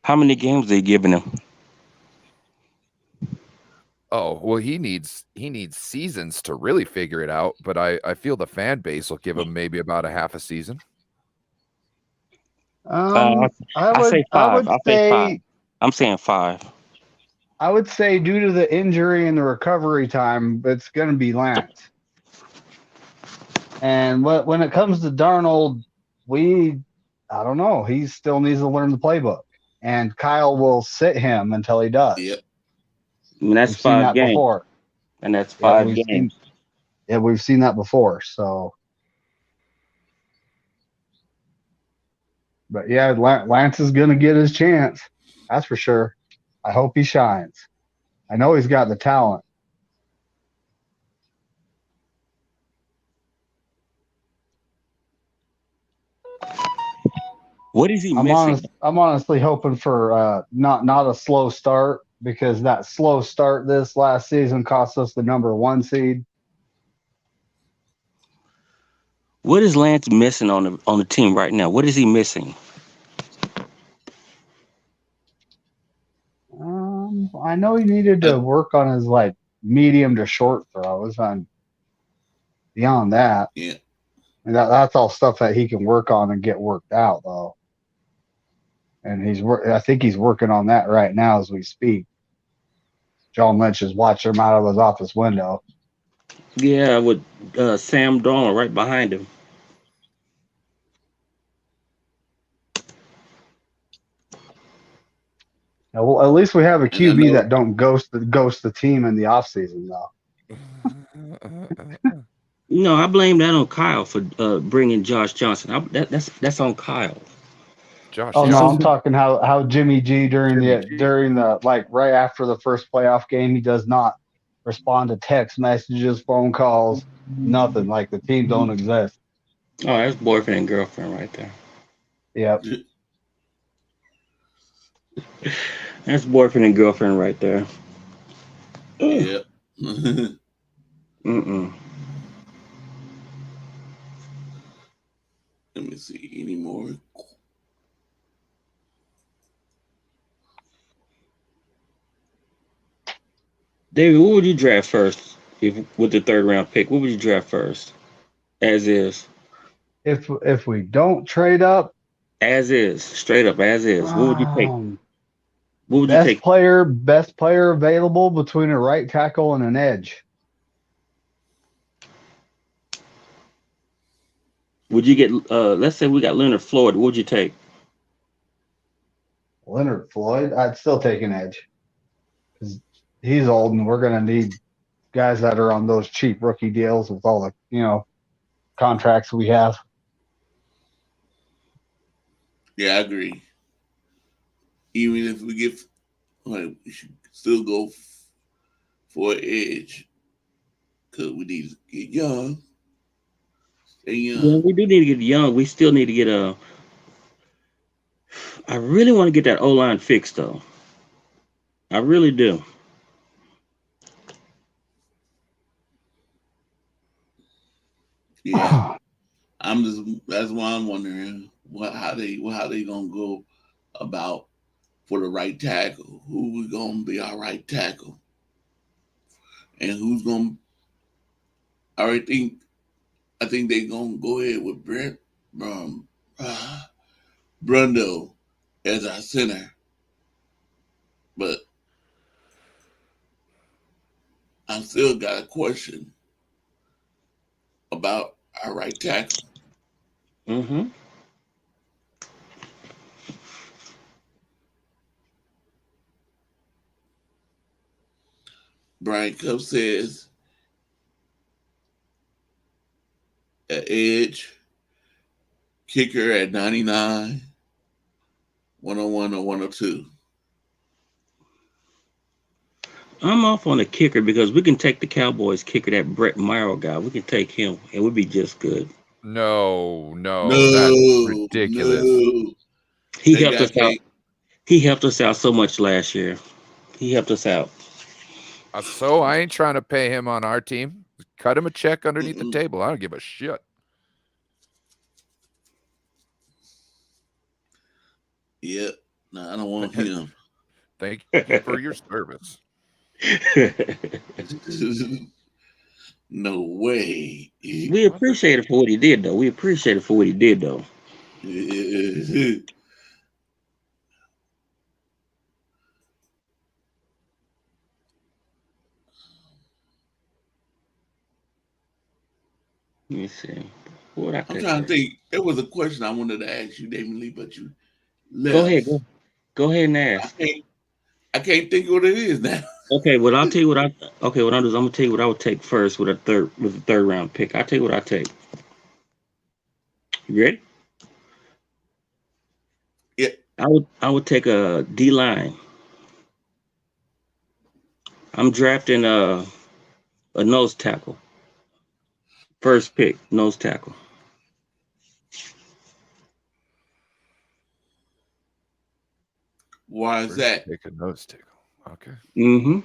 How many games are they giving him? Oh, well, he needs seasons to really figure it out, but I feel the fan base will give him maybe about a half a season. I say 5. I'll say 5. I'm saying 5. I would say due to the injury and the recovery time, it's going to be Lance. And when it comes to Darnold, I don't know. He still needs to learn the playbook, and Kyle will sit him until he does. Yep. I mean, that's 5 games. Before. And that's 5 games. We've seen that before. So, but yeah, Lance is going to get his chance. That's for sure. I hope he shines. I know he's got the talent. What is he missing? I'm honestly hoping for not a slow start, because that slow start this last season cost us the number 1 seed. What is Lance missing on the team right now? What is he missing? I know he needed to work on his medium to short throws. Beyond that, and that's all stuff that he can work on and get worked out though. And I think he's working on that right now as we speak. John Lynch is watching him out of his office window. Yeah, with Sam Darnold right behind him. Well, at least we have a QB that don't ghost the team in the offseason, though. No, I blame that on Kyle for bringing Josh Johnson. That's on Kyle. Josh. Oh no, I'm talking how Jimmy G during the right after the first playoff game, he does not respond to text messages, phone calls, nothing. Like the team don't exist. Oh, that's boyfriend and girlfriend right there. Yep. That's boyfriend and girlfriend right there. Yeah. Mm-mm. Let me see any more. David, what would you draft first with the 3rd round pick? What would you draft first? As is. If we don't trade up. As is. Straight up, as is. What would you take? What would you take? Best player available between a right tackle and an edge. Would you get let's say we got Leonard Floyd, what would you take? Leonard Floyd? I'd still take an edge. Because he's old and we're gonna need guys that are on those cheap rookie deals with all the contracts we have. Yeah, I agree. Even if we get, we should still go for an edge, because we need to get young. Stay young. Yeah, we do need to get young. We still need to get I really want to get that O-line fixed, though. I really do. Yeah, that's why I'm wondering how they gonna go about for the right tackle. Who we gonna be our right tackle, and who's gonna? I think they gonna go ahead with Brundo as our center, but I still got a question about our right tackle. Mm-hmm. Brian Cup says at edge, kicker at 99, 101 or 102. I'm off on the kicker because we can take the Cowboys kicker, that Brett Morrow guy. We can take him, and we'll be just good. No, that's ridiculous. No. He helped us out. He helped us out so much last year. He helped us out. So I ain't trying to pay him on our team. Cut him a check underneath the table. I don't give a shit. Yeah, no, I don't want him. Thank you for your service. No way. We appreciate it for what he did, though. Let me see. I'm trying to think. There was a question I wanted to ask you, Damon Lee, but you left. Go ahead and ask. I can't think what it is now. Okay, well I'll tell you what I'll do is I'm gonna tell you what I would take first with the third round pick. I'll tell you what I take. You ready? Yeah. I would take a D line. I'm drafting a nose tackle. First pick, nose tackle. Why is that? Take a nose tackle. Okay. Mm-hmm.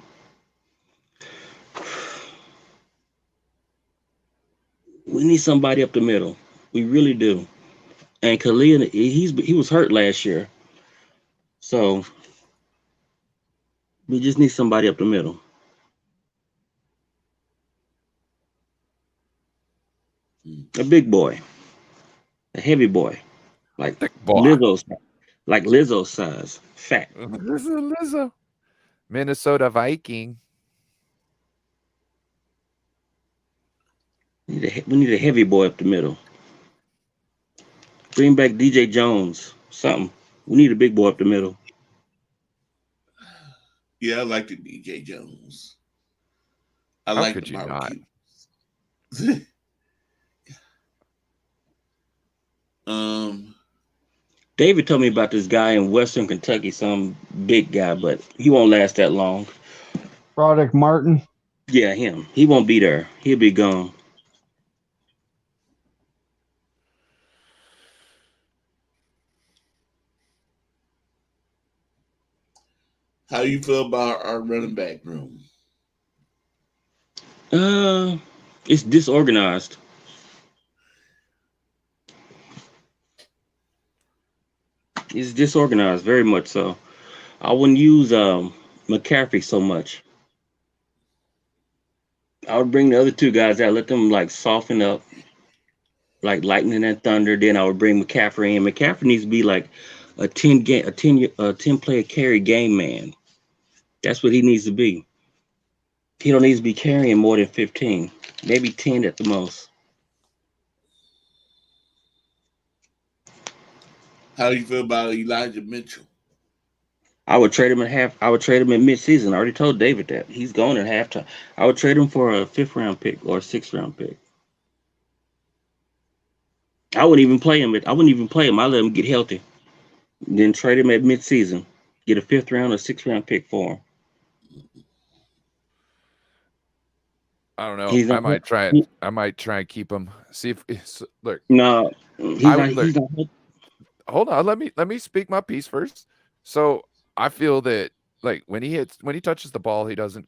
We need somebody up the middle. We really do. And Khalil, he was hurt last year. So we just need somebody up the middle. A big boy. A heavy boy. Like Lizzo size. Fat. Lizzo. Minnesota Viking. We need a heavy boy up the middle. Bring back DJ Jones. Something. We need a big boy up the middle. Yeah, I like the DJ Jones. I like the barbecue. David told me about this guy in Western Kentucky, some big guy, but he won't last that long. Roderick Martin. Yeah, him. He won't be there. He'll be gone. How do you feel about our running back room? It's disorganized. It's disorganized, very much so. I wouldn't use McCaffrey so much. I would bring the other two guys out, let them like soften up, like lightning and thunder. Then I would bring McCaffrey in. McCaffrey needs to be like a 10 player carry game man. That's what he needs to be. He don't need to be carrying more than 15, maybe 10 at the most. How do you feel about Elijah Mitchell? I would trade him at mid-season. I already told David that. He's gone at halftime. I would trade him for a 5th round pick or a 6th round pick. I wouldn't even play him. I let him get healthy. Then trade him at mid-season. Get a 5th round or 6th round pick for him. I don't know. I might try and keep him. See if look. No, hold on. Let me speak my piece first. So I feel that like when he touches the ball, he doesn't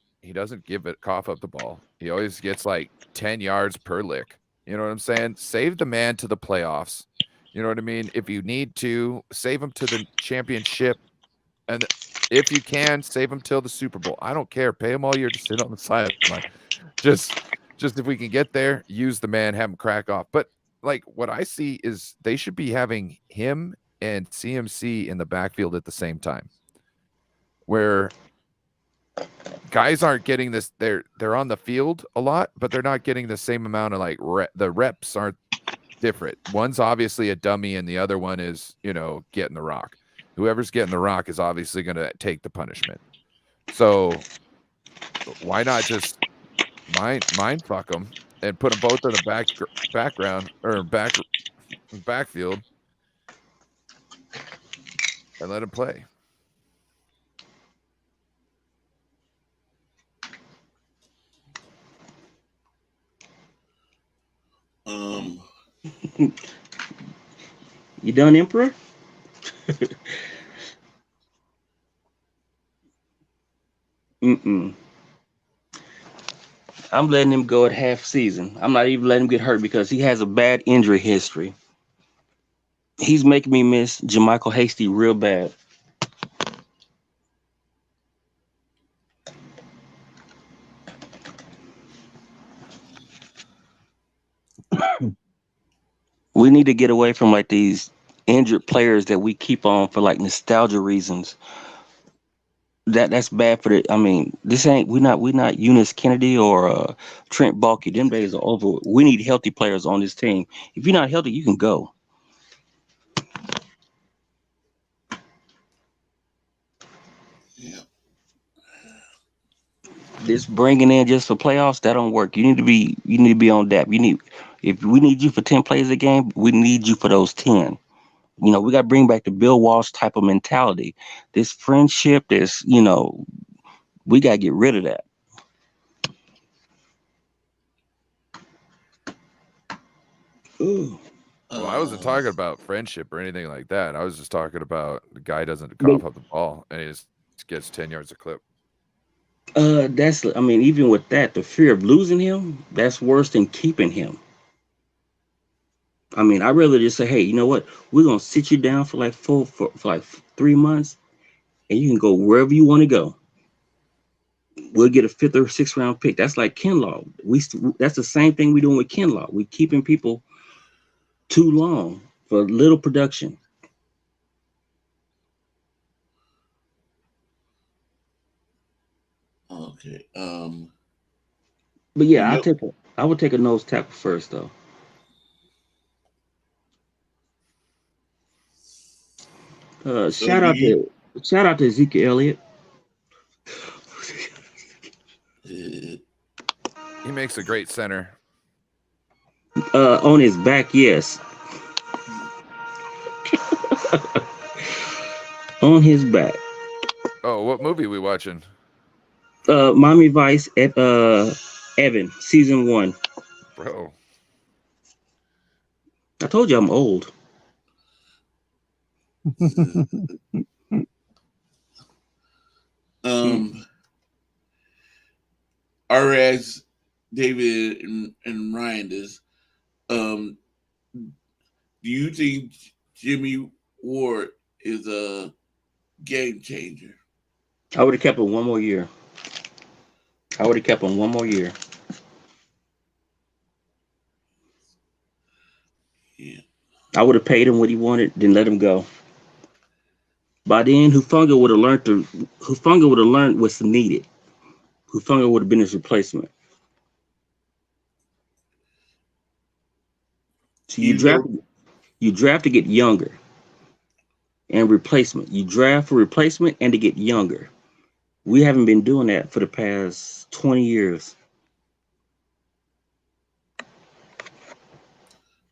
cough up the ball. He always gets like 10 yards per lick. You know what I'm saying? Save the man to the playoffs. You know what I mean? If you need to, save him to the championship. And if you can, save him till the Super Bowl. I don't care. Pay him all year to sit on the sideline. Just if we can get there, use the man, have him crack off. But like what I see is they should be having him and CMC in the backfield at the same time, where guys aren't getting this. They're on the field a lot, but they're not getting the same amount of like the reps aren't different. One's obviously a dummy, and the other one is getting the rock. Whoever's getting the rock is obviously going to take the punishment. So why not just mind fuck them and put them both in the background or backfield and let them play. You done, Emperor? I'm letting him go at half season. I'm not even letting him get hurt because he has a bad injury history. He's making me miss JaMycal Hasty real bad. We need to get away from like these injured players that we keep on for like nostalgia reasons. That's bad for the. I mean, we're not Eunice Kennedy or Trent Baalke. Them days are over. We need healthy players on this team. If you're not healthy, you can go. Yeah. This bringing in just for playoffs, that don't work. You need to be on that. If we need you for 10 plays a game, we need you for those 10. We got to bring back the Bill Walsh type of mentality. This friendship, we got to get rid of that. Ooh. Well, I wasn't talking about friendship or anything like that. I was just talking about the guy doesn't cough up the ball and he just gets 10 yards a clip. Even with that, the fear of losing him, that's worse than keeping him. I'd rather just say, hey, you know what? We're going to sit you down for like for like 3 months and you can go wherever you want to go. We'll get a 5th or 6th round pick. That's like Kinlaw. That's the same thing we're doing with Kinlaw. We're keeping people too long for little production. Okay. But yeah, I would take a nose tackle first though. Shout out to Ezekiel Elliott. He makes a great center. On his back, yes. On his back. Oh, what movie are we watching? Miami Vice at Evan, season 1. Bro. I told you I'm old. Or as David and Ryan is, do you think Jimmy Ward is a game changer? I would have kept him one more year. Yeah. I would have paid him what he wanted, then let him go. By then, Hufanga would have learned what's needed. Hufanga would have been his replacement. So you draft to get younger. And replacement. You draft for replacement and to get younger. We haven't been doing that for the past 20 years.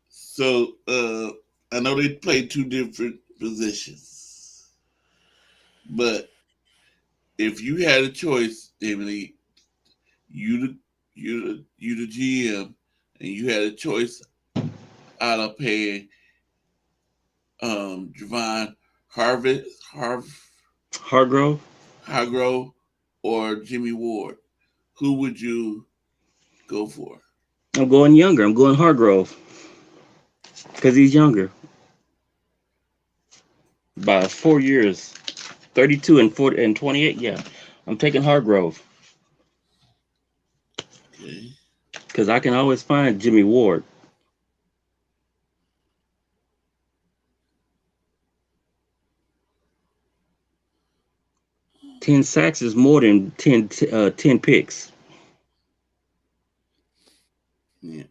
So I know they play 2 different positions, but if you had a choice, David, you the GM, and you had a choice out of paying Javon Hargrove. Hargrove or Jimmy Ward? Who would you go for? I'm going younger. I'm going Hargrove because he's younger by 4 years. 32 and 40 and 28. Yeah, I'm taking Hargrove. Okay. Because I can always find Jimmy Ward. Ten sacks is more than 10 picks. Yeah.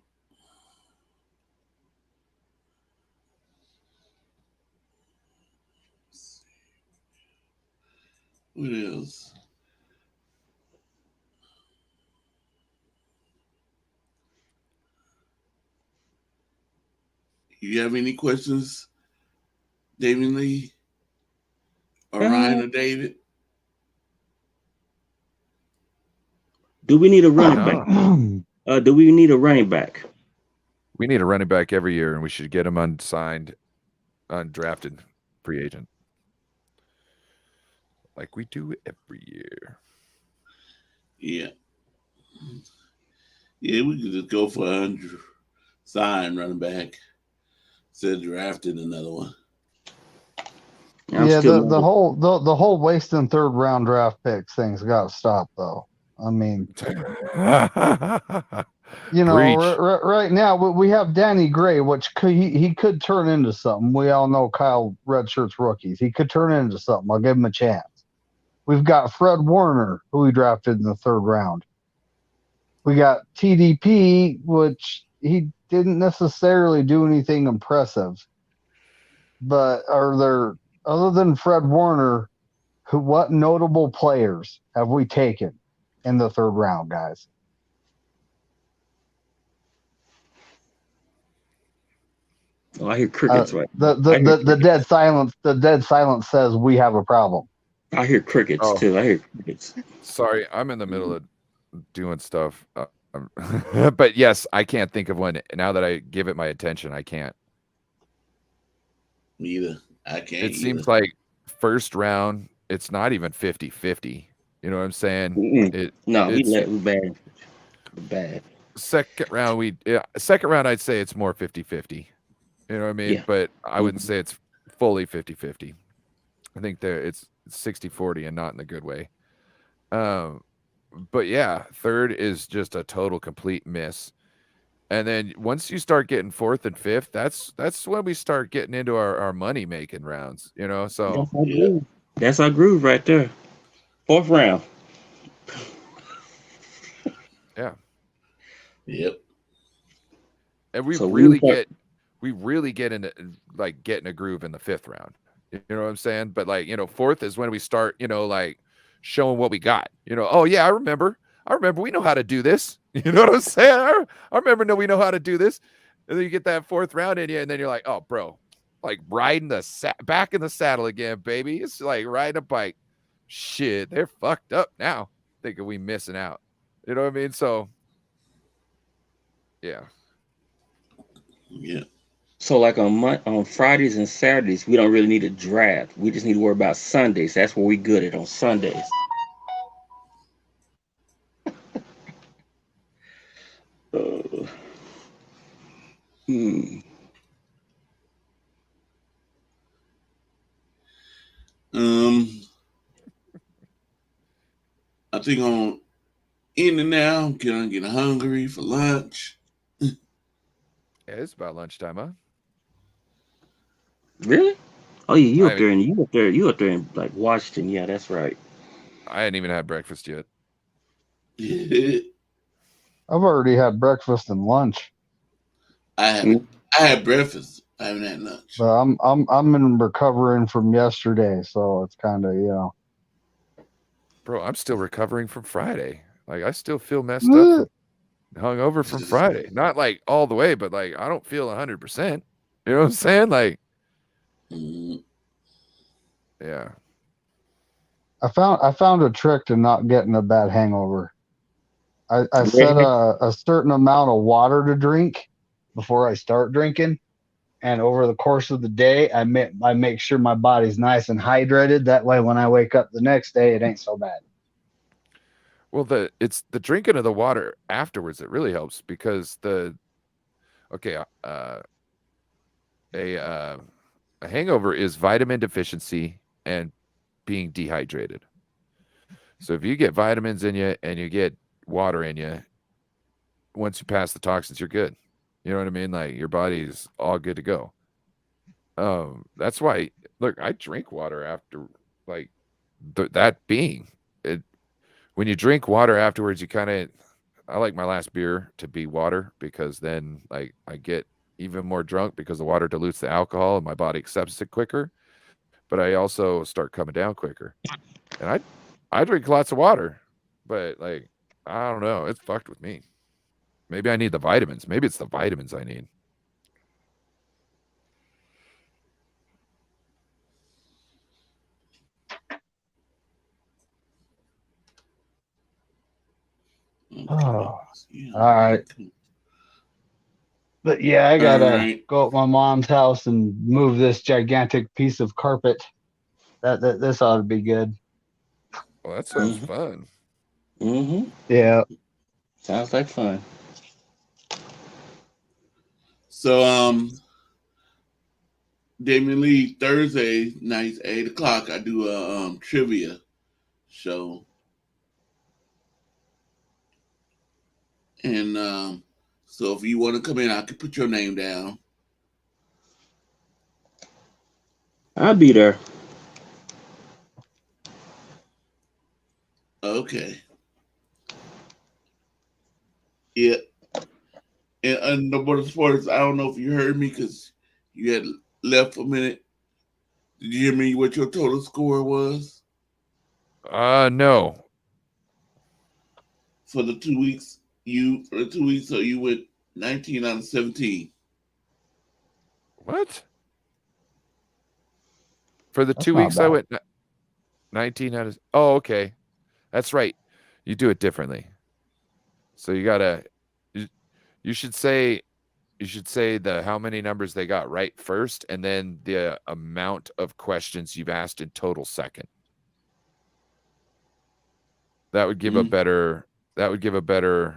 What else? You have any questions, David Lee? Or Ryan or David? Do we need a running back? Do we need a running back? We need a running back every year, and we should get him unsigned, undrafted free agent. Like we do every year. Yeah. Yeah, we could just go for 100 sign running back instead of drafting another one. Yeah, the whole wasting third round draft picks thing's got to stop though. I mean, you know, right now we have Danny Gray, which he could turn into something. We all know Kyle Redshirt's rookies. He could turn into something. I'll give him a chance. We've got Fred Warner, who we drafted in the third round. We got TDP, which he didn't necessarily do anything impressive. But are there, other than Fred Warner, what notable players have we taken in the third round, guys? Oh, I hear crickets right. The dead silence. The dead silence says we have a problem. I hear crickets too. I hear crickets. Sorry, I'm in the middle of doing stuff. But yes, I can't think of one now that I give it my attention. I can't. Me either. I can't. It seems like first round, it's not even 50-50. You know what I'm saying? It's bad. Second round, I'd say it's more 50-50. You know what I mean? Yeah. But I wouldn't say it's fully 50-50. I think it's 60-40 and not in the good way. But yeah, third is just a total complete miss. And then once you start getting fourth and fifth, that's when we start getting into our money making rounds, you know. So that's our groove right there. Fourth round. Yeah. Yep. And we really get into like getting a groove in the fifth round. You know what I'm saying? But like, you know, fourth is when we start, you know, like showing what we got. You know, oh yeah, I remember we know how to do this. You know what I'm saying? I remember we know how to do this. And then you get that fourth round in you, and then you're like, oh bro, like riding back in the saddle again, baby. It's like riding a bike. Shit, they're fucked up now. Thinking we missing out. You know what I mean? So yeah. Yeah. So like on Fridays and Saturdays, we don't really need a draft. We just need to worry about Sundays. That's where we good at on Sundays. I think I'm in and now. Getting hungry for lunch. Yeah, it's about lunchtime, huh? Really? Oh yeah, you up there in like Washington. Yeah, that's right. I hadn't even had breakfast yet. I've already had breakfast and lunch. I had breakfast. I haven't had lunch. But I'm in recovering from yesterday, so it's kind of, you know. Bro, I'm still recovering from Friday. Like I still feel messed up, hungover from Friday. Not like all the way, but like I don't feel 100%. You know what I'm saying? Like, yeah. I found a trick to not getting a bad hangover. I set a certain amount of water to drink before I start drinking, and over the course of the day, I make sure my body's nice and hydrated. That way, when I wake up the next day, it ain't so bad. Well, it's the drinking of the water afterwards that really helps, because a hangover is vitamin deficiency and being dehydrated. So if you get vitamins in you and you get water in you, once you pass the toxins, you're good. You know what I mean? Like, your body's all good to go. That's why, look, I drink water after, like, that being it. When you drink water afterwards, you kind of, I like my last beer to be water, because then, like, I get even more drunk because the water dilutes the alcohol and my body accepts it quicker. But I also start coming down quicker. And I drink lots of water, but, like, I don't know, it's fucked with me. Maybe I need the vitamins. Maybe it's the vitamins I need. Oh, all right. But yeah, I gotta go to my mom's house and move this gigantic piece of carpet. That this ought to be good. Well, that sounds fun. Mm-hmm. Yeah. Sounds like fun. So, Damien Lee, Thursday nights, 8 o'clock, I do a trivia show. And so if you want to come in, I can put your name down. I'll be there. Okay. Yeah. And the Border Sports, I don't know if you heard me because you had left for a minute. Did you hear me what your total score was? No. For the 2 weeks, so you went 19 out of 17. What? For the 2 weeks, I went 19 out of. Oh, okay. That's right. You do it differently. So you gotta. You should say the how many numbers they got right first, and then the amount of questions you've asked in total second. That would give a better. That would give a better.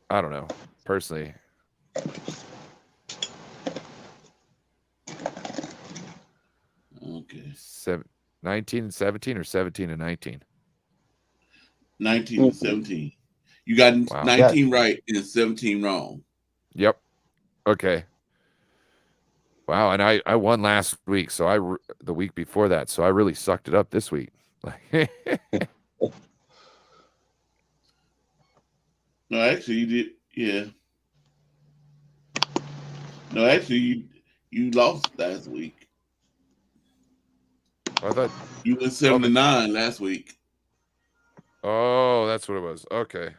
I don't know. Personally. Okay. 19 and 17 or 17 and 19? 19 and 17. You got 19 right and 17 wrong. Yep. Okay. Wow, and I won last week, so the week before that, so I really sucked it up this week. No, actually you did. Yeah. No, actually you lost last week. I thought you went 7-9 last week. Oh, that's what it was. Okay.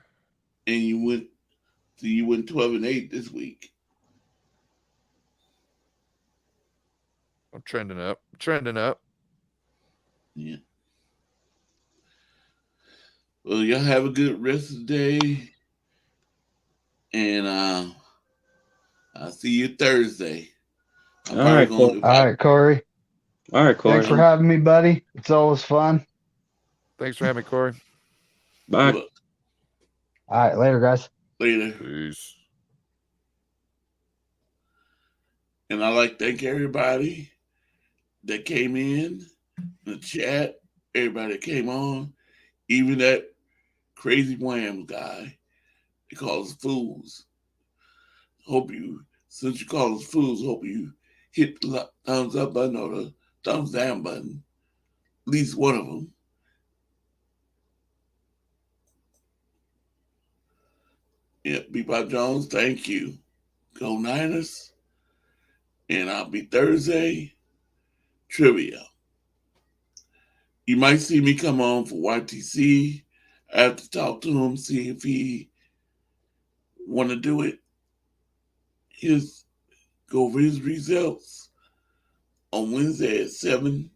And you went 12-8 this week. I'm trending up. Yeah. Well, y'all have a good rest of the day. And I'll see you Thursday. All right, Corey. All right, Corey. Thanks for having me, buddy. It's always fun. Thanks for having me, Corey. Bye. All right, later, guys. Later. Peace. And I'd like to thank everybody that came in the chat, everybody that came on, even that crazy Wham guy. They call us fools. Since you call us fools, hope you hit the thumbs up button or the thumbs down button. At least one of them. Yeah, Bebop Jones, thank you. Go Niners. And I'll be Thursday trivia. You might see me come on for YTC. I have to talk to him, see if he want to do it. Go over his results on Wednesday at 7.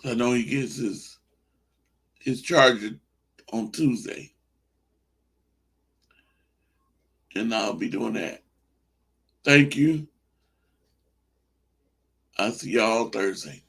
I know he gets his charger on Tuesday. And I'll be doing that. Thank you. I'll see y'all Thursday.